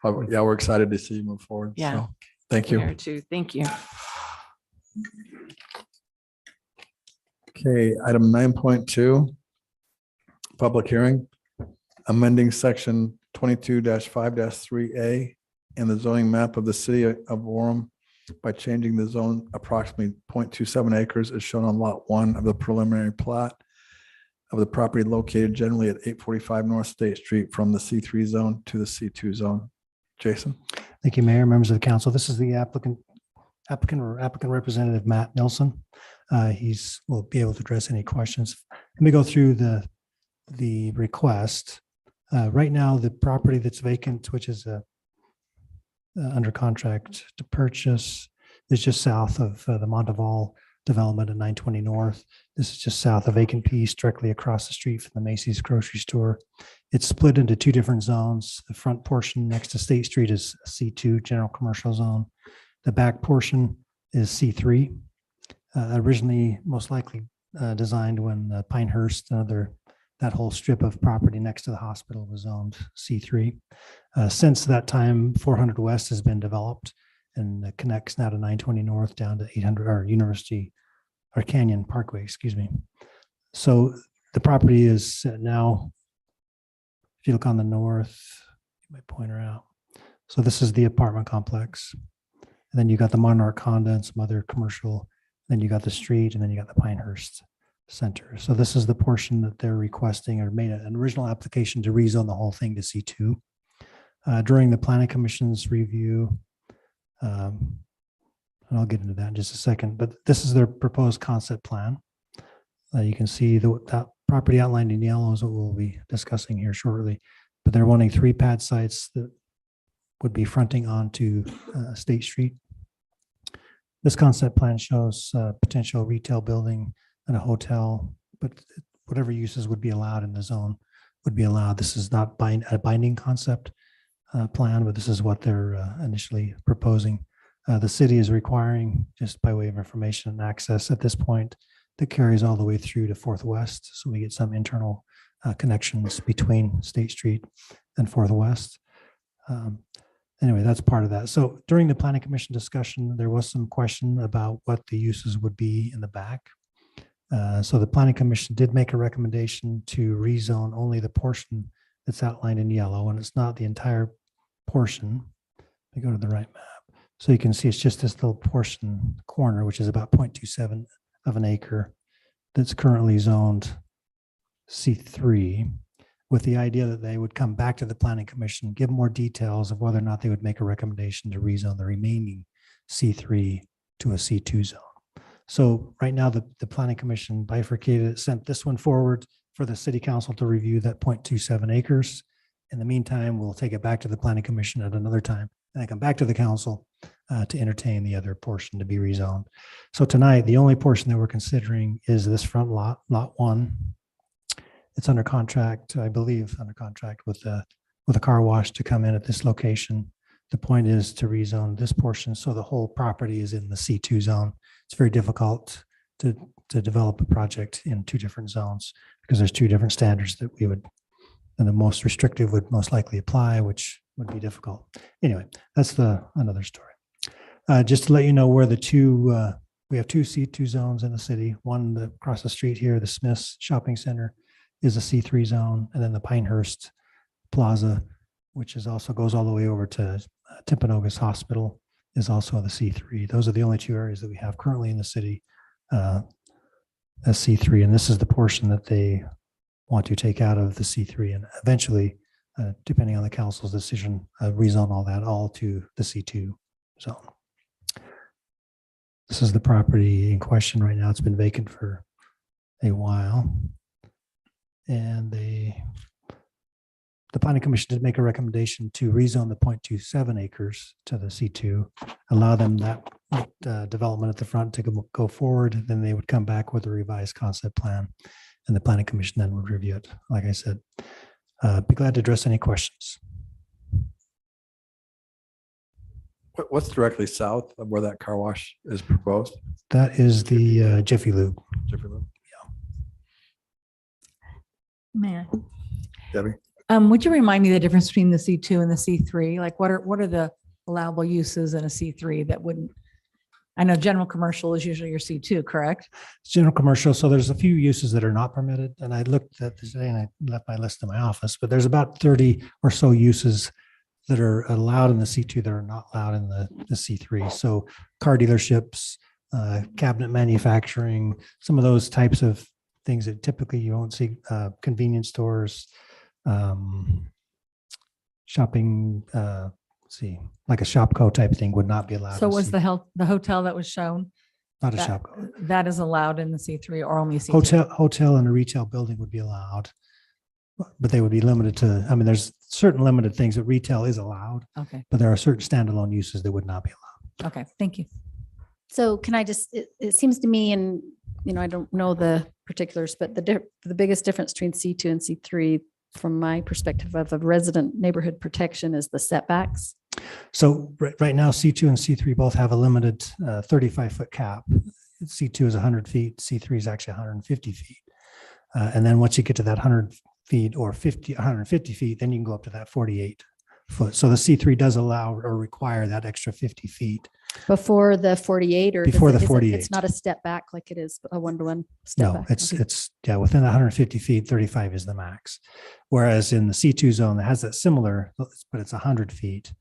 Oh, yeah, we're excited to see you move forward. Yeah. So, thank you. There too. Thank you. Okay, item 9.2. Public hearing, amending section 22-5-3A in the zoning map of the city of Orem by changing the zone approximately 0.27 acres as shown on lot 1 of the preliminary plat of the property located generally at 845 North State Street from the C3 zone to the C2 zone. Jason? Thank you, Mayor, members of the council. This is the applicant representative, Matt Nilsson. Will be able to address any questions. Let me go through the request. Right now, the property that's vacant, which is under contract to purchase, is just south of the Monteval development at 920 North. This is just south of vacant piece directly across the street from the Macy's grocery store. It's split into two different zones. The front portion next to State Street is C2, general commercial zone. The back portion is C3. Originally, most likely designed when Pinehurst, that whole strip of property next to the hospital was zoned C3. Since that time, 400 West has been developed and connects now to 920 North down to 800 or University or Canyon Parkway, excuse me. So the property is now, if you look on the north, my pointer out. So this is the apartment complex. And then you got the Monarch Honda and some other commercial. Then you got the street, and then you got the Pinehurst Center. So this is the portion that they're requesting or made an original application to rezone the whole thing to C2. During the Planning Commission's review, and I'll get into that in just a second, but this is their proposed concept plan. You can see that property outlined in yellow is what we'll be discussing here shortly, but they're wanting 3 pad sites that would be fronting onto State Street. This concept plan shows potential retail building and a hotel, but whatever uses would be allowed in the zone would be allowed. This is not a binding concept plan, but this is what they're initially proposing. The city is requiring, just by way of information and access at this point, that carries all the way through to Fourth West. So we get some internal connections between State Street and Fourth West. Anyway, that's part of that. So during the Planning Commission discussion, there was some question about what the uses would be in the back. So the Planning Commission did make a recommendation to rezone only the portion that's outlined in yellow, and it's not the entire portion. Let me go to the right map. So you can see it's just this little portion corner, which is about 0.27 of an acre that's currently zoned C3, with the idea that they would come back to the Planning Commission, give more details of whether or not they would make a recommendation to rezone the remaining C3 to a C2 zone. So right now, the Planning Commission bifurcated it, sent this one forward for the City Council to review that 0.27 acres. In the meantime, we'll take it back to the Planning Commission at another time and then come back to the council to entertain the other portion to be rezoned. So tonight, the only portion that we're considering is this front lot, lot 1. It's under contract, I believe, under contract with a car wash to come in at this location. The point is to rezone this portion so the whole property is in the C2 zone. It's very difficult to to develop a project in two different zones because there's two different standards that we would, and the most restrictive would most likely apply, which would be difficult. Anyway, that's another story. Just to let you know where the two, we have two C2 zones in the city. One across the street here, the Smith's Shopping Center, is a C3 zone, and then the Pinehurst Plaza, which is also goes all the way over to Timpanogos Hospital, is also the C3. Those are the only two areas that we have currently in the city as C3, and this is the portion that they want to take out of the C3, and eventually, depending on the council's decision, rezone all to the C2 zone. This is the property in question right now. It's been vacant for a while, and the planning commission did make a recommendation to rezone the 0.27 acres to the C2, allow them that development at the front to go forward. Then they would come back with a revised concept plan, and the planning commission then would review it. Like I said, be glad to address any questions. What's directly south of where that car wash is proposed? That is the Jiffy Lube. Jiffy Lube. Man. Debbie? Would you remind me the difference between the C2 and the C3? Like what are the allowable uses in a C3 that wouldn't, I know general commercial is usually your C2, correct? It's general commercial. So there's a few uses that are not permitted. And I looked at this today and I left my list in my office, but there's about 30 or so uses that are allowed in the C2 that are not allowed in the C3. So car dealerships, cabinet manufacturing, some of those types of things that typically you won't see, convenience stores, shopping, like a Shopco type thing would not be allowed. So was the hotel that was shown? Not a that- Shopco. That is allowed in the C3 or only C2? Hotel and a retail building would be allowed, but they would be limited to, I mean, there's certain limited things that retail is allowed, Okay, but there are certain standalone uses that would not be allowed. okay, thank you. So can I just, it seems to me, and, I don't know the particulars, but the biggest difference between C2 and C3, from my perspective of a resident neighborhood protection, is the setbacks. So right now, C2 and C3 both have a limited 35-foot cap. C2 is 100 feet, C3 is actually 150 feet. And then once you get to that 100 feet or 150 feet, then you can go up to that 48 foot. So the C3 does allow or require that extra 50 feet. Before the 48, or Before the is it- 48. It's not a step back like it is a one-to-one step No, back. it's, Okay. it's, yeah, within 150 feet, 35 is the max. Whereas in the C2 zone, that has that similar, but it's 100 feet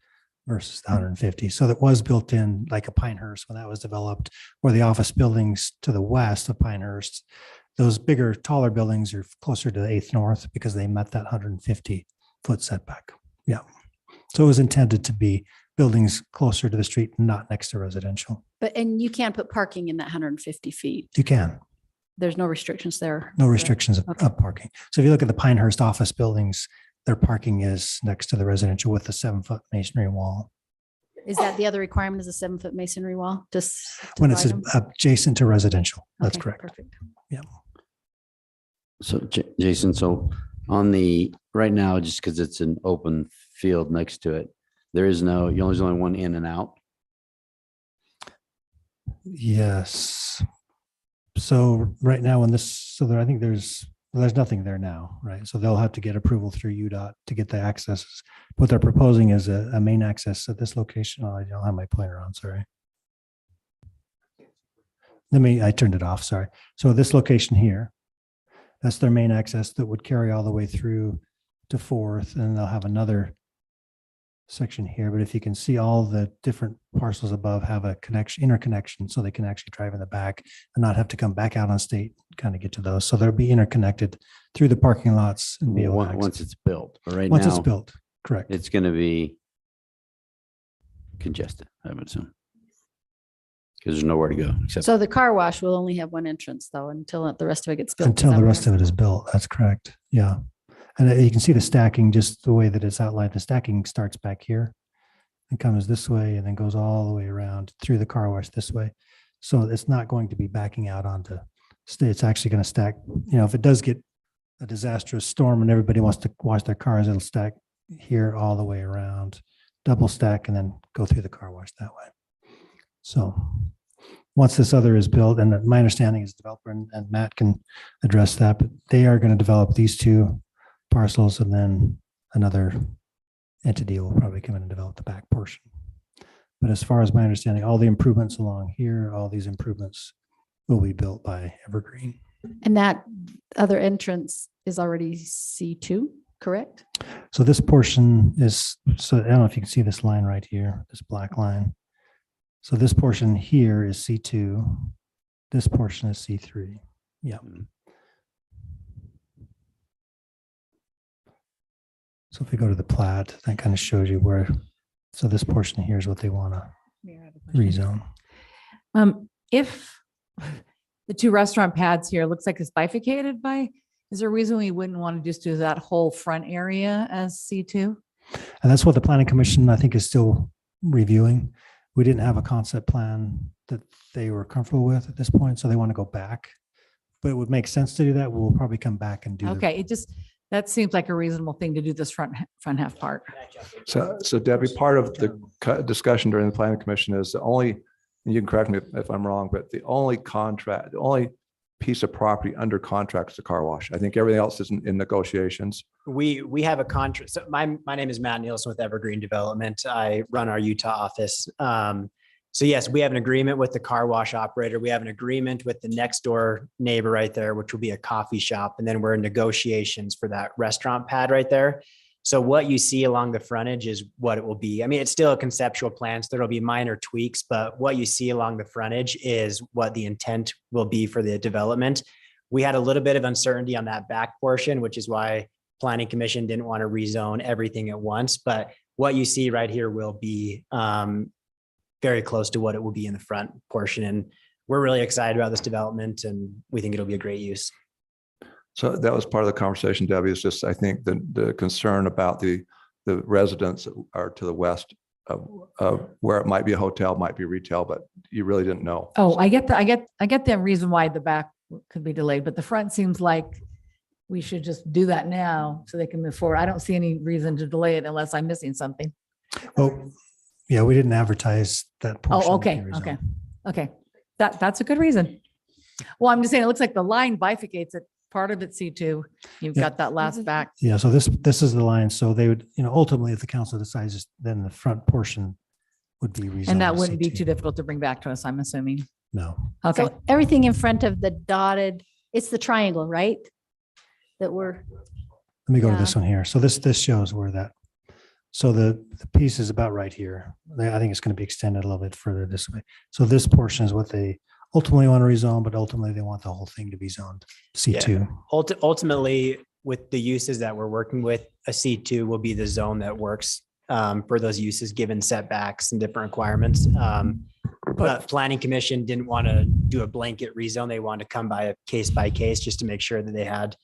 versus the 150. So that was built in like a Pinehurst when that was developed, or the office buildings to the west of Pinehurst. Those bigger, taller buildings are closer to the 8th North because they met that 150-foot setback. Yeah. So it was intended to be buildings closer to the street, not next to residential. And you can't put parking in that 150 feet. You can. There's no restrictions there. No correct? restrictions of parking. So if you look at the Pinehurst office buildings, their parking is next to the residential with the 7-foot masonry wall. Is that the other requirement, is a 7-foot masonry wall? Just When it's divide them? adjacent to residential, that's Okay, correct. Perfect. Yeah. So Jason, so on the, right now, just because it's an open field next to it, there's only one in and out. Yes. So right now I think there's nothing there now, right? So they'll have to get approval through UDOT to get the accesses. What they're proposing is a main access at this location. Oh, I don't have my pointer on, sorry. I turned it off, sorry. So this location here, that's their main access that would carry all the way through to 4th, and they'll have another section here. But if you can see, all the different parcels above have a interconnection, so they can actually drive in the back and not have to come back out on State, kind of get to those. So they'll be interconnected through the parking lots and be able to access. Once it's built. But right Once now, it's built, correct. it's going to be congested, I would assume. Because there's nowhere to go except. So the car wash will only have one entrance though, until the rest of it gets built. Until the rest of it is built. That's correct. Yeah. And you can see the stacking, just the way that it's outlined. The stacking starts back here and comes this way and then goes all the way around through the car wash this way. So it's not going to be backing out onto State. It's actually going to stack. If it does get a disastrous storm and everybody wants to wash their cars, it'll stack here all the way around, double stack, and then go through the car wash that way. So once this other is built, and my understanding is developer, and Matt can address that, but they are going to develop these two parcels, and then another entity will probably come in and develop the back portion. But as far as my understanding, all the improvements along here, all these improvements will be built by Evergreen. And that other entrance is already C2, correct? So this portion is, so I don't know if you can see this line right here, this black line. So this portion here is C2. This portion is C3. Yeah. So if we go to the plat, that kind of shows you where, so this portion here is what they want to rezone. If the two restaurant pads here looks like it's bifurcated by, is there a reason we wouldn't want to just do that whole front area as C2? And that's what the planning commission, I think, is still reviewing. We didn't have a concept plan that they were comfortable with at this point, so they want to go back. But it would make sense to do that. We'll probably come back and do. Okay, it just, that seems like a reasonable thing to do this front half part. So Debbie, part of the discussion during the planning commission is the only, and you can correct me if I'm wrong, but the only contract, the only piece of property under contract is the car wash. I think everything else is in negotiations. We have a contract. So my name is Matt Nielsen with Evergreen Development. I run our Utah office. So yes, we have an agreement with the car wash operator. We have an agreement with the next door neighbor right there, which will be a coffee shop. And then we're in negotiations for that restaurant pad right there. So what you see along the frontage is what it will be. I mean, it's still a conceptual plan, so there'll be minor tweaks, but what you see along the frontage is what the intent will be for the development. We had a little bit of uncertainty on that back portion, which is why Planning Commission didn't want to rezone everything at once. But what you see right here will be very close to what it will be in the front portion. And we're really excited about this development, and we think it'll be a great use. So that was part of the conversation, Debbie, is just, I think, the concern about the residents that are to the west of where it might be a hotel, might be retail, but you really didn't know. Oh, I get the reason why the back could be delayed, but the front seems like we should just do that now so they can move forward. I don't see any reason to delay it unless I'm missing something. Well, yeah, we didn't advertise that portion. Oh, okay, okay, okay. That's a good reason. Well, I'm just saying, it looks like the line bifurcates it. Part of it C2, you've got that last back. Yeah, so this is the line. So they would, ultimately, if the council decides, then the front portion would be rezoned. And that to wouldn't be C2. too difficult to bring back to us, I'm assuming. No. Okay. So everything in front of the dotted, it's the triangle, right? That we're. Let me go to Yeah. this one here. So this shows where that, so the piece is about right here. I think it's going to be extended a little bit further this way. So this portion is what they ultimately want to rezone, but ultimately they want the whole thing to be zoned C2. Yeah. Ultimately, with the uses that we're working with, a C2 will be the zone that works for those uses, given setbacks and different requirements. But Planning Commission didn't want to do a blanket rezone. They wanted to come by case just to make sure that they had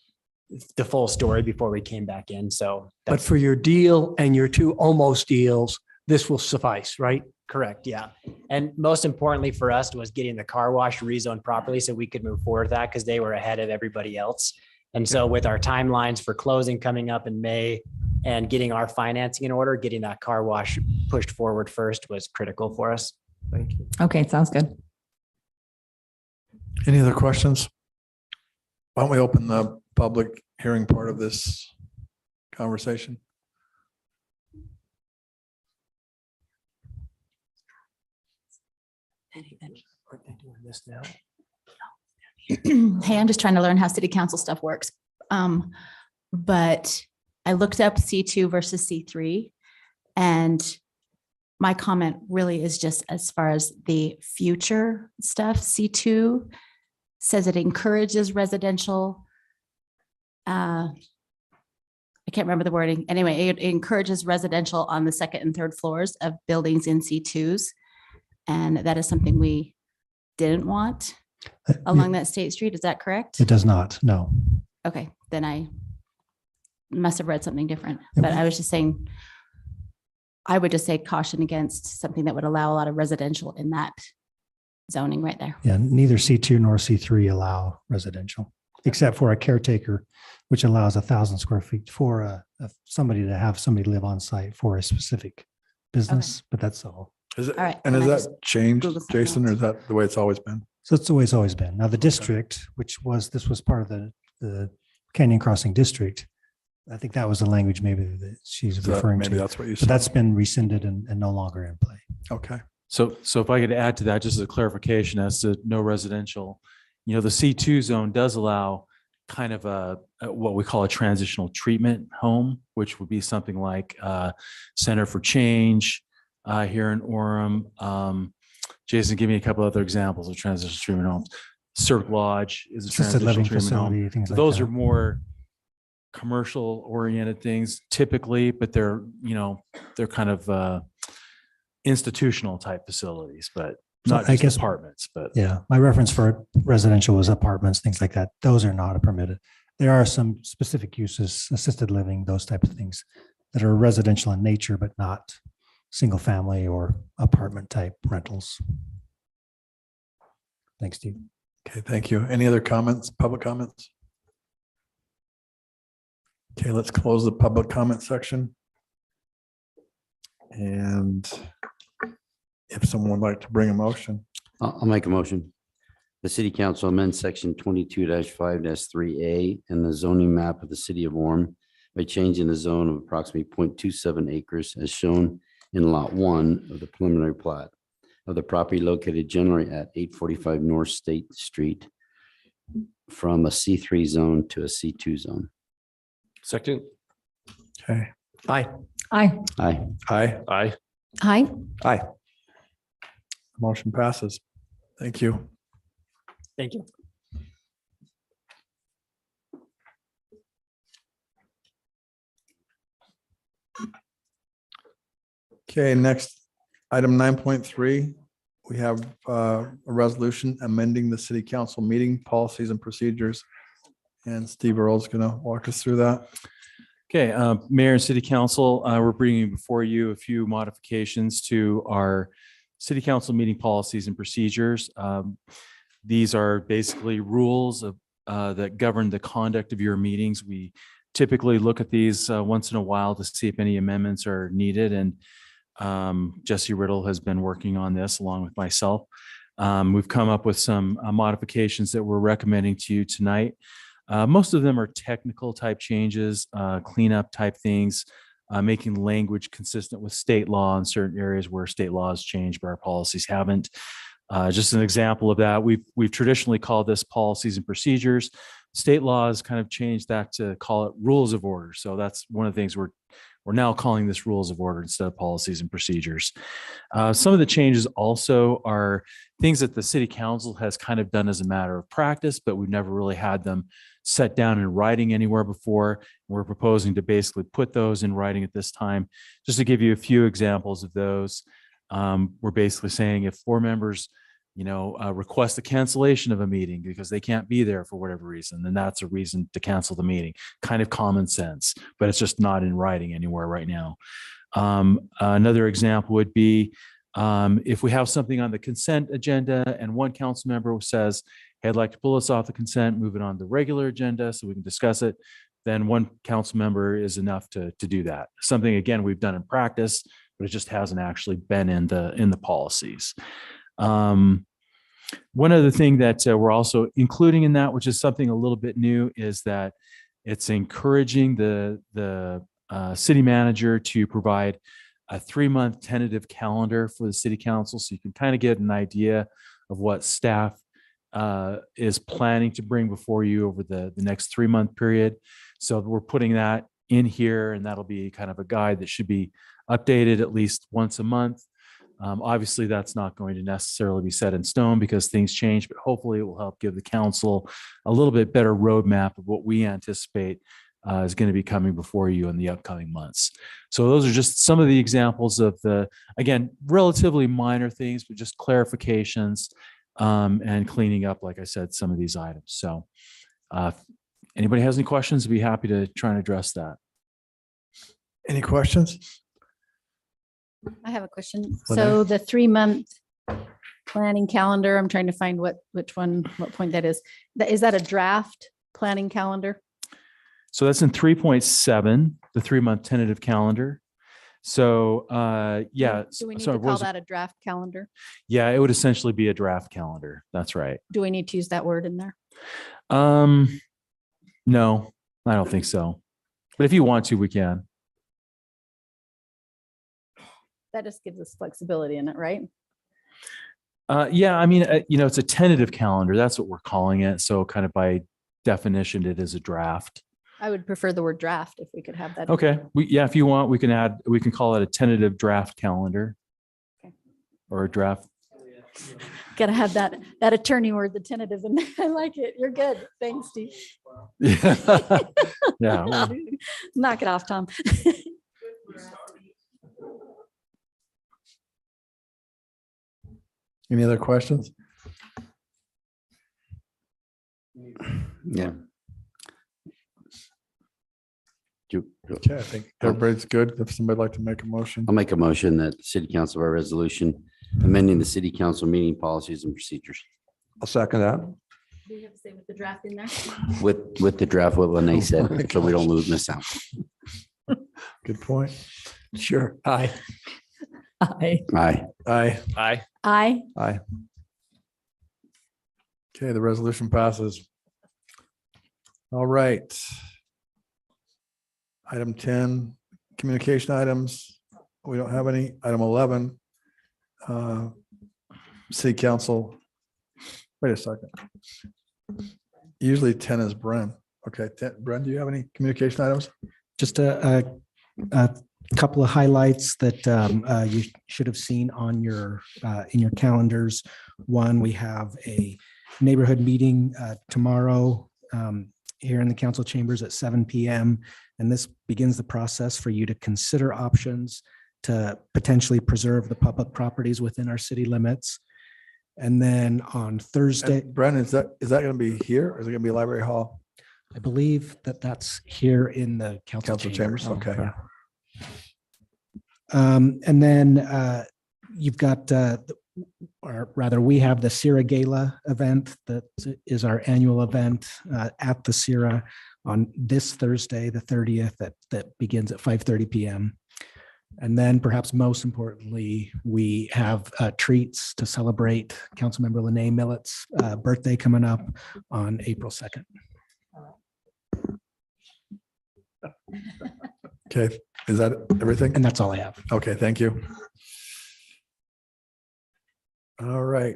the full story before we came back in. So But for your deal and your two almost deals, this will suffice, right? correct. Yeah. And most importantly for us was getting the car wash rezoned properly so we could move forward with that because they were ahead of everybody else. And so with our timelines for closing coming up in May and getting our financing in order, getting that car wash pushed forward first was critical for us. Thank you. Okay, sounds good. Any other questions? Why don't we open the public hearing part of this conversation? This now. Hey, I'm just trying to learn how city council stuff works. But I looked up C2 versus C3, and my comment really is just as far as the future stuff. C2 says it encourages residential. I can't remember the wording. Anyway, it encourages residential on the second and third floors of buildings in C2s. And that is something we didn't want along that State Street. Is that correct? It does not, no. Okay, then I must have read something different, but I was just saying, I would just say caution against something that would allow a lot of residential in that zoning right there. Yeah, neither C2 nor C3 allow residential, except for a caretaker, which allows 1,000 square feet for somebody to have somebody live on site for a specific business, but that's all. Is it, All right, and and has I that just changed, Googled something Jason, or is that the way it's always been? So it's the way it's always been. Now, the district, this was part of the Canyon Crossing district. I think that was the language maybe that she's referring to. Maybe that's what you But said. that's been rescinded and no longer in play. Okay. So if I could add to that, just as a clarification as to no residential, the C2 zone does allow kind of what we call a transitional treatment home, which would be something like Center for Change here in Orem. Jason, give me a couple other examples of transitional treatment homes. Cirque Lodge is a Assisted transitional living treatment facility, home. things So like those that. are more commercial oriented things typically, but they're kind of institutional type facilities, but So not I just guess- apartments, but Yeah, my reference for residential was apartments, things like that. Those are not permitted. There are some specific uses, assisted living, those type of things that are residential in nature, but not single family or apartment type rentals. Thanks, Steve. Okay, thank you. Any other comments, public comments? Okay, let's close the public comment section. And if someone would like to bring a motion. I'll make a motion. The city council amends section 22-5-3A and the zoning map of the city of Orem by changing the zone of approximately 0.27 acres as shown in lot 1 of the preliminary plat of the property located generally at 845 North State Street from a C3 zone to a C2 zone. Second. Okay. Aye. Aye. Aye. Aye. Aye. Hi. Aye. Motion passes. Thank you. Thank you. Okay, next, item 9.3. We have a resolution amending the city council meeting policies and procedures. And Steve Earl's going to walk us through that. Okay, Mayor and City Council, we're bringing before you a few modifications to our City Council meeting policies and procedures. These are basically rules that govern the conduct of your meetings. We typically look at these once in a while to see if any amendments are needed. And Jesse Riddle has been working on this along with myself. We've come up with some modifications that we're recommending to you tonight. Most of them are technical type changes, cleanup type things, making language consistent with state law in certain areas where state laws change, but our policies haven't. Just an example of that, we've traditionally called this policies and procedures. State laws kind of changed that to call it rules of order. So that's one of the things we're now calling this rules of order instead of policies and procedures. Some of the changes also are things that the city council has kind of done as a matter of practice, but we've never really had them set down in writing anywhere before. We're proposing to basically put those in writing at this time. Just to give you a few examples of those, we're basically saying if 4 members request a cancellation of a meeting because they can't be there for whatever reason, then that's a reason to cancel the meeting. Kind of common sense, but it's just not in writing anywhere right now. Another example would be if we have something on the consent agenda and one council member says, hey, I'd like to pull this off the consent, move it on the regular agenda so we can discuss it, then one council member is enough to do that. Something, again, we've done in practice, but it just hasn't actually been in the policies. One other thing that we're also including in that, which is something a little bit new, is that it's encouraging the city manager to provide a 3-month tentative calendar for the city council. So you can kind of get an idea of what staff is planning to bring before you over the next 3-month period. So we're putting that in here, and that'll be kind of a guide that should be updated at least once a month. Obviously, that's not going to necessarily be set in stone because things change, but hopefully it will help give the council a little bit better roadmap of what we anticipate is going to be coming before you in the upcoming months. So those are just some of the examples of the, again, relatively minor things, but just clarifications and cleaning up, like I said, some of these items. So if anybody has any questions, I'd be happy to try and address that. Any questions? I have a question. Lene? So the 3-month planning calendar, I'm trying to find what point that is. Is that a draft planning calendar? So that's in 3.7, the 3-month tentative calendar. So, yeah. Do we need so to it call was- that a draft calendar? Yeah, it would essentially be a draft calendar. That's right. Do we need to use that word in there? No, I don't think so. But if you want to, we can. That just gives us flexibility in it, right? Yeah, I mean, it's a tentative calendar. That's what we're calling it. So kind of by definition, it is a draft. I would prefer the word draft if we could have that. in Okay. there. Yeah, if you want, we can call it a tentative draft calendar. Okay. Or a draft. Gotta have that attorney word, the tentative, and I like it. You're good. Thanks, Steve. Yeah. Knock it off, Tom. Any other questions? Yeah. Okay, I think everybody's good. If somebody'd like to make a motion. I'll make a motion that the city council by resolution amending the city council meeting policies and procedures I'll second that. Do you have to say with the draft in there? with the draft, what Lene said, so we don't miss out. Good point. Sure. Aye. Aye. Aye. Aye. Aye. Aye. Aye. Okay, the resolution passes. All right. Item 10, communication items. We don't have any. Item 11. City council. Wait a second. Usually 10 is Bren. Okay, Bren, do you have any communication items? Just a couple of highlights that you should have seen on your in your calendars. One, we have a neighborhood meeting tomorrow here in the council chambers at 7 p.m. And this begins the process for you to consider options to potentially preserve the public properties within our city limits. And then on Thursday, Bren, is that going to be here or is it going to be Library Hall? I believe that's here in the council chambers. Okay. Yeah. And then you've got, or rather, we have the Sierra Gala event that is our annual event at the Sierra on this Thursday, the 30th, that begins at 5:30 p.m. And then perhaps most importantly, we have treats to celebrate Councilmember Lene Millett's birthday coming up on April 2nd. Okay, is that everything? And that's all I have. Okay, thank you. All right.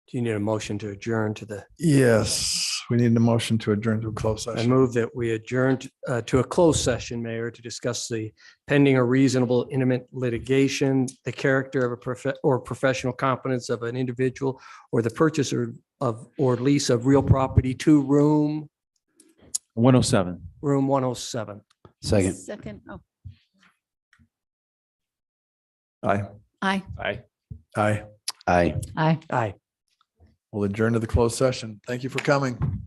Do you need a motion to adjourn to the? Yes, we need a motion to adjourn to a closed I session. move that we adjourn to a closed session, Mayor, to discuss the pending or reasonable intimate litigation, the character of a professional competence of an individual, or the purchase or lease of real property to room 107. room 107. Second. Second. Oh, Aye. aye. Aye. Aye. Aye. Aye. Aye. We'll adjourn to the closed session. Thank you for coming.